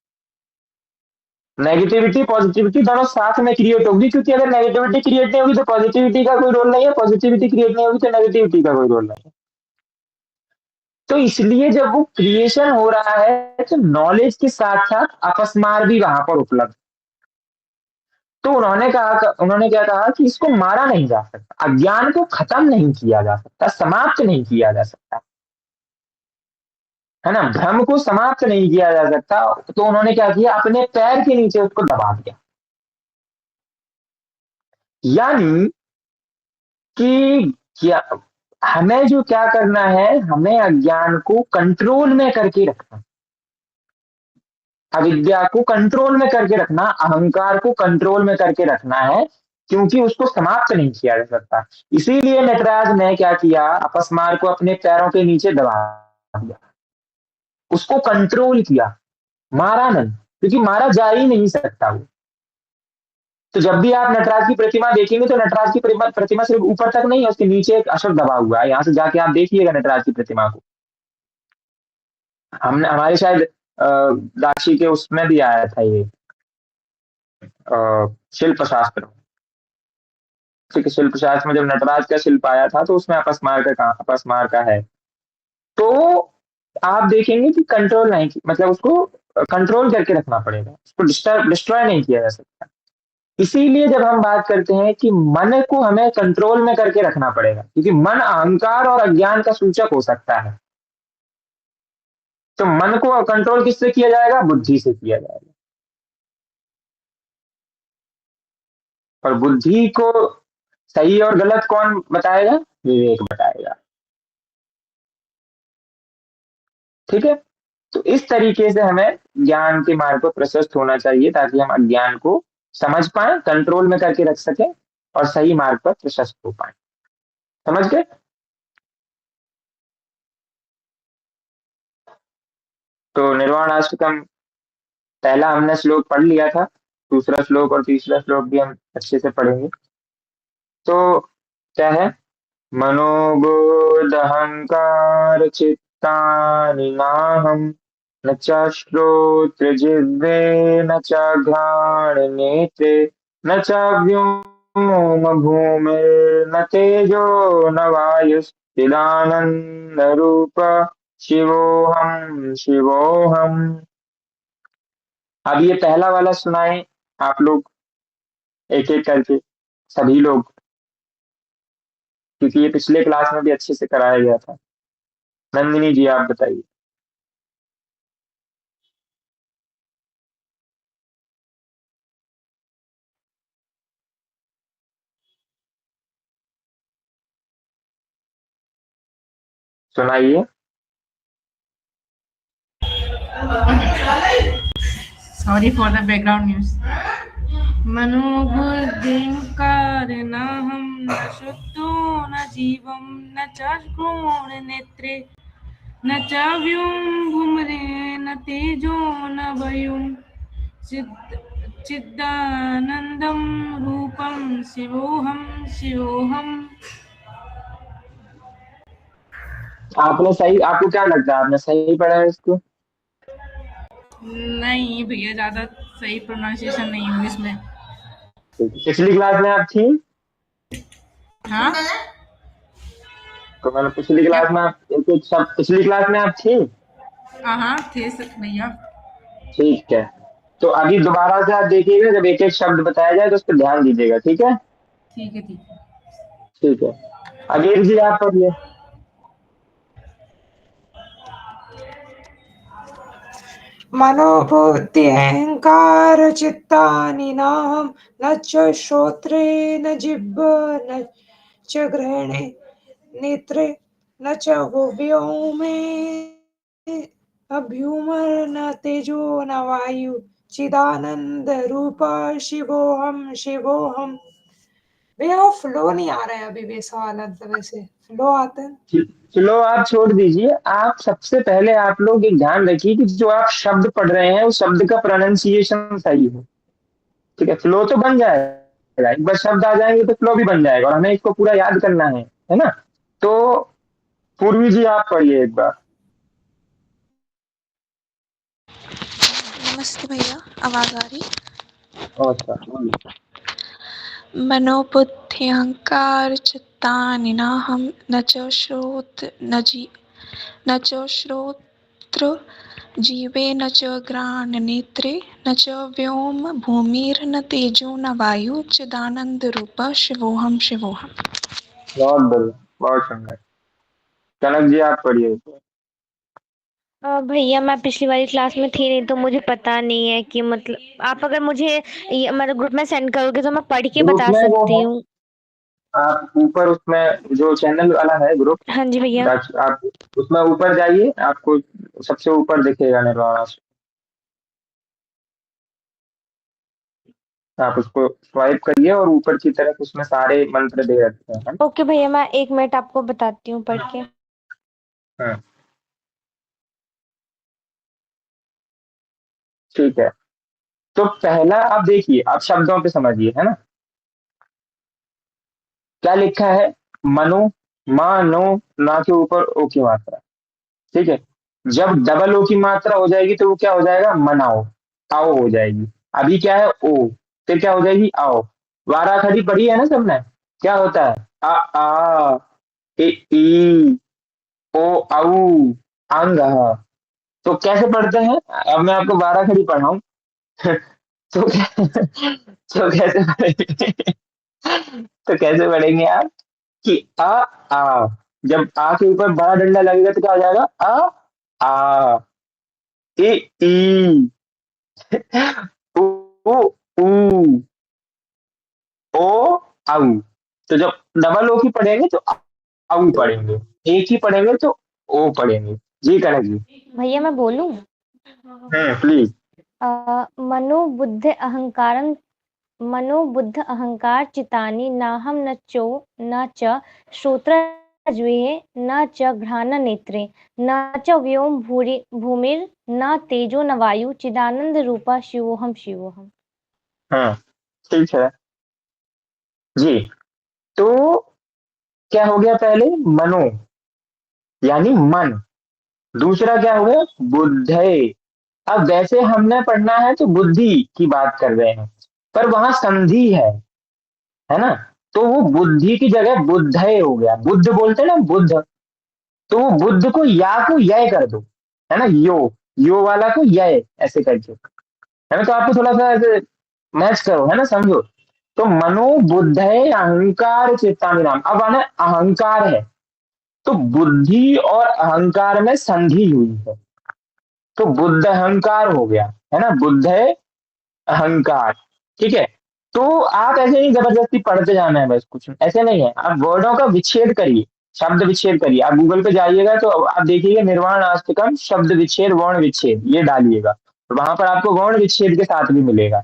नेगेटिविटी पॉजिटिविटी दोनों साथ में क्रिएट होगी। क्योंकि अगर नेगेटिविटी क्रिएट नहीं होगी तो पॉजिटिविटी का कोई रोल नहीं है, पॉजिटिविटी क्रिएट नहीं होगी तो नेगेटिविटी का कोई रोल नहीं है। तो इसलिए जब वो क्रिएशन हो रहा है तो नॉलेज के साथ साथ अपस्मार भी वहां पर उपलब्ध। तो उन्होंने क्या कहा कि इसको मारा नहीं जा सकता, अज्ञान को खत्म नहीं किया जा सकता, समाप्त नहीं किया जा सकता, है ना, भ्रम को समाप्त नहीं किया जा सकता। तो उन्होंने क्या किया, अपने पैर के नीचे उसको दबा दिया। यानी कि क्या, हमें जो क्या करना है, हमें अज्ञान को कंट्रोल में करके रखना, अविद्या को कंट्रोल में करके रखना, अहंकार को कंट्रोल में करके रखना है, क्योंकि उसको समाप्त नहीं किया जा सकता। इसीलिए नटराज ने क्या किया, अपस्मार को अपने पैरों के नीचे दबा दिया, उसको कंट्रोल किया, मारा नहीं, क्योंकि मारा जा ही नहीं सकता वो। तो जब भी आप नटराज की प्रतिमा देखेंगे तो नटराज की प्रतिमा सिर्फ ऊपर तक नहीं है, उसके नीचे एक अशोक दबा हुआ है। यहाँ से जाके आप देखिएगा नटराज की प्रतिमा को। हमने हमारे शायद राशि के उसमें भी आया था ये शिल्प शास्त्र। ठीक है, शिल्प शास्त्र में जब नटराज का शिल्प आया था तो उसमें अपस्मार का है। तो आप देखेंगे कि कंट्रोल नहीं, मतलब उसको कंट्रोल करके रखना पड़ेगा, उसको डिस्ट्रॉय नहीं किया जा सकता। इसीलिए जब हम बात करते हैं कि मन को हमें कंट्रोल में करके रखना पड़ेगा, क्योंकि मन अहंकार और अज्ञान का सूचक हो सकता है। तो मन को कंट्रोल किससे किया जाएगा, बुद्धि से किया जाएगा। और बुद्धि को सही और गलत कौन बताएगा, विवेक बताएगा। ठीक है, तो इस तरीके से हमें ज्ञान के मार्ग पर प्रशस्त होना चाहिए, ताकि हम अज्ञान को समझ पाए, कंट्रोल में करके रख सकें, और सही मार्ग पर प्रशस्त हो पाए। समझ गए। तो निर्वाण अष्टकम पहला हमने श्लोक पढ़ लिया था, दूसरा श्लोक और तीसरा श्लोक भी हम अच्छे से पढ़ेंगे। तो क्या है, मनोबोधहंकार चित्तानि नाहं, न च श्रोत्रजिह्वे न च घ्राणनेत्रे न च व्योम भूमिर्न तेजो न वायुश्चिदानन्दरूप शिवोऽहं शिवोऽहम्। अब ये पहला वाला सुनाए आप लोग, एक एक करके, सभी लोग। क्योंकि ये पिछले क्लास में भी अच्छे से कराया गया था। नंदिनी जी आप बताइए। सुनाइए। Sorry for the background news. मनोबुद्धिङ्कारणाहं न शुद्धो न जीवं न च नेत्रे न च व्योमभूमरे न तेजो न वायुं चिदानन्दं रूपं शिवोऽहं शिवोऽहम्। आपने सही, आपको क्या लगता है आपने सही पढ़ा है इसको? नहीं भैया, ज्यादा सही प्रोनाउंसिएशन नहीं इंग्लिश में। पिछली क्लास में आप थी? हाँ तो मैंने पिछली क्या? क्लास में आप एक एक शब्द, पिछली क्लास में आप थी? हाँ थे भैया। ठीक है, तो अभी दोबारा से आप देखिएगा, जब एक एक शब्द बताया जाए तो उस पर ध्यान दीजिएगा, ठीक है? ठीक है ठीक है। ठीक है, अबीर जी आप पढ़िए। मनोबुद्धि अहंकार चित्तानि नाहं न च श्रोत्रे न जिह्व न च ग्रहणे नेत्रे न च व्योमे अभ्यूमर न तेजो न वायु चिदानंद रूप शिवोहम शिवोहम। भैया फ्लो नहीं आ रहा है अभी भी सवाल वैसे फ्लो आता है। चलो आप छोड़ दीजिए, आप सबसे पहले आप लोग एक ध्यान रखिए कि जो आप शब्द पढ़ रहे हैं उस शब्द का प्रोनाउंसिएशन सही हो। ठीक है, फ्लो तो बन जाएगा, एक बार शब्द आ जाएंगे तो फ्लो भी बन जाएगा, और हमें इसको पूरा याद करना है ना? तो पूर्वी जी आप पढ़िए एक बार। नमस्ते भैया, आवाज़ आ रही? अच्छा बोलिए। मनोबुद्ध्यहंकार चित्तानि नाहं न च श्रोत्र जीवे न च घ्राणनेत्रे न च व्योम भूमिर्न तेजो न वायु चिदानंदरूप शिवोहम शिवोहम। बहुत बढ़िया, बहुत सुंदर। कनक जी आप पढ़िए। भैया मैं पिछली वाली क्लास में थी नहीं तो मुझे पता नहीं है कि मतलब आप अगर मुझे मेरे ग्रुप में सेंड करोगे तो मैं पढ़ के ग्रुप बता में वो सकती है, हूँ। आप ऊपर उसमें जो चैनल वाला है ग्रुप, हाँ जी भैया। आप उसमें ऊपर जाइए, आपको सबसे ऊपर दिखेगा निर्वाणा। आप उसको स्वाइप करिए और ऊपर की तरफ उसमें सारे मंत्र दे रखे हैं। ओके भैया, मैं 1 मिनट आपको बताती हूँ पढ़ के। हाँ, ठीक है, तो पहला आप देखिए, आप शब्दों पे समझिए, है ना? क्या लिखा है? मनो, मानो, ना के ऊपर ओ की मात्रा। ठीक है, जब डबल ओ की मात्रा हो जाएगी तो वो क्या हो जाएगा? मनाओ, आओ हो जाएगी। अभी क्या है? ओ, फिर क्या हो जाएगी? आओ। वारा खड़ी पड़ी है ना सबने? क्या होता है? आ ए ई ओ औ अंग। तो कैसे पढ़ते हैं? अब मैं आपको बारह खड़ी पढ़ाऊं तो तो कैसे पढ़ेंगे? तो कैसे पढ़ेंगे आप कि आ, जब आ के ऊपर बड़ा डंडा लगेगा तो क्या हो जाएगा? आ ए ई उ ऊ ऊ, ओ औ। तो जब डबल ओ की पढ़ेंगे तो औ पढ़ेंगे, एक ही पढ़ेंगे तो ओ पढ़ेंगे। जी कनक जी। भैया मैं बोलूँ? प्लीज। मनोबुद्ध अहंकार चितानि नाहं न चो न च श्रोत्रजिह्वे न च घ्राणनेत्रे न च व्योम भूमिर् न तेजो न वायु चिदानंद रूपा शिवोहम शिवोहम। हाँ, ठीक है जी। तो क्या हो गया? पहले मनो यानी मन, दूसरा क्या हो गया? बुद्धे। अब वैसे हमने पढ़ना है तो बुद्धि की बात कर रहे हैं, पर वहां संधि है ना? तो वो बुद्धि की जगह बुद्धे हो गया। बुद्ध बोलते हैं ना, बुद्ध, तो वो बुद्ध को या को यय कर दो, है ना? यो वाला को यय ऐसे करके, है ना? तो आपको थोड़ा सा ऐसे मैच करो, है ना, समझो। तो मनो बुद्धे अहंकार चित्तानिनाम, अब आना अहंकार है, तो बुद्धि और अहंकार में संधि हुई है, तो बुद्ध अहंकार हो गया, है ना, बुद्ध है अहंकार। ठीक है, तो आप ऐसे नहीं जबरदस्ती पढ़ते जाना है, बस कुछ ऐसे नहीं है, आप वर्डों का विच्छेद करिए, शब्द विच्छेद करिए। आप गूगल पे जाइएगा तो आप देखिएगा निर्वाण अष्टकम शब्द विच्छेद वर्ण विच्छेद, ये डालिएगा तो वहां पर आपको वर्ण विच्छेद के साथ भी मिलेगा।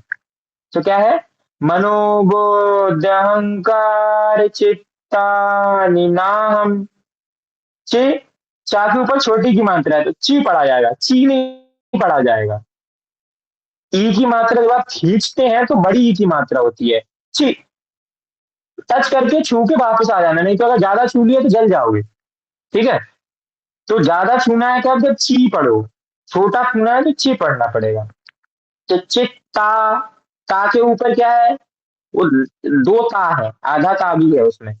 तो क्या है, मनोबोध अहंकार चित्ता निनाहम, चे, चा के ऊपर छोटी की मात्रा है तो ची पढ़ा जाएगा, ची नहीं पढ़ा जाएगा। ई की मात्रा जब आप खींचते हैं तो बड़ी ई की मात्रा होती है, ची। टच करके छू के वापस आ जाना, नहीं तो अगर ज्यादा छू लिए तो जल जाओगे। ठीक है, तो ज्यादा छूना है क्या, जब ची पढ़ो, छोटा छूना है तो ची पढ़ना पड़ेगा। तो चित्ता, ता के ऊपर क्या है, वो दो ता है, आधा ता भी है उसमें,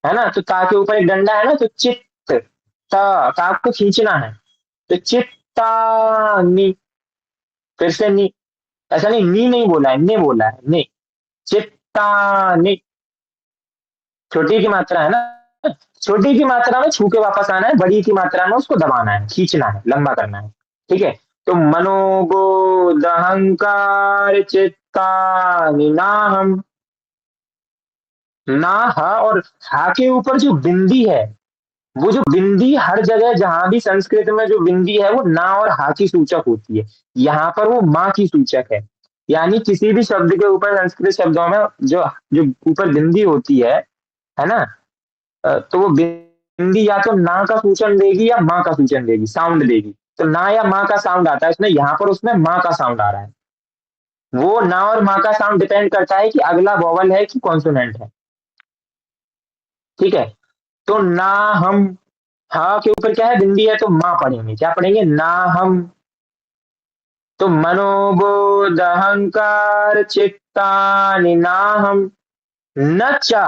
है ना, तो ता के ऊपर एक डंडा है ना, तो चित्त, ता को खींचना है, तो चित्ता नी, फिर से नी, ऐसा नहीं नी नहीं बोला है, ने बोला है, ने, चित्ता नी, छोटी की मात्रा है ना, छोटी की मात्रा में छू के वापस आना है, बड़ी की मात्रा में उसको दबाना है, खींचना है, लंबा करना है। ठीक है, तो मनोबोध अहंकार चित्ता निनाहम, ना हा और हा के ऊपर जो बिंदी है, वो जो बिंदी हर जगह जहां भी संस्कृत में जो बिंदी है वो ना और हा की सूचक होती है, यहाँ पर वो माँ की सूचक है। यानी किसी भी शब्द के ऊपर संस्कृत शब्दों में जो जो ऊपर बिंदी होती है ना, तो वो बिंदी या तो ना का सूचन देगी या माँ का सूचन देगी, साउंड देगी, तो ना या माँ का साउंड आता है उसमें, यहाँ पर उसमें माँ का साउंड आ रहा है। वो ना और माँ का साउंड डिपेंड करता है कि अगला वॉवल है कि कॉन्सोनेंट है। ठीक है, तो ना हम, हा के ऊपर क्या है, बिंदी है, तो माँ पढ़ेंगे, क्या पढ़ेंगे, ना हम। तो मनोबोध अहंकार चित्तानि नाहम, न चा,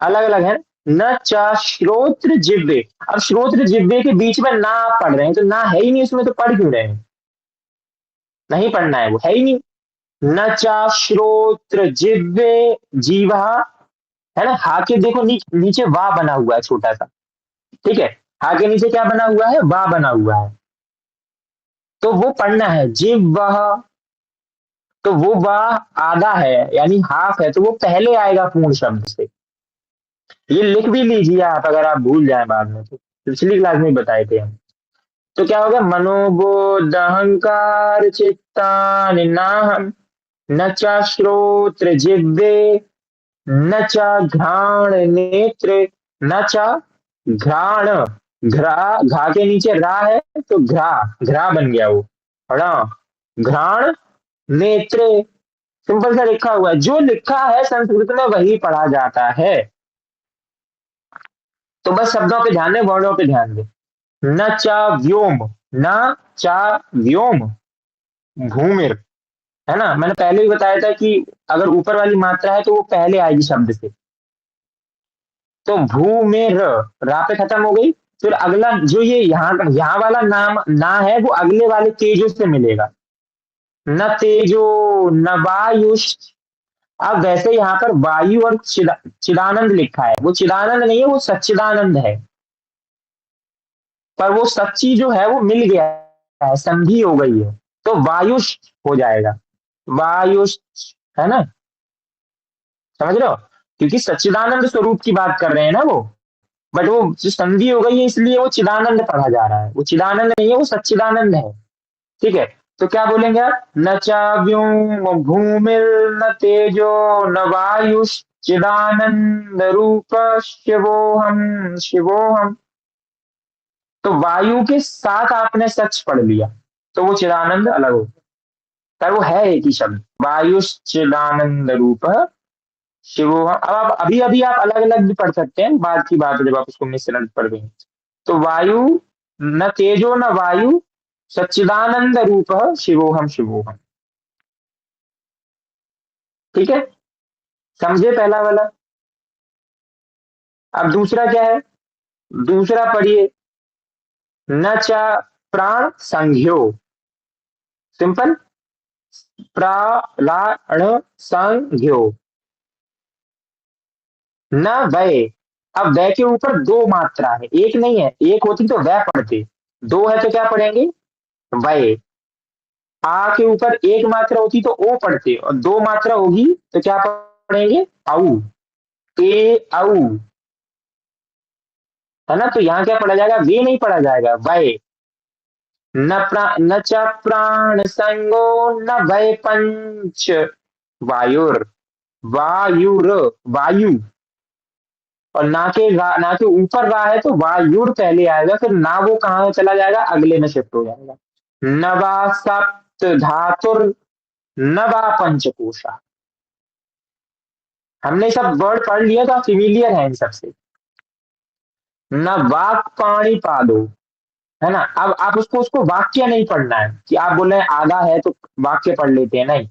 अलग अलग है, न चा श्रोत्र जिह्वे। अब श्रोत्र जिह्वे के बीच में ना आप पढ़ रहे हैं, तो ना है ही नहीं उसमें, तो पढ़ क्यों रहे हैं, नहीं पढ़ना है, वो है ही नहीं। न चा श्रोत्र जिह्वे जीवा, है ना, हा के देखो नीचे वा बना हुआ है छोटा सा। ठीक है, हा के नीचे क्या बना हुआ है, वा बना हुआ है, तो वो पढ़ना है जिह्वा, तो वो वाह आधा है यानी हाफ है, तो वो पहले आएगा पूर्ण शब्द से। ये लिख भी लीजिए आप, अगर आप भूल जाए बाद में, तो पिछली क्लास में बताए थे हम। तो क्या होगा, मनोबोध अहंकार चित्तानि नाहम, न च श्रोत्र जिह्वे, न च घ्राण नेत्र, न च घ्राण, घ्रा, घा के नीचे रा है तो घ्रा, घ्रा बन गया वो, रा, घ्राण नेत्रे, सिंपल सा लिखा हुआ है, जो लिखा है संस्कृत में वही पढ़ा जाता है। तो बस शब्दों पे ध्यान दें, वर्णों पे ध्यान दें। न चा व्योम, न चा व्योम भूमिर, है ना, मैंने पहले ही बताया था कि अगर ऊपर वाली मात्रा है तो वो पहले आएगी शब्द से। तो भूमिर, रा पे खत्म हो गई, फिर अगला जो ये यहाँ वाला नाम ना है वो अगले वाले तेजो से मिलेगा, न तेजो न वायुष। अब वैसे यहाँ पर वायु और चिदानंद लिखा है, वो चिदानंद नहीं है, वो सच्चिदानंद है, पर वो सच्ची जो है वो मिल गया है, संधि हो गई है, तो वायुष हो जाएगा, वायुष, है ना, समझ रहे हो, क्योंकि सच्चिदानंद स्वरूप की बात कर रहे हैं ना वो, बट वो जो संधि हो गई है इसलिए वो चिदानंद पढ़ा जा रहा है, वो चिदानंद नहीं है, वो सच्चिदानंद है। ठीक है, तो क्या बोलेंगे आप, न चाव्योम भूमिर न तेजो न वायुष चिदानंद रूप शिवोहम शिवोहम। तो वायु के साथ आपने सच पढ़ लिया तो वो चिदानंद अलग हो, पर वो है एक ही शब्द, वायुष चिदानंद रूप शिवोहम। अब आप अभी अभी आप अलग अलग भी पढ़ सकते हैं, बाद की बात है जब आप उसको मिश्रण पढ़ देंगे। तो वायु, न तेजो न वायु सच्चिदानंद रूप शिवोहम शिवोहम। ठीक है, समझे पहला वाला। अब दूसरा क्या है, दूसरा पढ़िए, न च प्राण संज्ञो, सिंपल, प्राण संज्ञो, न वय। अब वय के ऊपर दो मात्रा है, एक नहीं है, एक होती तो वह पढ़ते, दो है तो क्या पढ़ेंगे, वय। आ के ऊपर एक मात्रा होती तो ओ पढ़ते, और दो मात्रा होगी तो क्या पढ़ेंगे, औ। ए औ, है ना। तो यहाँ क्या पढ़ा जाएगा, वे नहीं पढ़ा जाएगा, वय। न च प्राण संगो न वै पंच वायुर, वायुर, वायु। और ना के ऊपर रा है तो वायुर पहले आएगा, फिर ना वो कहाँ चला जाएगा, अगले में शिफ्ट हो जाएगा। नवा सप्त धातुर नवा पंचकोशा। हमने सब वर्ड पढ़ लिया तो फिमिलियर है इन सबसे। न वाक पाणी पादो, है ना। अब आप उसको उसको वाक्य नहीं पढ़ना है कि आप बोल रहे हैं आधा है तो वाक्य पढ़ लेते हैं, नहीं।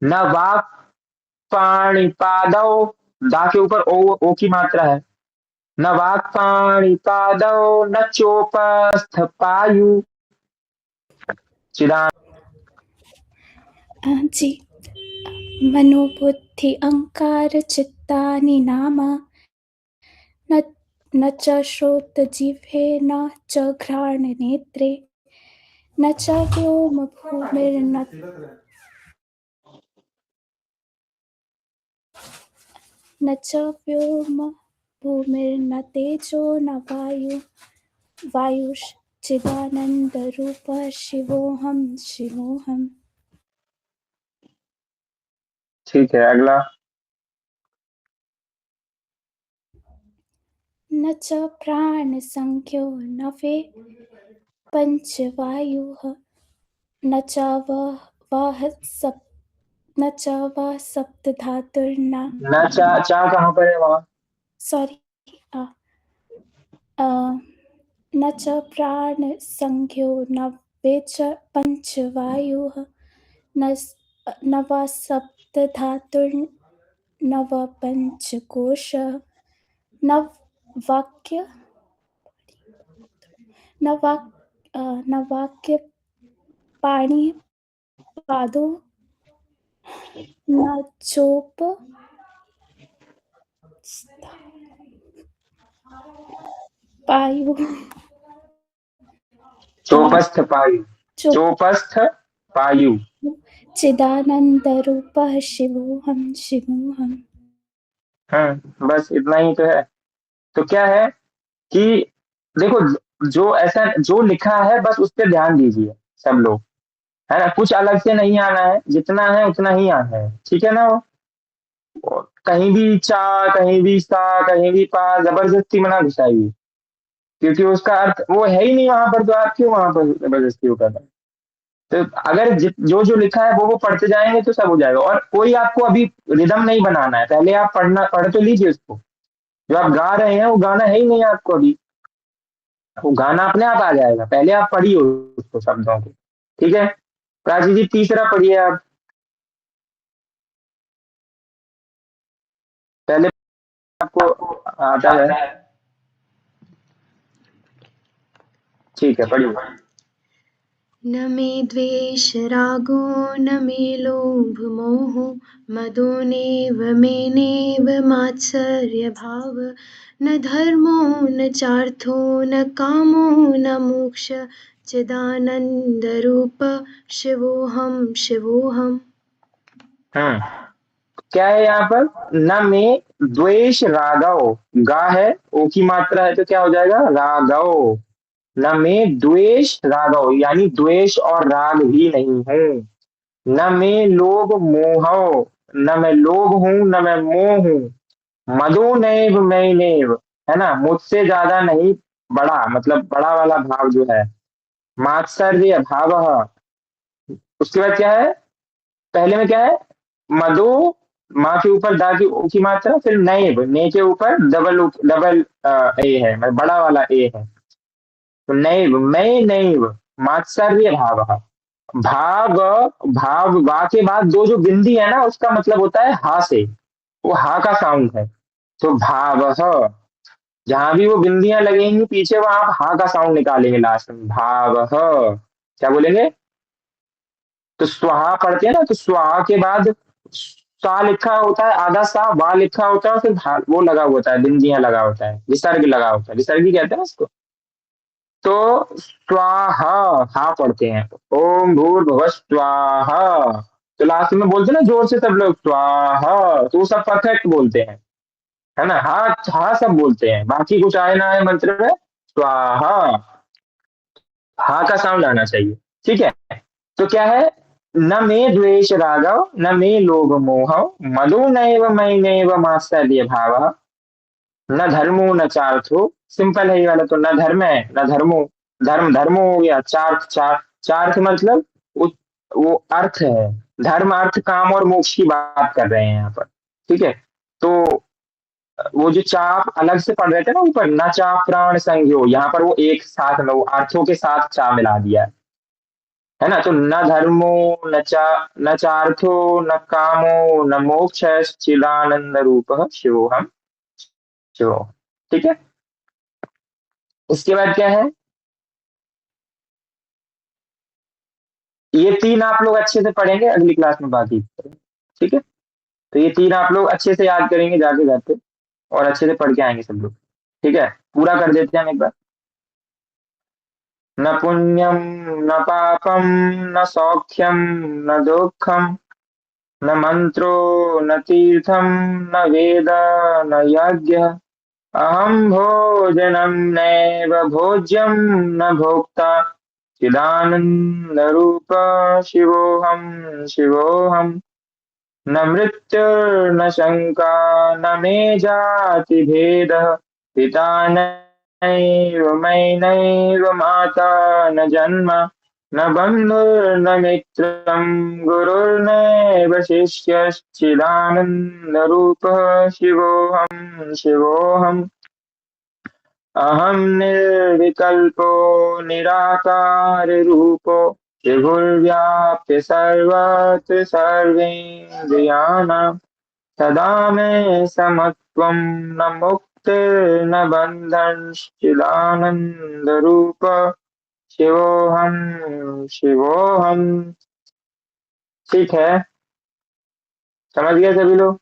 न वाक पाणी पादो, दा के ऊपर ओ की मात्रा है। न वाक पाणी पादो न चोपस्थ पायु चिदान। जी। मनोबुद्धि अहंकार चित्तानि नाम न न च श्रोत्रजिह्वे न च घ्राणनेत्रे न च व्योमभूमिर्न न च व्योमभूमिर्न तेजो न वायुश्चिदानन्दरूपः शिवोऽहं शिवोऽहम्। ठीक है, अगला। न च प्राणसंख्यो न वे पंचवायुः न च न च वः सप्तधातुर्न न चा कहाँ पर है वहां। सॉरी न च प्राणसंख्यो न वे च पंचवायुः न वा सप्तधातुर्न वा पंचकोश न वाक्य न वाक्य पाणी पादो न चोप पायु चोपस्थ पायु, चोपस्थ पायु। चिदानंदरूपः शिवोऽहं शिवोऽहम्। बस इतना ही तो है। तो क्या है कि देखो, जो ऐसा जो लिखा है बस उस पर ध्यान दीजिए सब लोग, है ना। कुछ अलग से नहीं आना है, जितना है उतना ही आना है, ठीक है ना। कहीं भी चा, कहीं भी सा, कहीं भी पा जबरदस्ती मना घुसाइए, क्योंकि उसका अर्थ वो है ही नहीं वहां पर, तो आप क्यों वहां पर जबरदस्ती वो कर रहे हैं। तो अगर जो जो लिखा है वो पढ़ते जाएंगे तो सब हो जाएगा। और कोई आपको अभी रिदम नहीं बनाना है, पहले आप पढ़ तो लीजिए उसको। जो आप गा रहे हैं वो गाना है ही नहीं आपको अभी, वो गाना अपने आप आ जाएगा, पहले आप पढ़िए उसको, शब्दों को, ठीक है। प्राची जी तीसरा पढ़िए आप, पहले आपको आता है, ठीक है पढ़िए। न मे द्वेष रागो न मे लोभ मोहो मदो नैव मेनेव मात्सर्यभाव न धर्मो न चार्थो न कामो न मोक्ष चिदानन्दरूप शिवोऽहं शिवोऽहम्। क्या है यहाँ पर, न में द्वेष रागव, गा है ओ की मात्रा है तो क्या हो जाएगा, रागव। न में द्वेष रागव, यानी द्वेष और राग भी नहीं है। न मैं लोभ मोह, न मैं लोभ हूं न मैं मोह हूं। मधु नैव मैं नैव, है ना, मुझसे ज्यादा नहीं, बड़ा मतलब बड़ा वाला भाव जो है। मात्सर्य भाव, उसके बाद क्या है, पहले में क्या है, मधु, माँ के ऊपर दा की ओ की मात्रा, फिर नैव, ने के ऊपर डबल ए है, मतलब बड़ा वाला ए है। तो नैव, मैं नैव, मात्सर्य भाव। भाव, भाव वा के बाद दो जो बिंदी है ना उसका मतलब होता है हा से, वो हा का साउंड है। तो भाव, जहां भी वो बिंदियां लगेंगी पीछे वहां आप हा का साउंड निकालेंगे लास्ट में, भाव। क्या बोलेंगे, तो स्वाहा पढ़ते हैं ना, तो स्वाहा के बाद सा लिखा होता है, आधा सा, वा लिखा होता है और फिर वो लगा होता है, बिंदिया लगा होता है, विसर्ग लगा होता है, विसर्गी कहते हैं उसको। तो स्वाहा, हा पढ़ते हैं, ओम भूर्भुवः स्वाहा। तो लास्ट में बोलते हैं ना जोर से सब लोग स्वाहा, तो वो सब परफेक्ट बोलते हैं, है ना। हा, हा सब बोलते हैं, बाकी कुछ आए ना आए मंत्र में स्वाहा, हा का साउंड आना चाहिए। ठीक है। तो क्या है, न मे द्वेष रागव न मे लोभ मोह, मदो नैव मयि नैव मात्सर्य भाव, न धर्मो न चार्थो। सिंपल है ये वाला, तो न धर्म है न धर्मो, धर्म धर्मो हो गया, चार्थ चार्थ मतलब वो अर्थ है, धर्म अर्थ काम और मोक्ष की बात कर रहे हैं यहाँ पर। ठीक है। तो वो जो चाप अलग से पढ़ रहे थे ना ऊपर, न चा प्राण संज्ञो, यहाँ पर वो एक साथ में वो अर्थों के साथ चा मिला दिया है ना। तो न धर्मो न चार्थो न कामो न मोक्ष, चिदानंद रूप शिवोहम शिवोहम। ठीक है। उसके बाद क्या है, ये तीन आप लोग अच्छे से पढ़ेंगे, अगली क्लास में बाकी करेंगे। ठीक है। तो ये तीन आप लोग अच्छे से याद करेंगे जाके घर पे, और अच्छे से पढ़ के आएंगे सब लोग। ठीक है। पूरा कर देते हैं हम एक बार। न पुण्यम न पापम न सौख्यम न दुखम, न मंत्रो न तीर्थम न वेद न यज्ञ, अहम भोजनम नैव भोज्यम न भोक्ता, चिदानंद रूप शिवोहम शिवोहम। न मृत्युर्न शंका न मे जाति भेद, पिता नैव मयि नैव माता न जन्म, न बंधुर्न मित्रं गुरुर्नैव शिष्यश्चिदानंद रूप शिवोहम शिवोहम। अहं निर्विकल्पो निराकार रूपो, विभुर्व्याप्य सर्वत्र सर्वेन्द्रियाणां, सदा मे समत्वं न मुक्तिर्न बन्धनश्चिदानन्दरूप शिवोहम शिवोहम। ठीक है, समझ गए सभी लोग।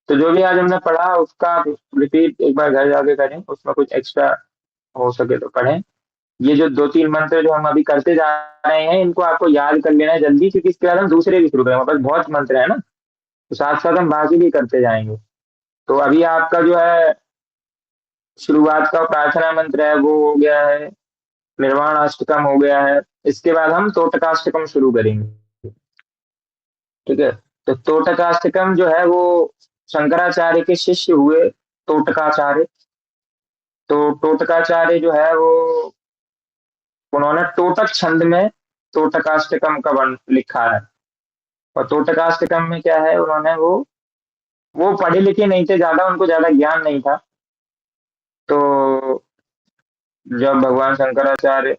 तो जो भी आज हमने पढ़ा उसका रिपीट एक बार घर जाके करें, उसमें कुछ एक्स्ट्रा हो सके तो पढ़ें। ये जो दो तीन मंत्र जो हम अभी करते जा रहे हैं, इनको आपको याद कर लेना है जल्दी, क्योंकि इसके बाद हम दूसरे भी शुरू करेंगे, हमारे पास बहुत मंत्र है ना, तो साथ साथ हम बाकी भी करते जाएंगे। तो अभी आपका जो है शुरुआत का प्रार्थना मंत्र है वो हो गया है, निर्वाण अष्टकम हो गया है, इसके बाद हम तोटकाष्टकम शुरू करेंगे। ठीक है। तो तोटकाष्टकम जो है वो शंकराचार्य के शिष्य हुए तोटकाचार्य। तो टोटकाचार्य जो है वो, उन्होंने टोटक छंद में तोटकाष्टकम का वर्ण लिखा है। और तोटकाष्टकम में क्या है, उन्होंने वो पढ़े लिखे नहीं थे ज्यादा, उनको ज्यादा ज्ञान नहीं था। तो जब भगवान शंकराचार्य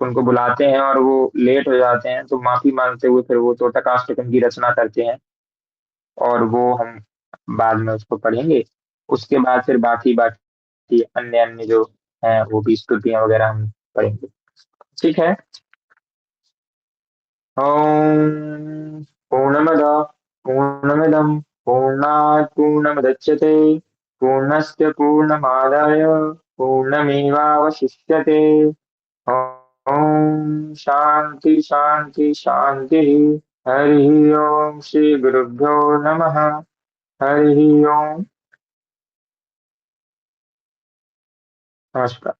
उनको बुलाते हैं और वो लेट हो जाते हैं, तो माफी मांगते हुए फिर वो तोटकाष्टकम की रचना करते हैं, और वो हम बाद में उसको पढ़ेंगे। उसके बाद फिर बाकी बाकी अन्य अन्य जो है वो भी स्तुतियां वगैरह हम पढ़ेंगे। ठीक है। ॐ पूर्णमद पूर्णमिदं पूर्णात् पूर्णमुदच्यते पूर्णस्य पूर्णमादाय पूर्णमेवावशिष्यते। ॐ शान्ति शान्ति शान्तिः। हरिः ओम श्री गुरुभ्यो नमः। हरिः ओम। नमस्कार।